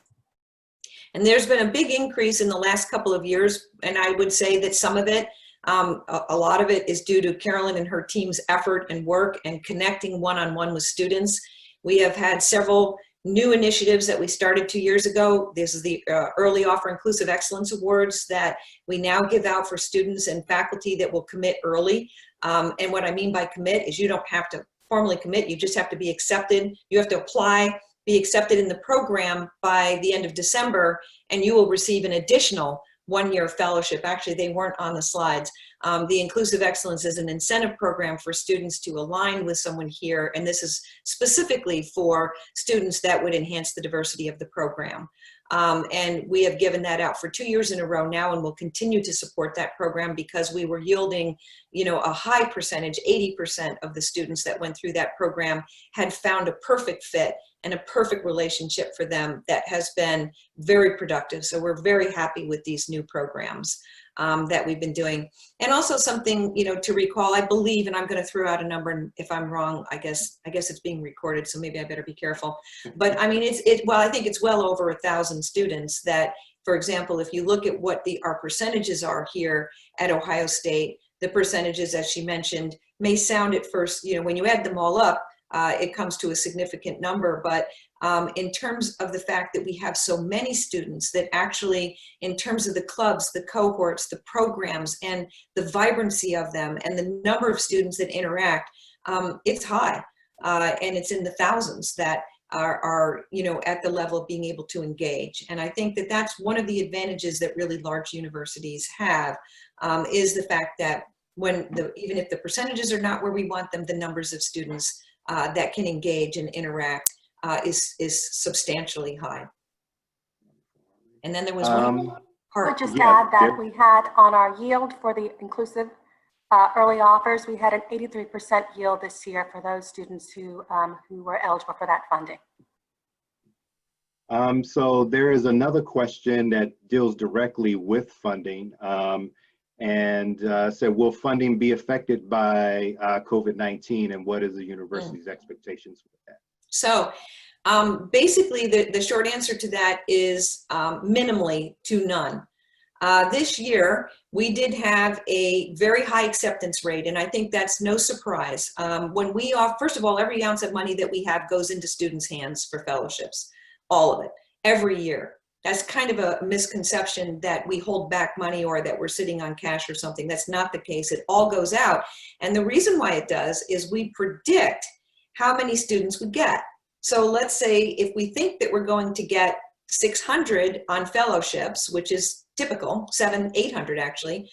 And there's been a big increase in the last couple of years. And I would say that some of it, a lot of it is due to Carolyn and her team's effort and work and connecting one-on-one with students. We have had several new initiatives that we started 2 years ago. This is the Early Offer Inclusive Excellence Awards that we now give out for students and faculty that will commit early. And what I mean by commit is you don't have to formally commit, you just have to be accepted. You have to apply, be accepted in the program by the end of December, and you will receive an additional one-year fellowship. Actually, they weren't on the slides. The Inclusive Excellence is an incentive program for students to align with someone here, and this is specifically for students that would enhance the diversity of the program. And we have given that out for 2 years in a row now, and we'll continue to support that program because we were yielding, you know, a high percentage, 80% of the students that went through that program had found a perfect fit and a perfect relationship for them that has been very productive. So we're very happy with these new programs that we've been doing. And also something, you know, to recall, I believe, and I'm going to throw out a number, and if I'm wrong, I guess it's being recorded, so maybe I better be careful. But I mean, well, I think it's well over 1,000 students that, for example, if you look at what our percentages are here at Ohio State, the percentages, as she mentioned, may sound at first, you know, when you add them all up, it comes to a significant number, but in terms of the fact that we have so many students that actually, in terms of the clubs, the cohorts, the programs, and the vibrancy of them, and the number of students that interact, it's high, and it's in the thousands that are, you know, at the level of being able to engage. And I think that that's one of the advantages that really large universities have, is the fact that even if the percentages are not where we want them, the numbers of students that can engage and interact is substantially high. And then there was one part. I'll just add that we had on our yield for the inclusive early offers, we had an 83% yield this year for those students who were eligible for that funding. So there is another question that deals directly with funding. And said, will funding be affected by COVID-19, and what is the university's expectations with that? So basically the short answer to that is minimally to none. This year, we did have a very high acceptance rate, and I think that's no surprise. When we offer, first of all, every ounce of money that we have goes into students' hands for fellowships, all of it, every year. That's kind of a misconception that we hold back money or that we're sitting on cash or something. That's not the case. It all goes out. And the reason why it does is we predict how many students we get. So let's say if we think that we're going to get 600 on fellowships, which is typical, 700, 800 actually,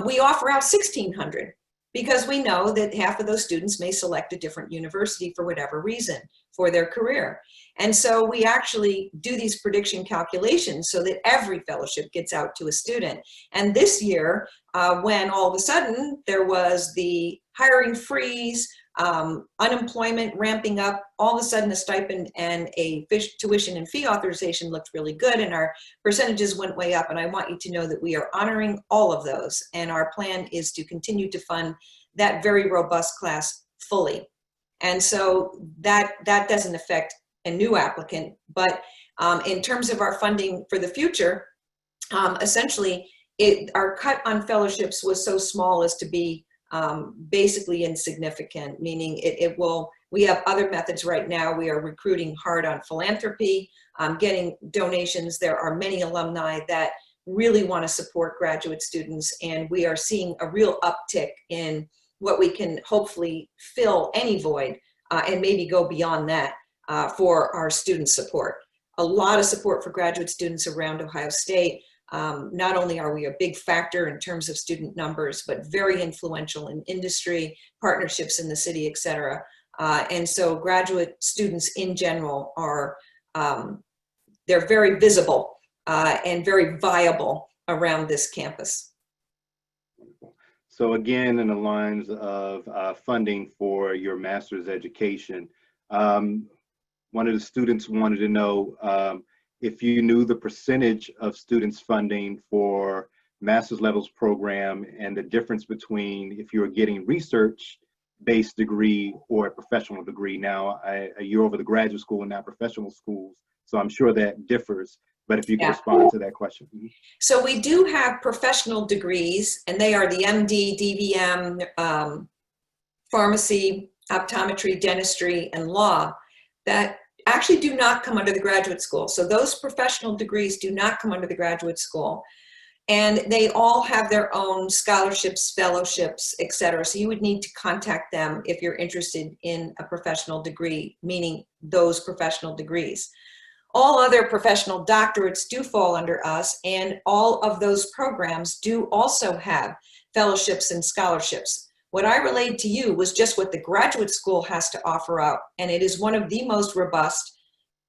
we offer out 1,600. because we know that half of those students may select a different university for whatever reason for their career. And so we actually do these prediction calculations so that every fellowship gets out to a student. And this year, when all of a sudden there was the hiring freeze, unemployment ramping up, all of a sudden a stipend and a tuition and fee authorization looked really good, and our percentages went way up. And I want you to know that we are honoring all of those, and our plan is to continue to fund that very robust class fully. And so that doesn't affect a new applicant, but in terms of our funding for the future, essentially our cut on fellowships was so small as to be basically insignificant, meaning we have other methods right now. We are recruiting hard on philanthropy, getting donations. There are many alumni that really want to support graduate students, and we are seeing a real uptick in what we can hopefully fill any void and maybe go beyond that for our student support. A lot of support for graduate students around Ohio State. Not only are we a big factor in terms of student numbers, but very influential in industry, partnerships in the city, et cetera. And so graduate students in general are, they're very visible and very viable around this campus. So again, in the lines of funding for your master's education, one of the students wanted to know if you knew the percentage of students funding for master's levels program and the difference between if you're getting research-based degree or a professional degree. Now, you're over the graduate school and not professional schools, so I'm sure that differs. But if you could respond to that question. So we do have professional degrees, and they are the MD, DVM, pharmacy, optometry, dentistry, and law that actually do not come under the graduate school. So those professional degrees do not come under the graduate school. And they all have their own scholarships, fellowships, et cetera. So you would need to contact them if you're interested in a professional degree, meaning those professional degrees. All other professional doctorates do fall under us, and all of those programs do also have fellowships and scholarships. What I relayed to you was just what the graduate school has to offer out, and it is one of the most robust.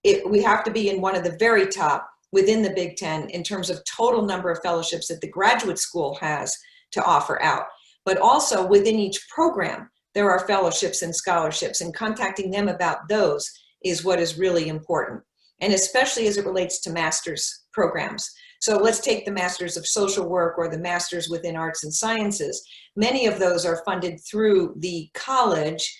We have to be in one of the very top within the Big Ten in terms of total number of fellowships that the graduate school has to offer out. But also within each program, there are fellowships and scholarships, and contacting them about those is what is really important. And especially as it relates to master's programs. So let's take the Masters of Social Work or the Masters within Arts and Sciences. Many of those are funded through the college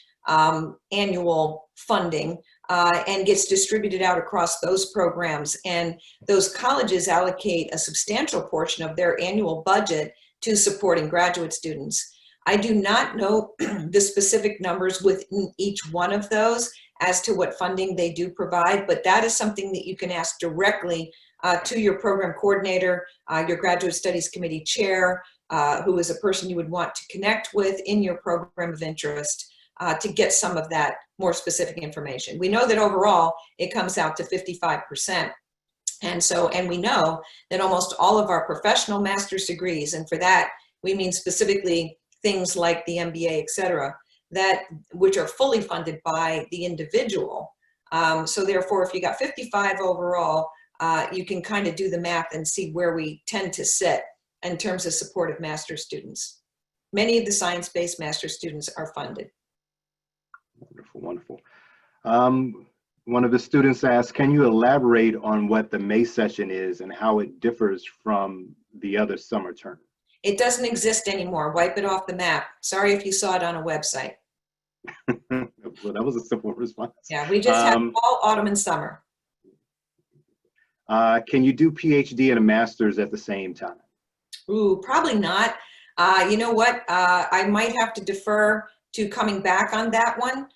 annual funding and gets distributed out across those programs. And those colleges allocate a substantial portion of their annual budget to supporting graduate students. I do not know the specific numbers within each one of those as to what funding they do provide, but that is something that you can ask directly to your program coordinator, your graduate studies committee chair, who is a person you would want to connect with in your program of interest to get some of that more specific information. We know that overall it comes out to 55%. And we know that almost all of our professional master's degrees, and for that, we mean specifically things like the MBA, et cetera, which are fully funded by the individual. So therefore, if you got 55 overall, you can kind of do the math and see where we tend to sit in terms of supportive master's students. Many of the science-based master's students are funded. Wonderful, wonderful. One of the students asked, can you elaborate on what the May session is and how it differs from the other summer term? It doesn't exist anymore. Wipe it off the map. Sorry if you saw it on a website. Well, that was a simple response. Yeah, we just have fall, autumn, and summer. Can you do PhD and a master's at the same time? Ooh, probably not. You know what? I might have to defer to coming back on that one.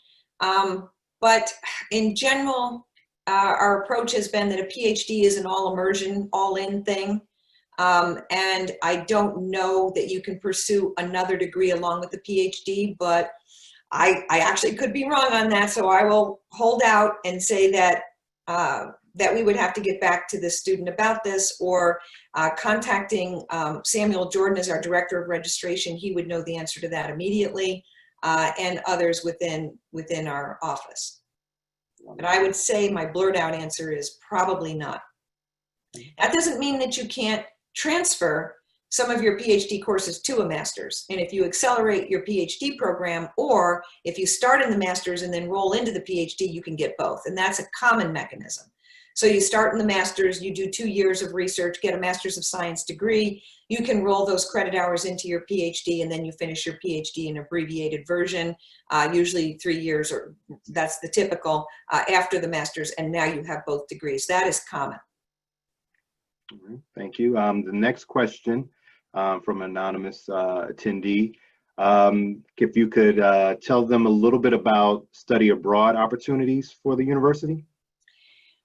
But in general, our approach has been that a PhD is an all immersion, all in thing. And I don't know that you can pursue another degree along with the PhD, but I actually could be wrong on that. So I will hold out and say that that we would have to get back to the student about this, or contacting Samuel Jordan as our director of registration. He would know the answer to that immediately, and others within our office. But I would say my blurred out answer is probably not. That doesn't mean that you can't transfer some of your PhD courses to a master's. And if you accelerate your PhD program, or if you start in the master's and then roll into the PhD, you can get both. And that's a common mechanism. So you start in the master's, you do 2 years of research, get a master's of science degree, you can roll those credit hours into your PhD, and then you finish your PhD in abbreviated version, usually 3 years, or that's the typical, after the master's, and now you have both degrees. That is common. All right, thank you. The next question from an anonymous attendee. If you could tell them a little bit about study abroad opportunities for the university.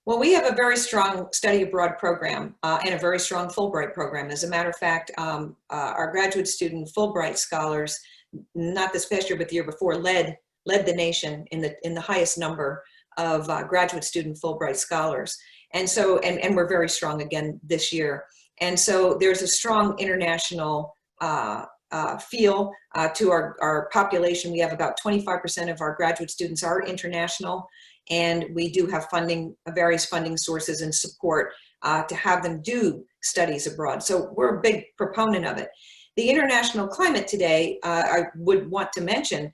Well, we have a very strong study abroad program and a very strong Fulbright program. As a matter of fact, our graduate student Fulbright scholars, not this past year, but the year before, led the nation in the highest number of graduate student Fulbright scholars. And so, and we're very strong again this year. And so there's a strong international feel to our population. We have about 25% of our graduate students are international, and we do have funding, various funding sources and support to have them do studies abroad. So we're a big proponent of it. The international climate today, I would want to mention,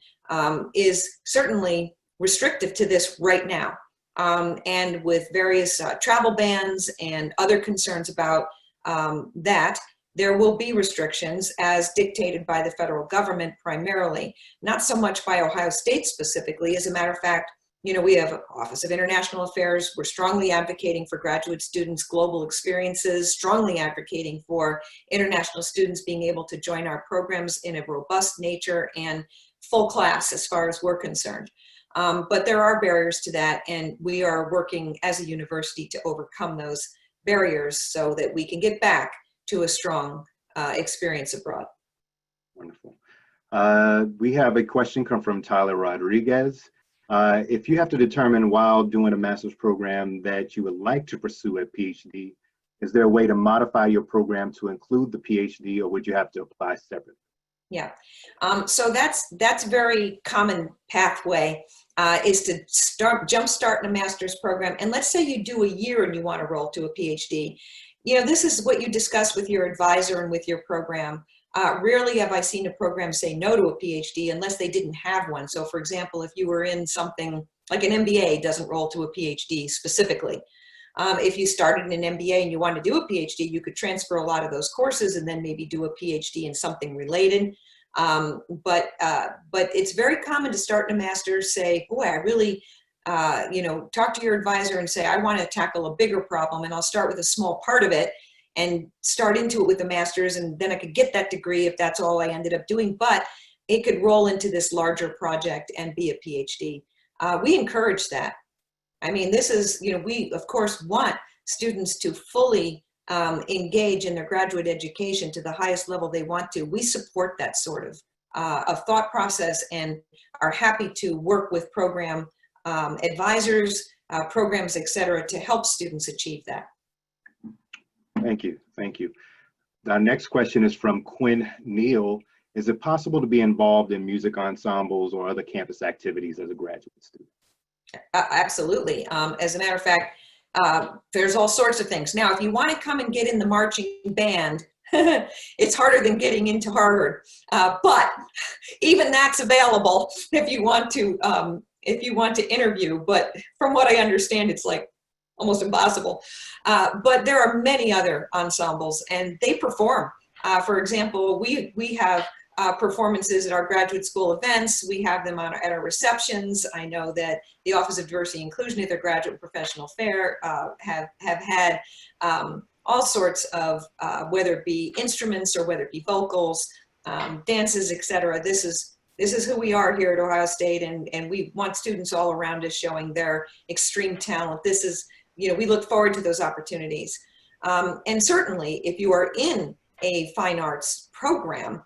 is certainly restrictive to this right now. And with various travel bans and other concerns about that, there will be restrictions as dictated by the federal government primarily, not so much by Ohio State specifically. As a matter of fact, you know, we have an Office of International Affairs. We're strongly advocating for graduate students' global experiences, strongly advocating for international students being able to join our programs in a robust nature and full class as far as we're concerned. But there are barriers to that, and we are working as a university to overcome those barriers so that we can get back to a strong experience abroad. Wonderful. We have a question come from Tyler Rodriguez. If you have to determine while doing a master's program that you would like to pursue a PhD, is there a way to modify your program to include the PhD, or would you have to apply separately? Yeah, so that's very common pathway, is to jumpstart in a master's program. And let's say you do a year and you want to roll to a PhD. You know, this is what you discuss with your advisor and with your program. Rarely have I seen a program say no to a PhD unless they didn't have one. So for example, if you were in something like an MBA doesn't roll to a PhD specifically. If you started in an MBA and you want to do a PhD, you could transfer a lot of those courses and then maybe do a PhD in something related. But it's very common to start in a master's, say, boy, I really, you know, talk to your advisor and say, I want to tackle a bigger problem, and I'll start with a small part of it and start into it with a master's, and then I could get that degree if that's all I ended up doing. But it could roll into this larger project and be a PhD. We encourage that. I mean, this is, you know, we of course want students to fully engage in their graduate education to the highest level they want to. We support that sort of thought process and are happy to work with program advisors, programs, et cetera, to help students achieve that. Thank you. Thank you. Our next question is from Quinn Neal. Is it possible to be involved in music ensembles or other campus activities as a graduate student? Absolutely. As a matter of fact, there's all sorts of things. Now, if you want to come and get in the marching band, it's harder than getting into Harvard. But even that's available if you want to interview. But from what I understand, it's like almost impossible. But there are many other ensembles, and they perform. For example, we have performances at our graduate school events. We have them at our receptions. I know that the Office of Diversity and Inclusion at their graduate professional fair have had all sorts of, whether it be instruments or whether it be vocals, dances, etc. This is who we are here at Ohio State, and we want students all around us showing their extreme talent. This is, you know, we look forward to those opportunities. And certainly, if you are in a fine arts program,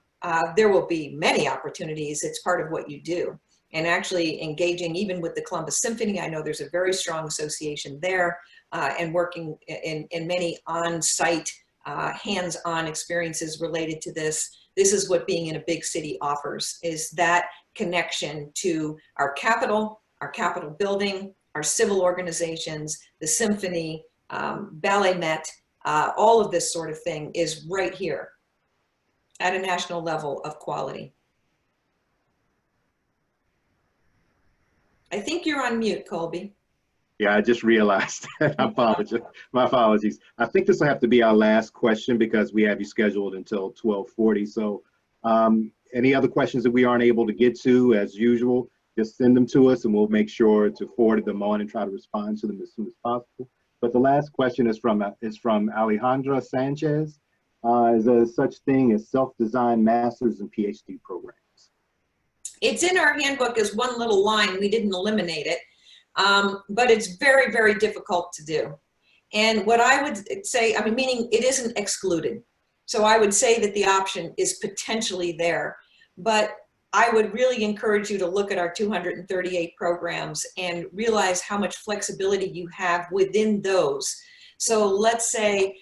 there will be many opportunities. It's part of what you do. and actually engaging even with the Columbus Symphony. I know there's a very strong association there, and working in many on-site, hands-on experiences related to this. This is what being in a big city offers, is that connection to our capital building, our civil organizations, the symphony, Ballet Met, all of this sort of thing is right here at a national level of quality. I think you're on mute, Colby. Yeah, I just realized that. I apologize. My apologies. I think this will have to be our last question because we have you scheduled until 12:40. So any other questions that we aren't able to get to, as usual, just send them to us and we'll make sure to forward them on and try to respond to them as soon as possible. But the last question is from Alejandra Sanchez. Is there such thing as self-designed master's and PhD programs? It's in our handbook as one little line. We didn't eliminate it, but it's very, very difficult to do. And what I would say, I mean, meaning it isn't excluded. So I would say that the option is potentially there, but I would really encourage you to look at our 238 programs and realize how much flexibility you have within those. So let's say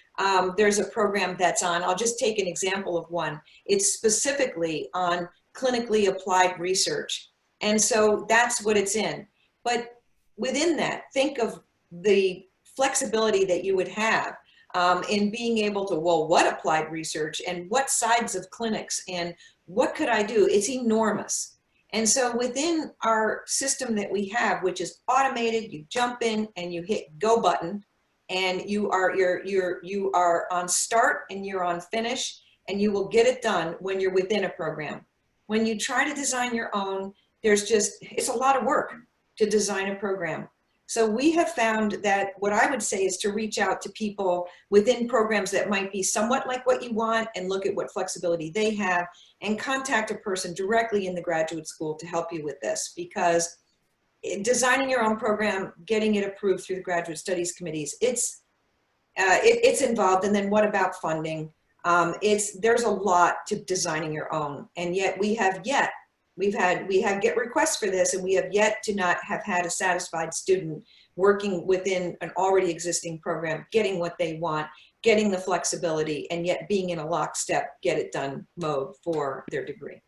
there's a program that's on, I'll just take an example of one. It's specifically on clinically applied research. And so that's what it's in. But within that, think of the flexibility that you would have in being able to, well, what applied research and what sides of clinics and what could I do? It's enormous. And so within our system that we have, which is automated, you jump in and you hit go button and you are on start and you're on finish and you will get it done when you're within a program. When you try to design your own, it's a lot of work to design a program. So we have found that what I would say is to reach out to people within programs that might be somewhat like what you want and look at what flexibility they have and contact a person directly in the graduate school to help you with this, because designing your own program, getting it approved through the graduate studies committees, it's involved. And then what about funding? There's a lot to designing your own, and yet we have get requests for this, and we have yet to not have had a satisfied student working within an already existing program, getting what they want, getting the flexibility, and yet being in a lockstep, get it done mode for their degree.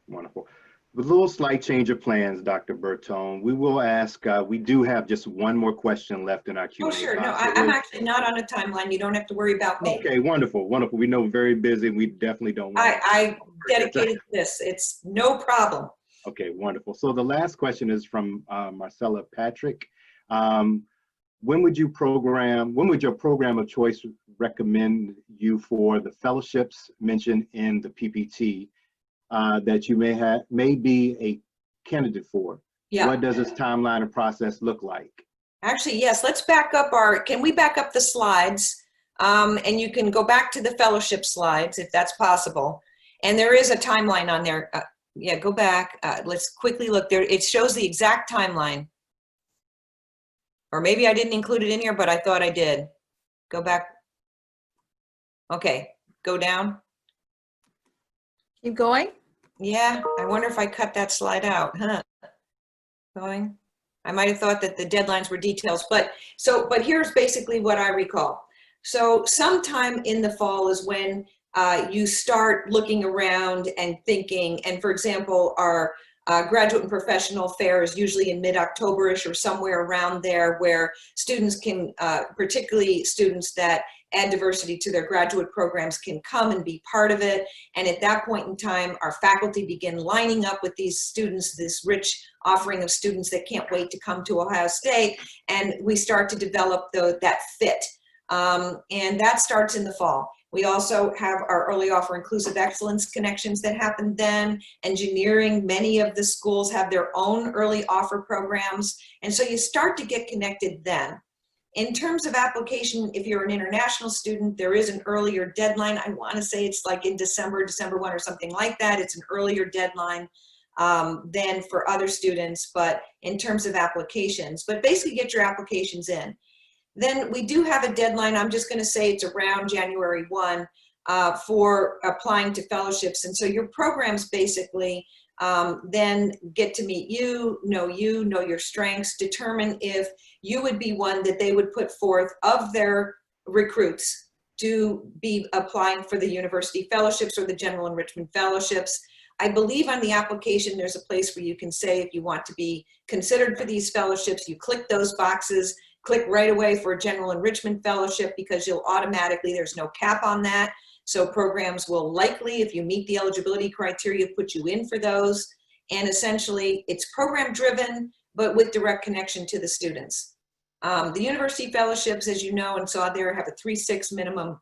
Wonderful. With a little slight change of plans, Dr. Bertone, we will ask, we do have just one more question left in our Q&A. Oh, sure. No, I'm actually not on a timeline. You don't have to worry about me. Okay, wonderful, wonderful. We know we're very busy. We definitely don't want I dedicated to this. It's no problem. Okay, wonderful. So the last question is from Marcella Patrick. When would your program of choice recommend you for the fellowships mentioned in the PPT that you may be a candidate for? Yeah. What does this timeline and process look like? Actually, yes, let's back up can we back up the slides? And you can go back to the fellowship slides if that's possible. And there is a timeline on there. Yeah, go back. Let's quickly look there. It shows the exact timeline. Or maybe I didn't include it in here, but I thought I did. Go back. Okay, go down. Keep going. Yeah, I wonder if I cut that slide out, huh? Going. I might have thought that the deadlines were details, but here's basically what I recall. So sometime in the fall is when you start looking around and thinking, and for example, our graduate and professional fair is usually in mid-October-ish or somewhere around there, where students can, particularly students that add diversity to their graduate programs, can come and be part of it. And at that point in time, our faculty begin lining up with these students, this rich offering of students that can't wait to come to Ohio State, and we start to develop that fit. And that starts in the fall. We also have our early offer inclusive excellence connections that happen then. Engineering, many of the schools have their own early offer programs. And so you start to get connected then. In terms of application, if you're an international student, there is an earlier deadline. I want to say it's like in December 1 or something like that. It's an earlier deadline than for other students, but in terms of applications. But basically get your applications in. Then we do have a deadline. I'm just going to say it's around January 1 for applying to fellowships. And so your programs basically then get to meet you, know your strengths, determine if you would be one that they would put forth of their recruits to be applying for the university fellowships or the general enrichment fellowships. I believe on the application, there's a place where you can say if you want to be considered for these fellowships, you click those boxes, click right away for a general enrichment fellowship, because you'll automatically, there's no cap on that. So programs will likely, if you meet the eligibility criteria, put you in for those. And essentially it's program driven, but with direct connection to the students. The university fellowships, as you know and saw there, have a 3.6 minimum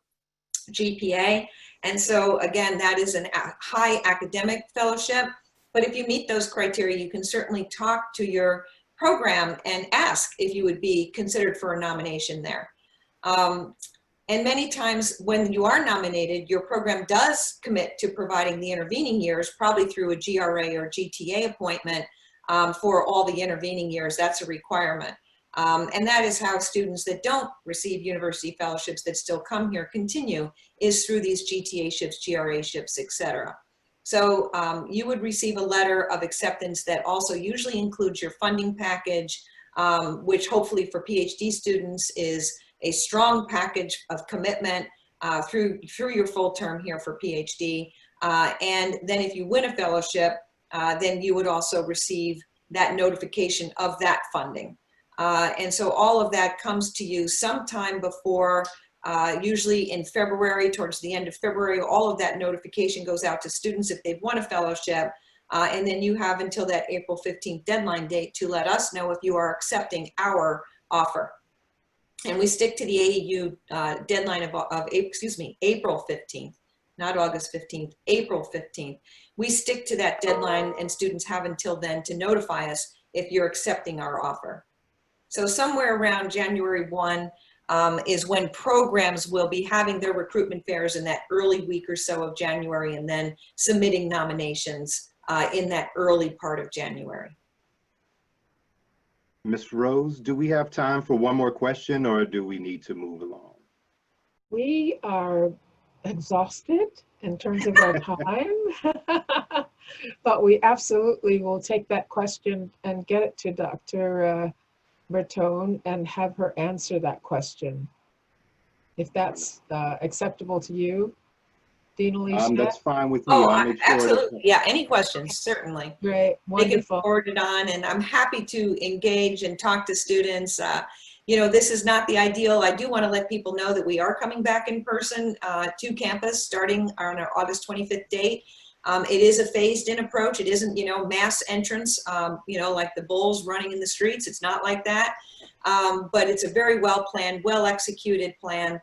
GPA. And so again, that is a high academic fellowship. But if you meet those criteria, you can certainly talk to your program and ask if you would be considered for a nomination there. And many times when you are nominated, your program does commit to providing the intervening years, probably through a GRA or GTA appointment for all the intervening years. That's a requirement. And that is how students that don't receive university fellowships that still come here continue, is through these GTA ships, GRA ships, etc. So you would receive a letter of acceptance that also usually includes your funding package, which hopefully for PhD students is a strong package of commitment through your full term here for PhD. And then if you win a fellowship, then you would also receive that notification of that funding. And so all of that comes to you sometime before, usually in February, towards the end of February. All of that notification goes out to students if they've won a fellowship. And then you have until that April 15th deadline date to let us know if you are accepting our offer. And we stick to the AAU deadline of April 15th, not August 15th, April 15th. We stick to that deadline, and students have until then to notify us if you're accepting our offer. So somewhere around January 1 is when programs will be having their recruitment fairs in that early week or so of January, and then submitting nominations in that early part of January. Ms. Rose, do we have time for one more question, or do we need to move along? We are exhausted in terms of our time, but we absolutely will take that question and get it to Dr. Bertone and have her answer that question, if that's acceptable to you, Dean Alicia. That's fine with me. Oh, I'll make sure absolutely. Yeah, any questions, certainly. Great, wonderful. They can forward it on, and I'm happy to engage and talk to students. You know, this is not the ideal. I do want to let people know that we are coming back in person to campus starting on our August 25th date. It is a phased-in approach. It isn't, you know, mass entrance, you know, like the bulls running in the streets. It's not like that. But it's a very well-planned, well-executed plan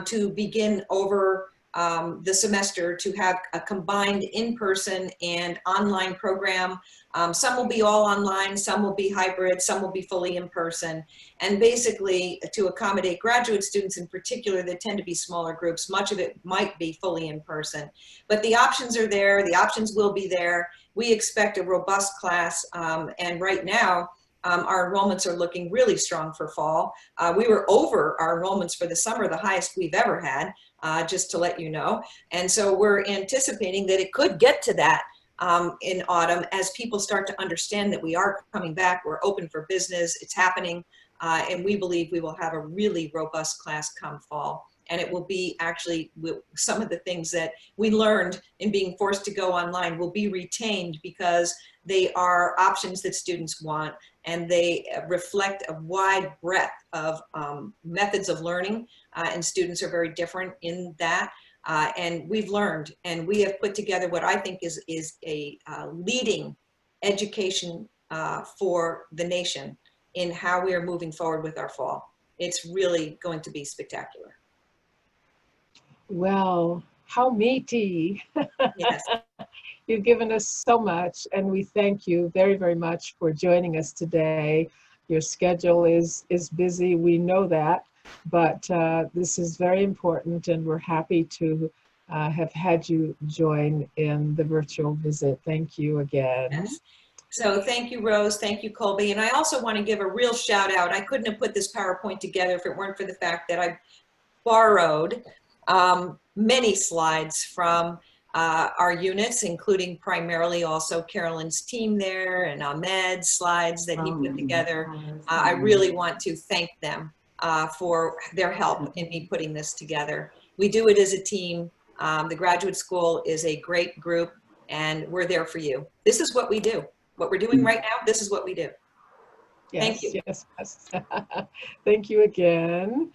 to begin over the semester to have a combined in-person and online program. Some will be all online, some will be hybrid, some will be fully in person. And basically to accommodate graduate students in particular that tend to be smaller groups, much of it might be fully in person. But the options are there, the options will be there. We expect a robust class, and right now, our enrollments are looking really strong for fall. We were over our enrollments for the summer, the highest we've ever had, just to let you know. And so we're anticipating that it could get to that in autumn as people start to understand that we are coming back, we're open for business, it's happening, and we believe we will have a really robust class come fall. And it will be actually, some of the things that we learned in being forced to go online will be retained because they are options that students want, and they reflect a wide breadth of methods of learning, and students are very different in that. And we've learned, and we have put together what I think is a leading education for the nation in how we are moving forward with our fall. It's really going to be spectacular. Well, how meaty. Yes. You've given us so much, and we thank you very, very much for joining us today. Your schedule is busy, we know that, but this is very important, and we're happy to have had you join in the virtual visit. Thank you again. Yes. So thank you, Rose. Thank you, Colby. And I also want to give a real shout out. I couldn't have put this PowerPoint together if it weren't for the fact that I borrowed many slides from our units, including primarily also Carolyn's team there and Ahmed's slides that he put together. I really want to thank them for their help in me putting this together. We do it as a team. The graduate school is a great group, and we're there for you. This is what we do. What we're doing right now, this is what we do. Yes, Thank you. yes, yes. Thank you again.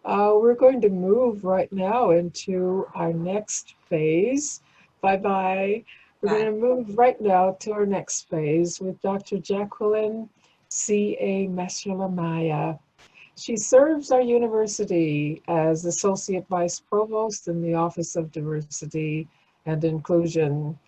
We're going to move right now into our next phase. Bye-bye. We're going to move right now to our next phase with Dr. Jacqueline C.A. Meshalamaya. She serves our university as Associate Vice Provost in the Office of Diversity and Inclusion.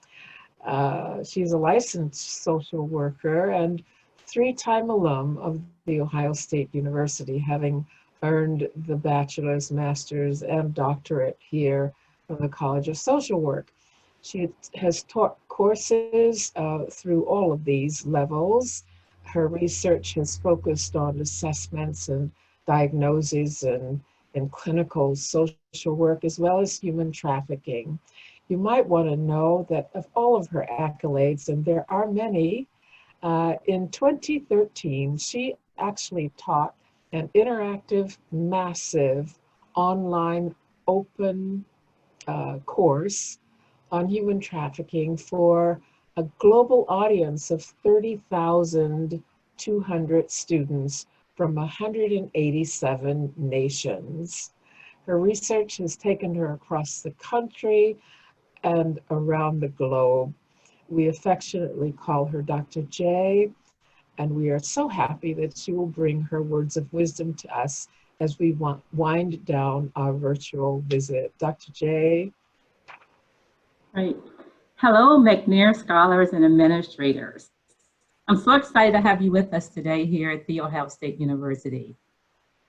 She's a licensed social worker and three-time alum of The Ohio State University, having earned the bachelor's, master's, and doctorate here from the College of Social Work. She has taught courses through all of these levels. Her research has focused on assessments and diagnoses and in clinical social work, as well as human trafficking. You might want to know that of all of her accolades, and there are many, in 2013, she actually taught an interactive, massive, online, open course on human trafficking for a global audience of 30,200 students from 187 nations. Her research has taken her across the country and around the globe. We affectionately call her Dr. J, and we are so happy that she will bring her words of wisdom to us as we wind down our virtual visit. Dr. J. Right. Hello, McNair Scholars and Administrators. I'm so excited to have you with us today here at The Ohio State University.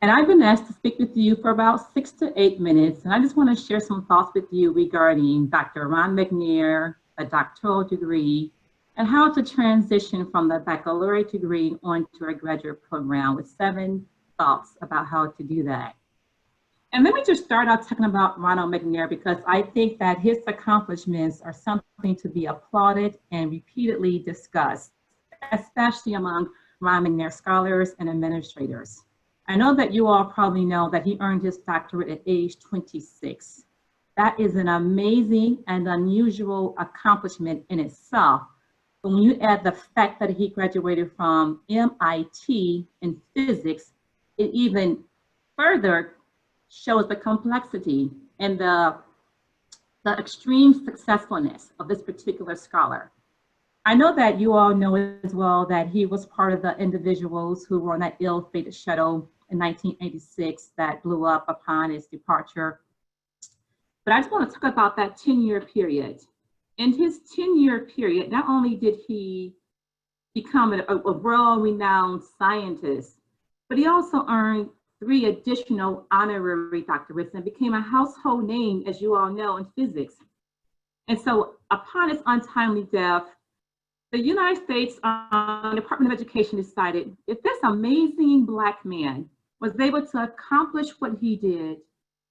And I've been asked to speak with you for about 6 to 8 minutes, and I just want to share some thoughts with you regarding Dr. Ron McNair, a doctoral degree, and how to transition from the baccalaureate degree onto a graduate program with 7 thoughts about how to do that. And let me just start out talking about Ronald McNair, because I think that his accomplishments are something to be applauded and repeatedly discussed, especially among Ron McNair scholars and administrators. I know that you all probably know that he earned his doctorate at age 26. That is an amazing and unusual accomplishment in itself. But when you add the fact that he graduated from MIT in physics, it even further shows the complexity and the extreme successfulness of this particular scholar. I know that you all know as well that he was part of the individuals who were on that ill-fated shuttle in 1986 that blew up upon his departure. But I just want to talk about that 10-year period. In his 10-year period, not only did he become a world-renowned scientist, but he also earned 3 additional honorary doctorates and became a household name, as you all know, in physics. And so upon his untimely death, the United States Department of Education decided if this amazing Black man was able to accomplish what he did,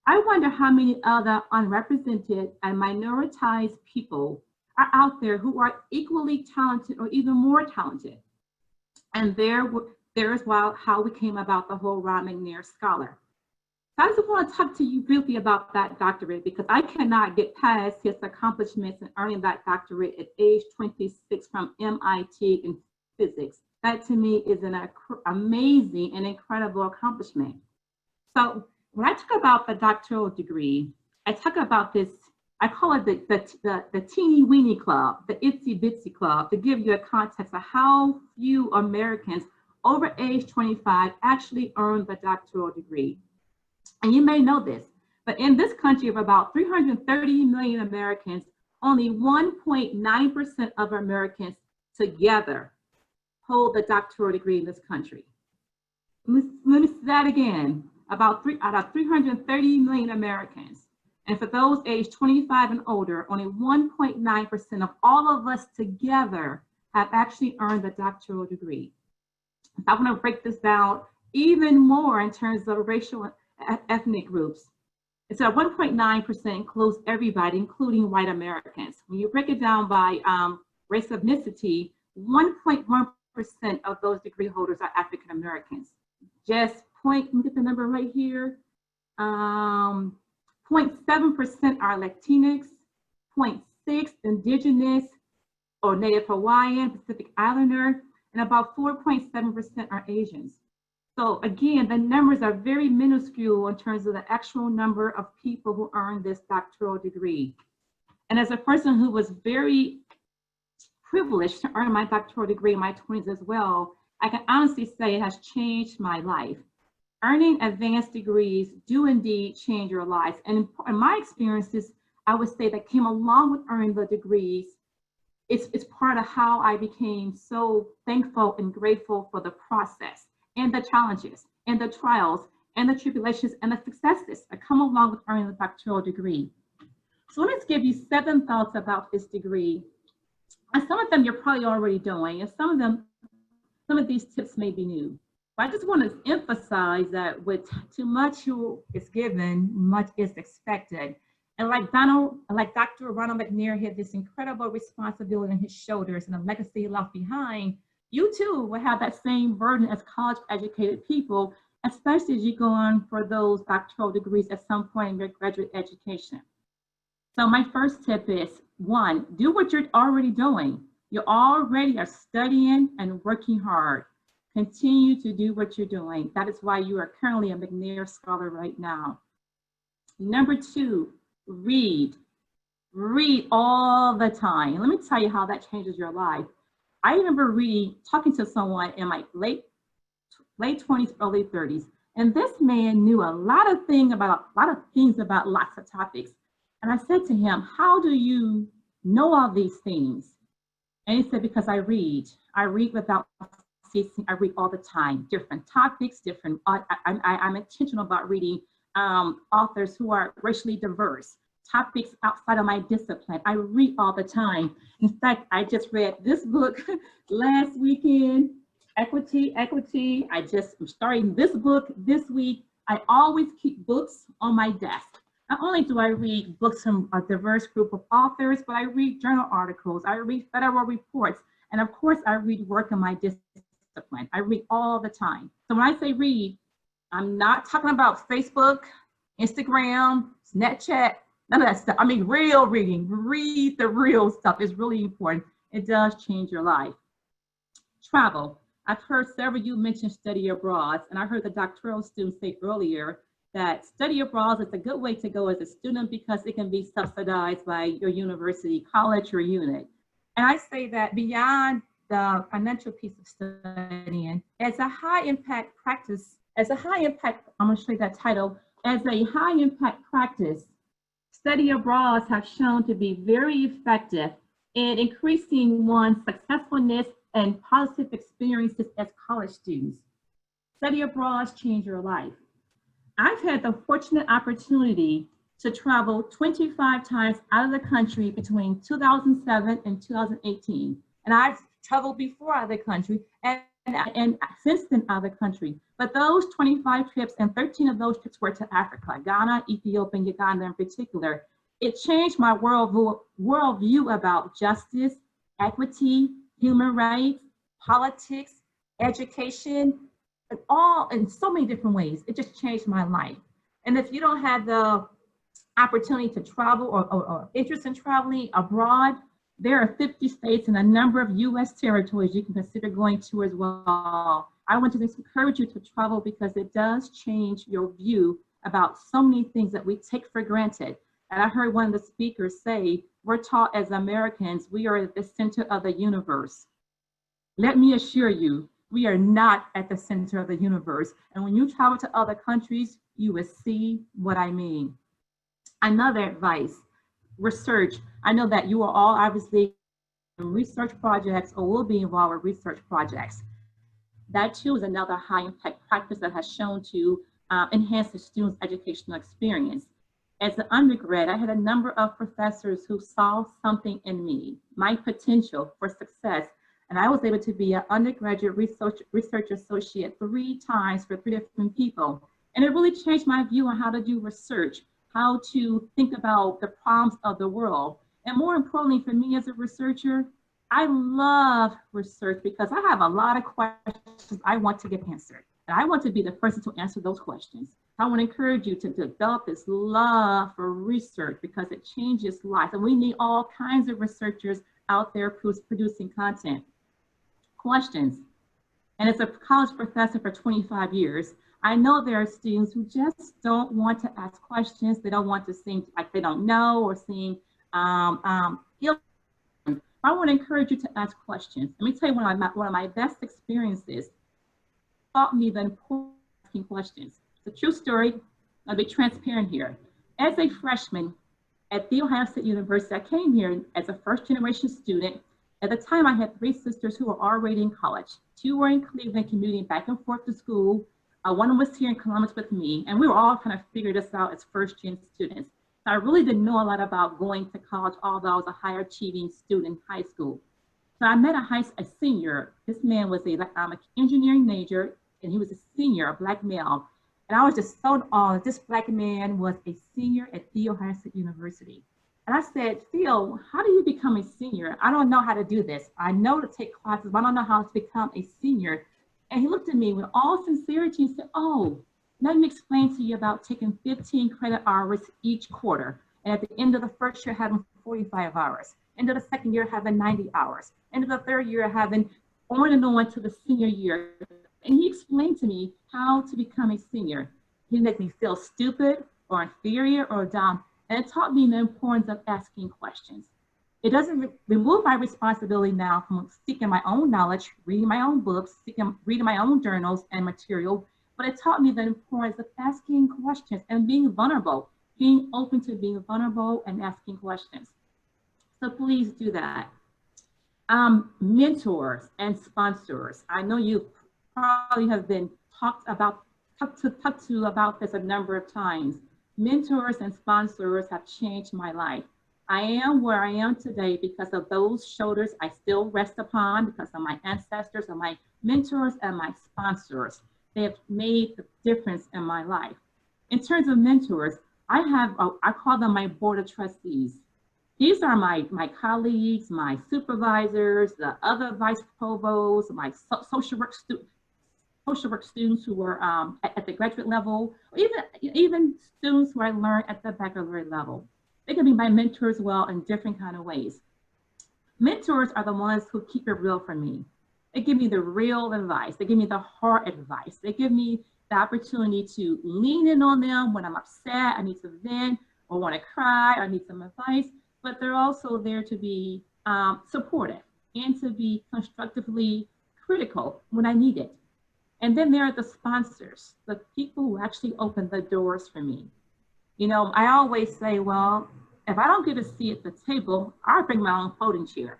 I wonder how many other unrepresented and minoritized people are out there who are equally talented or even more talented. And there's how we came about the whole Ron McNair Scholar. So I just want to talk to you briefly about that doctorate, because I cannot get past his accomplishments in earning that doctorate at age 26 from MIT in physics. That to me is an amazing and incredible accomplishment. So when I talk about the doctoral degree, I talk about this, I call it the teeny weeny club, the itsy bitsy club, to give you a context of how few Americans over age 25 actually earn the doctoral degree. And you may know this, but in this country of about 330 million Americans, only 1.9% of Americans together hold the doctoral degree in this country. Let me say that again, out of 330 million Americans. And for those aged 25 and older, only 1.9% of all of us together have actually earned the doctoral degree. I want to break this down even more in terms of racial and ethnic groups. It's at 1.9% includes everybody, including white Americans. When you break it down by race ethnicity, 1.1% of those degree holders are African Americans. Just let me get the number right here. 0.7% are Latinx, 0.6% Indigenous or Native Hawaiian, Pacific Islander, and about 4.7% are Asians. So again, the numbers are very minuscule in terms of the actual number of people who earn this doctoral degree. And as a person who was very privileged to earn my doctoral degree in my 20s as well, I can honestly say it has changed my life. Earning advanced degrees do indeed change your life. And in my experiences, I would say that came along with earning the degrees, it's part of how I became so thankful and grateful for the process and the challenges and the trials and the tribulations and the successes that come along with earning the doctoral degree. So let me give you 7 thoughts about this degree. And some of them you're probably already doing, and some of these tips may be new. But I just want to emphasize that with too much is given, much is expected. And like Dr. Ronald McNair had this incredible responsibility on his shoulders and a legacy he left behind, you too will have that same burden as college-educated people, especially as you go on for those doctoral degrees at some point in your graduate education. So my first tip is, 1, do what you're already doing. You already are studying and working hard. Continue to do what you're doing. That is why you are currently a McNair Scholar right now. Number 2, read. Read all the time. Let me tell you how that changes your life. I remember talking to someone in my late 20s, early 30s, and this man knew a lot of things about lots of topics. And I said to him, how do you know all these things? And he said, because I read. I read without ceasing. I read all the time, different topics, I'm intentional about reading authors who are racially diverse, topics outside of my discipline. I read all the time. In fact, I just read this book last weekend, Equity. I'm starting this book this week. I always keep books on my desk. Not only do I read books from a diverse group of authors, but I read journal articles, I read federal reports, and of course I read work in my discipline. I read all the time. So when I say read, I'm not talking about Facebook, Instagram, Snapchat, none of that stuff. I mean real reading. Read the real stuff. It's really important. It does change your life. Travel. I've heard several of you mention study abroad, and I heard the doctoral students say earlier that study abroad is a good way to go as a student because it can be subsidized by your university, college, or unit. And I say that beyond the financial piece of studying, as a high impact practice, I'm gonna show you that title, as a high impact practice, study abroad have shown to be very effective in increasing one's successfulness and positive experiences as college students. Study abroad change your life. I've had the fortunate opportunity to travel 25 times out of the country between 2007 and 2018. And I've traveled before out of the country and since then out of the country. But those 25 trips, and 13 of those trips were to Africa, Ghana, Ethiopia, and Uganda in particular. It changed my worldview about justice, equity, human rights, politics, education, and all in so many different ways. It just changed my life. And if you don't have the opportunity to travel or interest in traveling abroad, there are 50 states and a number of US territories you can consider going to as well. I want to just encourage you to travel because it does change your view about so many things that we take for granted. And I heard one of the speakers say, we're taught as Americans, we are at the center of the universe. Let me assure you, we are not at the center of the universe. And when you travel to other countries, you will see what I mean. Another advice, research. I know that you are all obviously in research projects or will be involved with research projects. That too is another high impact practice that has shown to enhance the student's educational experience. As an undergrad, I had a number of professors who saw something in me, my potential for success. And I was able to be an undergraduate research associate 3 times for 3 different people. And it really changed my view on how to do research. how to think about the problems of the world. And more importantly, for me as a researcher, I love research because I have a lot of questions I want to get answered. And I want to be the person to answer those questions. I want to encourage you to develop this love for research because it changes lives. And we need all kinds of researchers out there producing content. Questions. And as a college professor for 25 years, I know there are students who just don't want to ask questions. They don't want to seem like they don't know or seem ill. I want to encourage you to ask questions. Let me tell you one of my best experiences taught me the importance of asking questions. It's a true story. I'll be transparent here. As a freshman at The Ohio State University, I came here as a first-generation student. At the time, I had 3 sisters who were already in college. 2 were in Cleveland commuting back and forth to school. One was here in Columbus with me, and we were all kind of figuring this out as first-gen students. So I really didn't know a lot about going to college, although I was a higher achieving student in high school. So I met a senior. This man was an engineering major, and he was a senior, a Black male. And I was just so in awe that this Black man was a senior at The Ohio State University. And I said, Phil, how do you become a senior? I don't know how to do this. I know to take classes, but I don't know how to become a senior. And he looked at me with all sincerity and said, oh, let me explain to you about taking 15 credit hours each quarter. And at the end of the first year, having 45 hours. End of the second year, having 90 hours. End of the third year, having on and on to the senior year. And he explained to me how to become a senior. He didn't make me feel stupid or inferior or dumb. And it taught me the importance of asking questions. It doesn't remove my responsibility now from seeking my own knowledge, reading my own books, reading my own journals and material, but it taught me the importance of asking questions and being vulnerable, being open to being vulnerable and asking questions. So please do that. Mentors and sponsors. I know you probably have been talked to about this a number of times. Mentors and sponsors have changed my life. I am where I am today because of those shoulders I still rest upon, because of my ancestors and my mentors and my sponsors. They have made the difference in my life. In terms of mentors, I call them my board of trustees. These are my colleagues, my supervisors, the other vice provosts, my social work students who were at the graduate level, or even students who I learned at the baccalaureate level. They can be my mentors well in different kind of ways. Mentors are the ones who keep it real for me. They give me the real advice. They give me the hard advice. They give me the opportunity to lean in on them when I'm upset, I need to vent, or want to cry, I need some advice, but they're also there to be supportive and to be constructively critical when I need it. And then there are the sponsors, the people who actually open the doors for me. You know, I always say, well, if I don't get a seat at the table, I'll bring my own folding chair.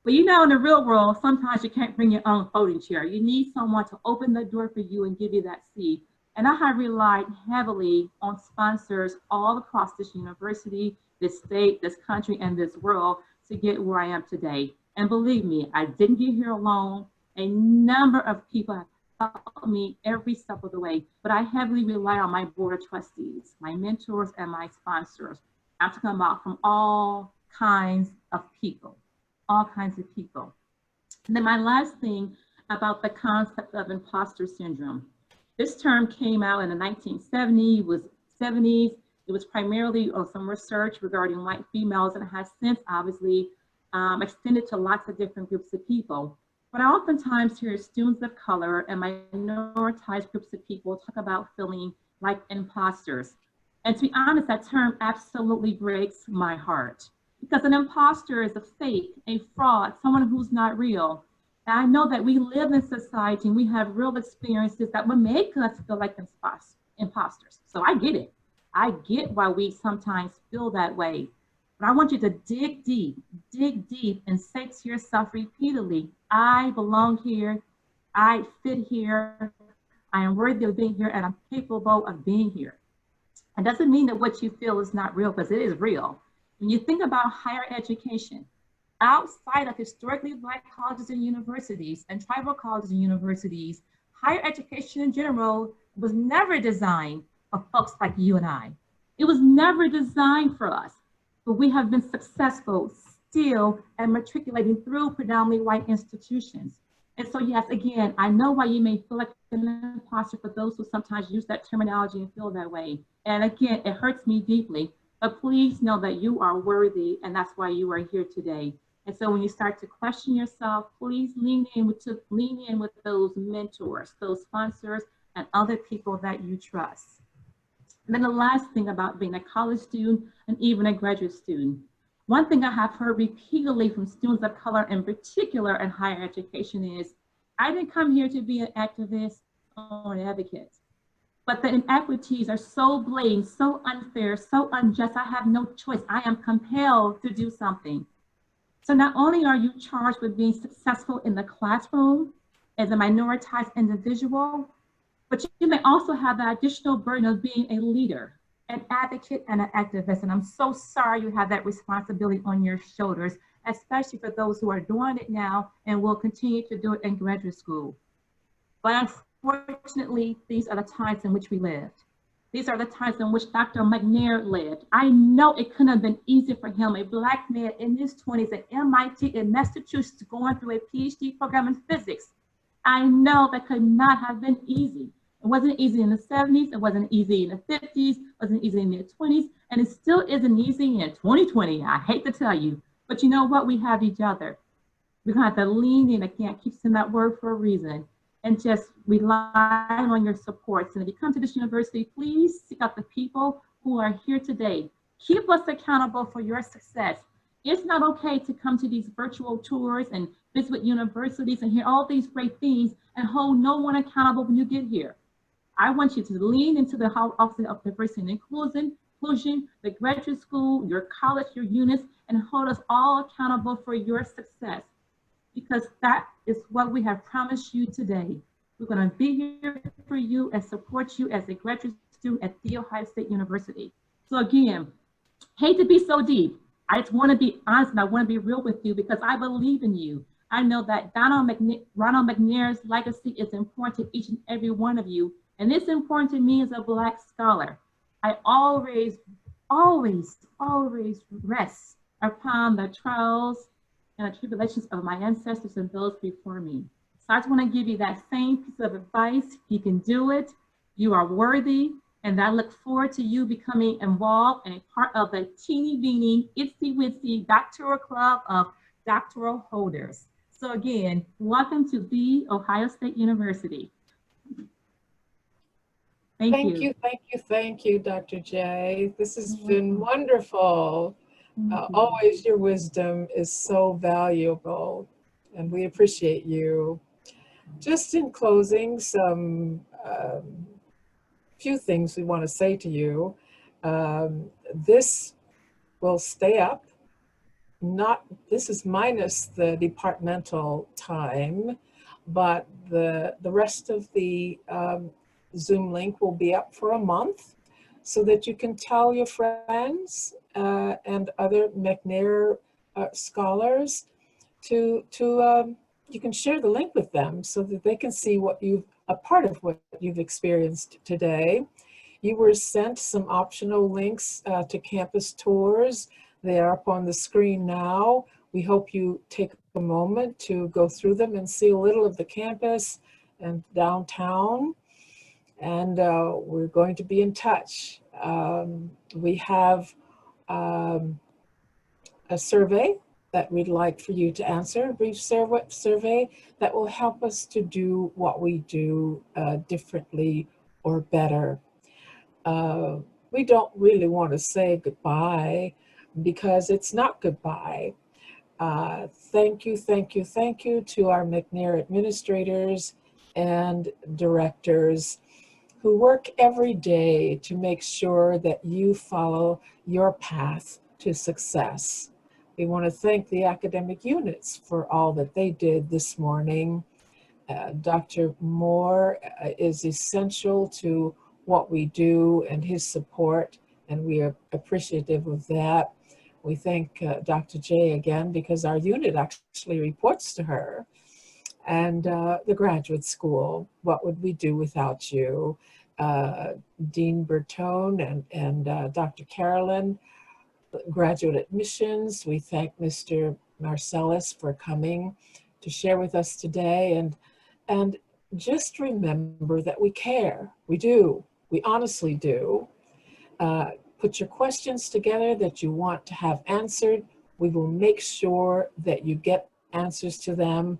But you know, in the real world, sometimes you can't bring your own folding chair. You need someone to open the door for you and give you that seat. And I have relied heavily on sponsors all across this university, this state, this country, and this world to get where I am today. And believe me, I didn't get here alone. A number of people have helped me every step of the way, but I heavily rely on my board of trustees, my mentors, and my sponsors. I'm talking about from all kinds of people, all kinds of people. And then my last thing about the concept of imposter syndrome. This term came out in the 1970s. It was primarily on some research regarding white females, and it has since obviously extended to lots of different groups of people. But I oftentimes hear students of color and minoritized groups of people talk about feeling like imposters. And to be honest, that term absolutely breaks my heart, because an imposter is a fake, a fraud, someone who's not real. And I know that we live in society and we have real experiences that would make us feel like imposters. So I get it. I get why we sometimes feel that way. But I want you to dig deep and say to yourself repeatedly, I belong here, I fit here, I am worthy of being here, and I'm capable of being here. It doesn't mean that what you feel is not real, because it is real. When you think about higher education, outside of historically Black colleges and universities and tribal colleges and universities, higher education in general was never designed for folks like you and I. It was never designed for us, but we have been successful still at matriculating through predominantly white institutions. And so, yes, again, I know why you may feel like an imposter for those who sometimes use that terminology and feel that way. And again, it hurts me deeply, but please know that you are worthy, and that's why you are here today. And so when you start to question yourself, please lean in with those mentors, those sponsors, and other people that you trust. And then the last thing about being a college student and even a graduate student. One thing I have heard repeatedly from students of color in particular in higher education is, I didn't come here to be an activist or an advocate, but the inequities are so blatant, so unfair, so unjust, I have no choice. I am compelled to do something. So not only are you charged with being successful in the classroom as a minoritized individual, but you may also have the additional burden of being a leader, an advocate, and an activist. And I'm so sorry you have that responsibility on your shoulders, especially for those who are doing it now and will continue to do it in graduate school. But unfortunately, these are the times in which we lived. These are the times in which Dr. McNair lived. I know it couldn't have been easy for him, a Black man in his 20s at MIT in Massachusetts going through a PhD program in physics. I know that could not have been easy. It wasn't easy in the 70s, it wasn't easy in the 50s, it wasn't easy in the 20s, and it still isn't easy in 2020, I hate to tell you. But you know what? We have each other. We're gonna have to lean in, I can't keep saying that word for a reason, and just rely on your supports. And if you come to this university, please seek out the people who are here today. Keep us accountable for your success. It's not okay to come to these virtual tours and visit with universities and hear all these great things and hold no one accountable when you get here. I want you to lean into the Office of Diversity and Inclusion, the graduate school, your college, your units, and hold us all accountable for your success, because that is what we have promised you today. We're going to be here for you and support you as a graduate student at The Ohio State University. So again, hate to be so deep. I just want to be honest and I want to be real with you because I believe in you. I know that Ronald McNair's legacy is important to each and every one of you. And it's important to me as a Black scholar. I always rest upon the trials and the tribulations of my ancestors and those before me. So I just want to give you that same piece of advice. You can do it. You are worthy. And I look forward to you becoming involved and a part of the teeny weeny, itsy witsy doctoral club of doctoral holders. So again, welcome to The Ohio State University. Thank you, Dr. J. This has been wonderful. Always your wisdom is so valuable, and we appreciate you. Just in closing, some few things we want to say to you. This will stay up. This is minus the departmental time, but the rest of the Zoom link will be up for a month so that you can tell your friends and other McNair scholars you can share the link with them so that they can see a part of what you've experienced today. You were sent some optional links to campus tours. They are up on the screen now. We hope you take a moment to go through them and see a little of the campus and downtown. And we're going to be in touch. We have a survey that we'd like for you to answer, a brief survey that will help us to do what we do differently or better. We don't really want to say goodbye because it's not goodbye. Thank you to our McNair administrators and directors who work every day to make sure that you follow your path to success. We want to thank the academic units for all that they did this morning. Dr. Moore is essential to what we do and his support, and we are appreciative of that. We thank Dr. J again because our unit actually reports to her. And the graduate school, what would we do without you? Dean Bertone and Dr. Carolyn, graduate admissions. We thank Mr. Marcellus for coming to share with us today. And just remember that we care. We do. We honestly do. Put your questions together that you want to have answered. We will make sure that you get answers to them.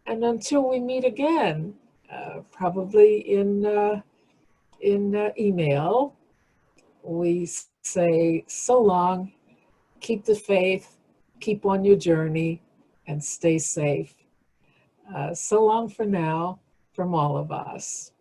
And until we meet again, probably in email, we say so long, keep the faith, keep on your journey, and stay safe. So long for now from all of us.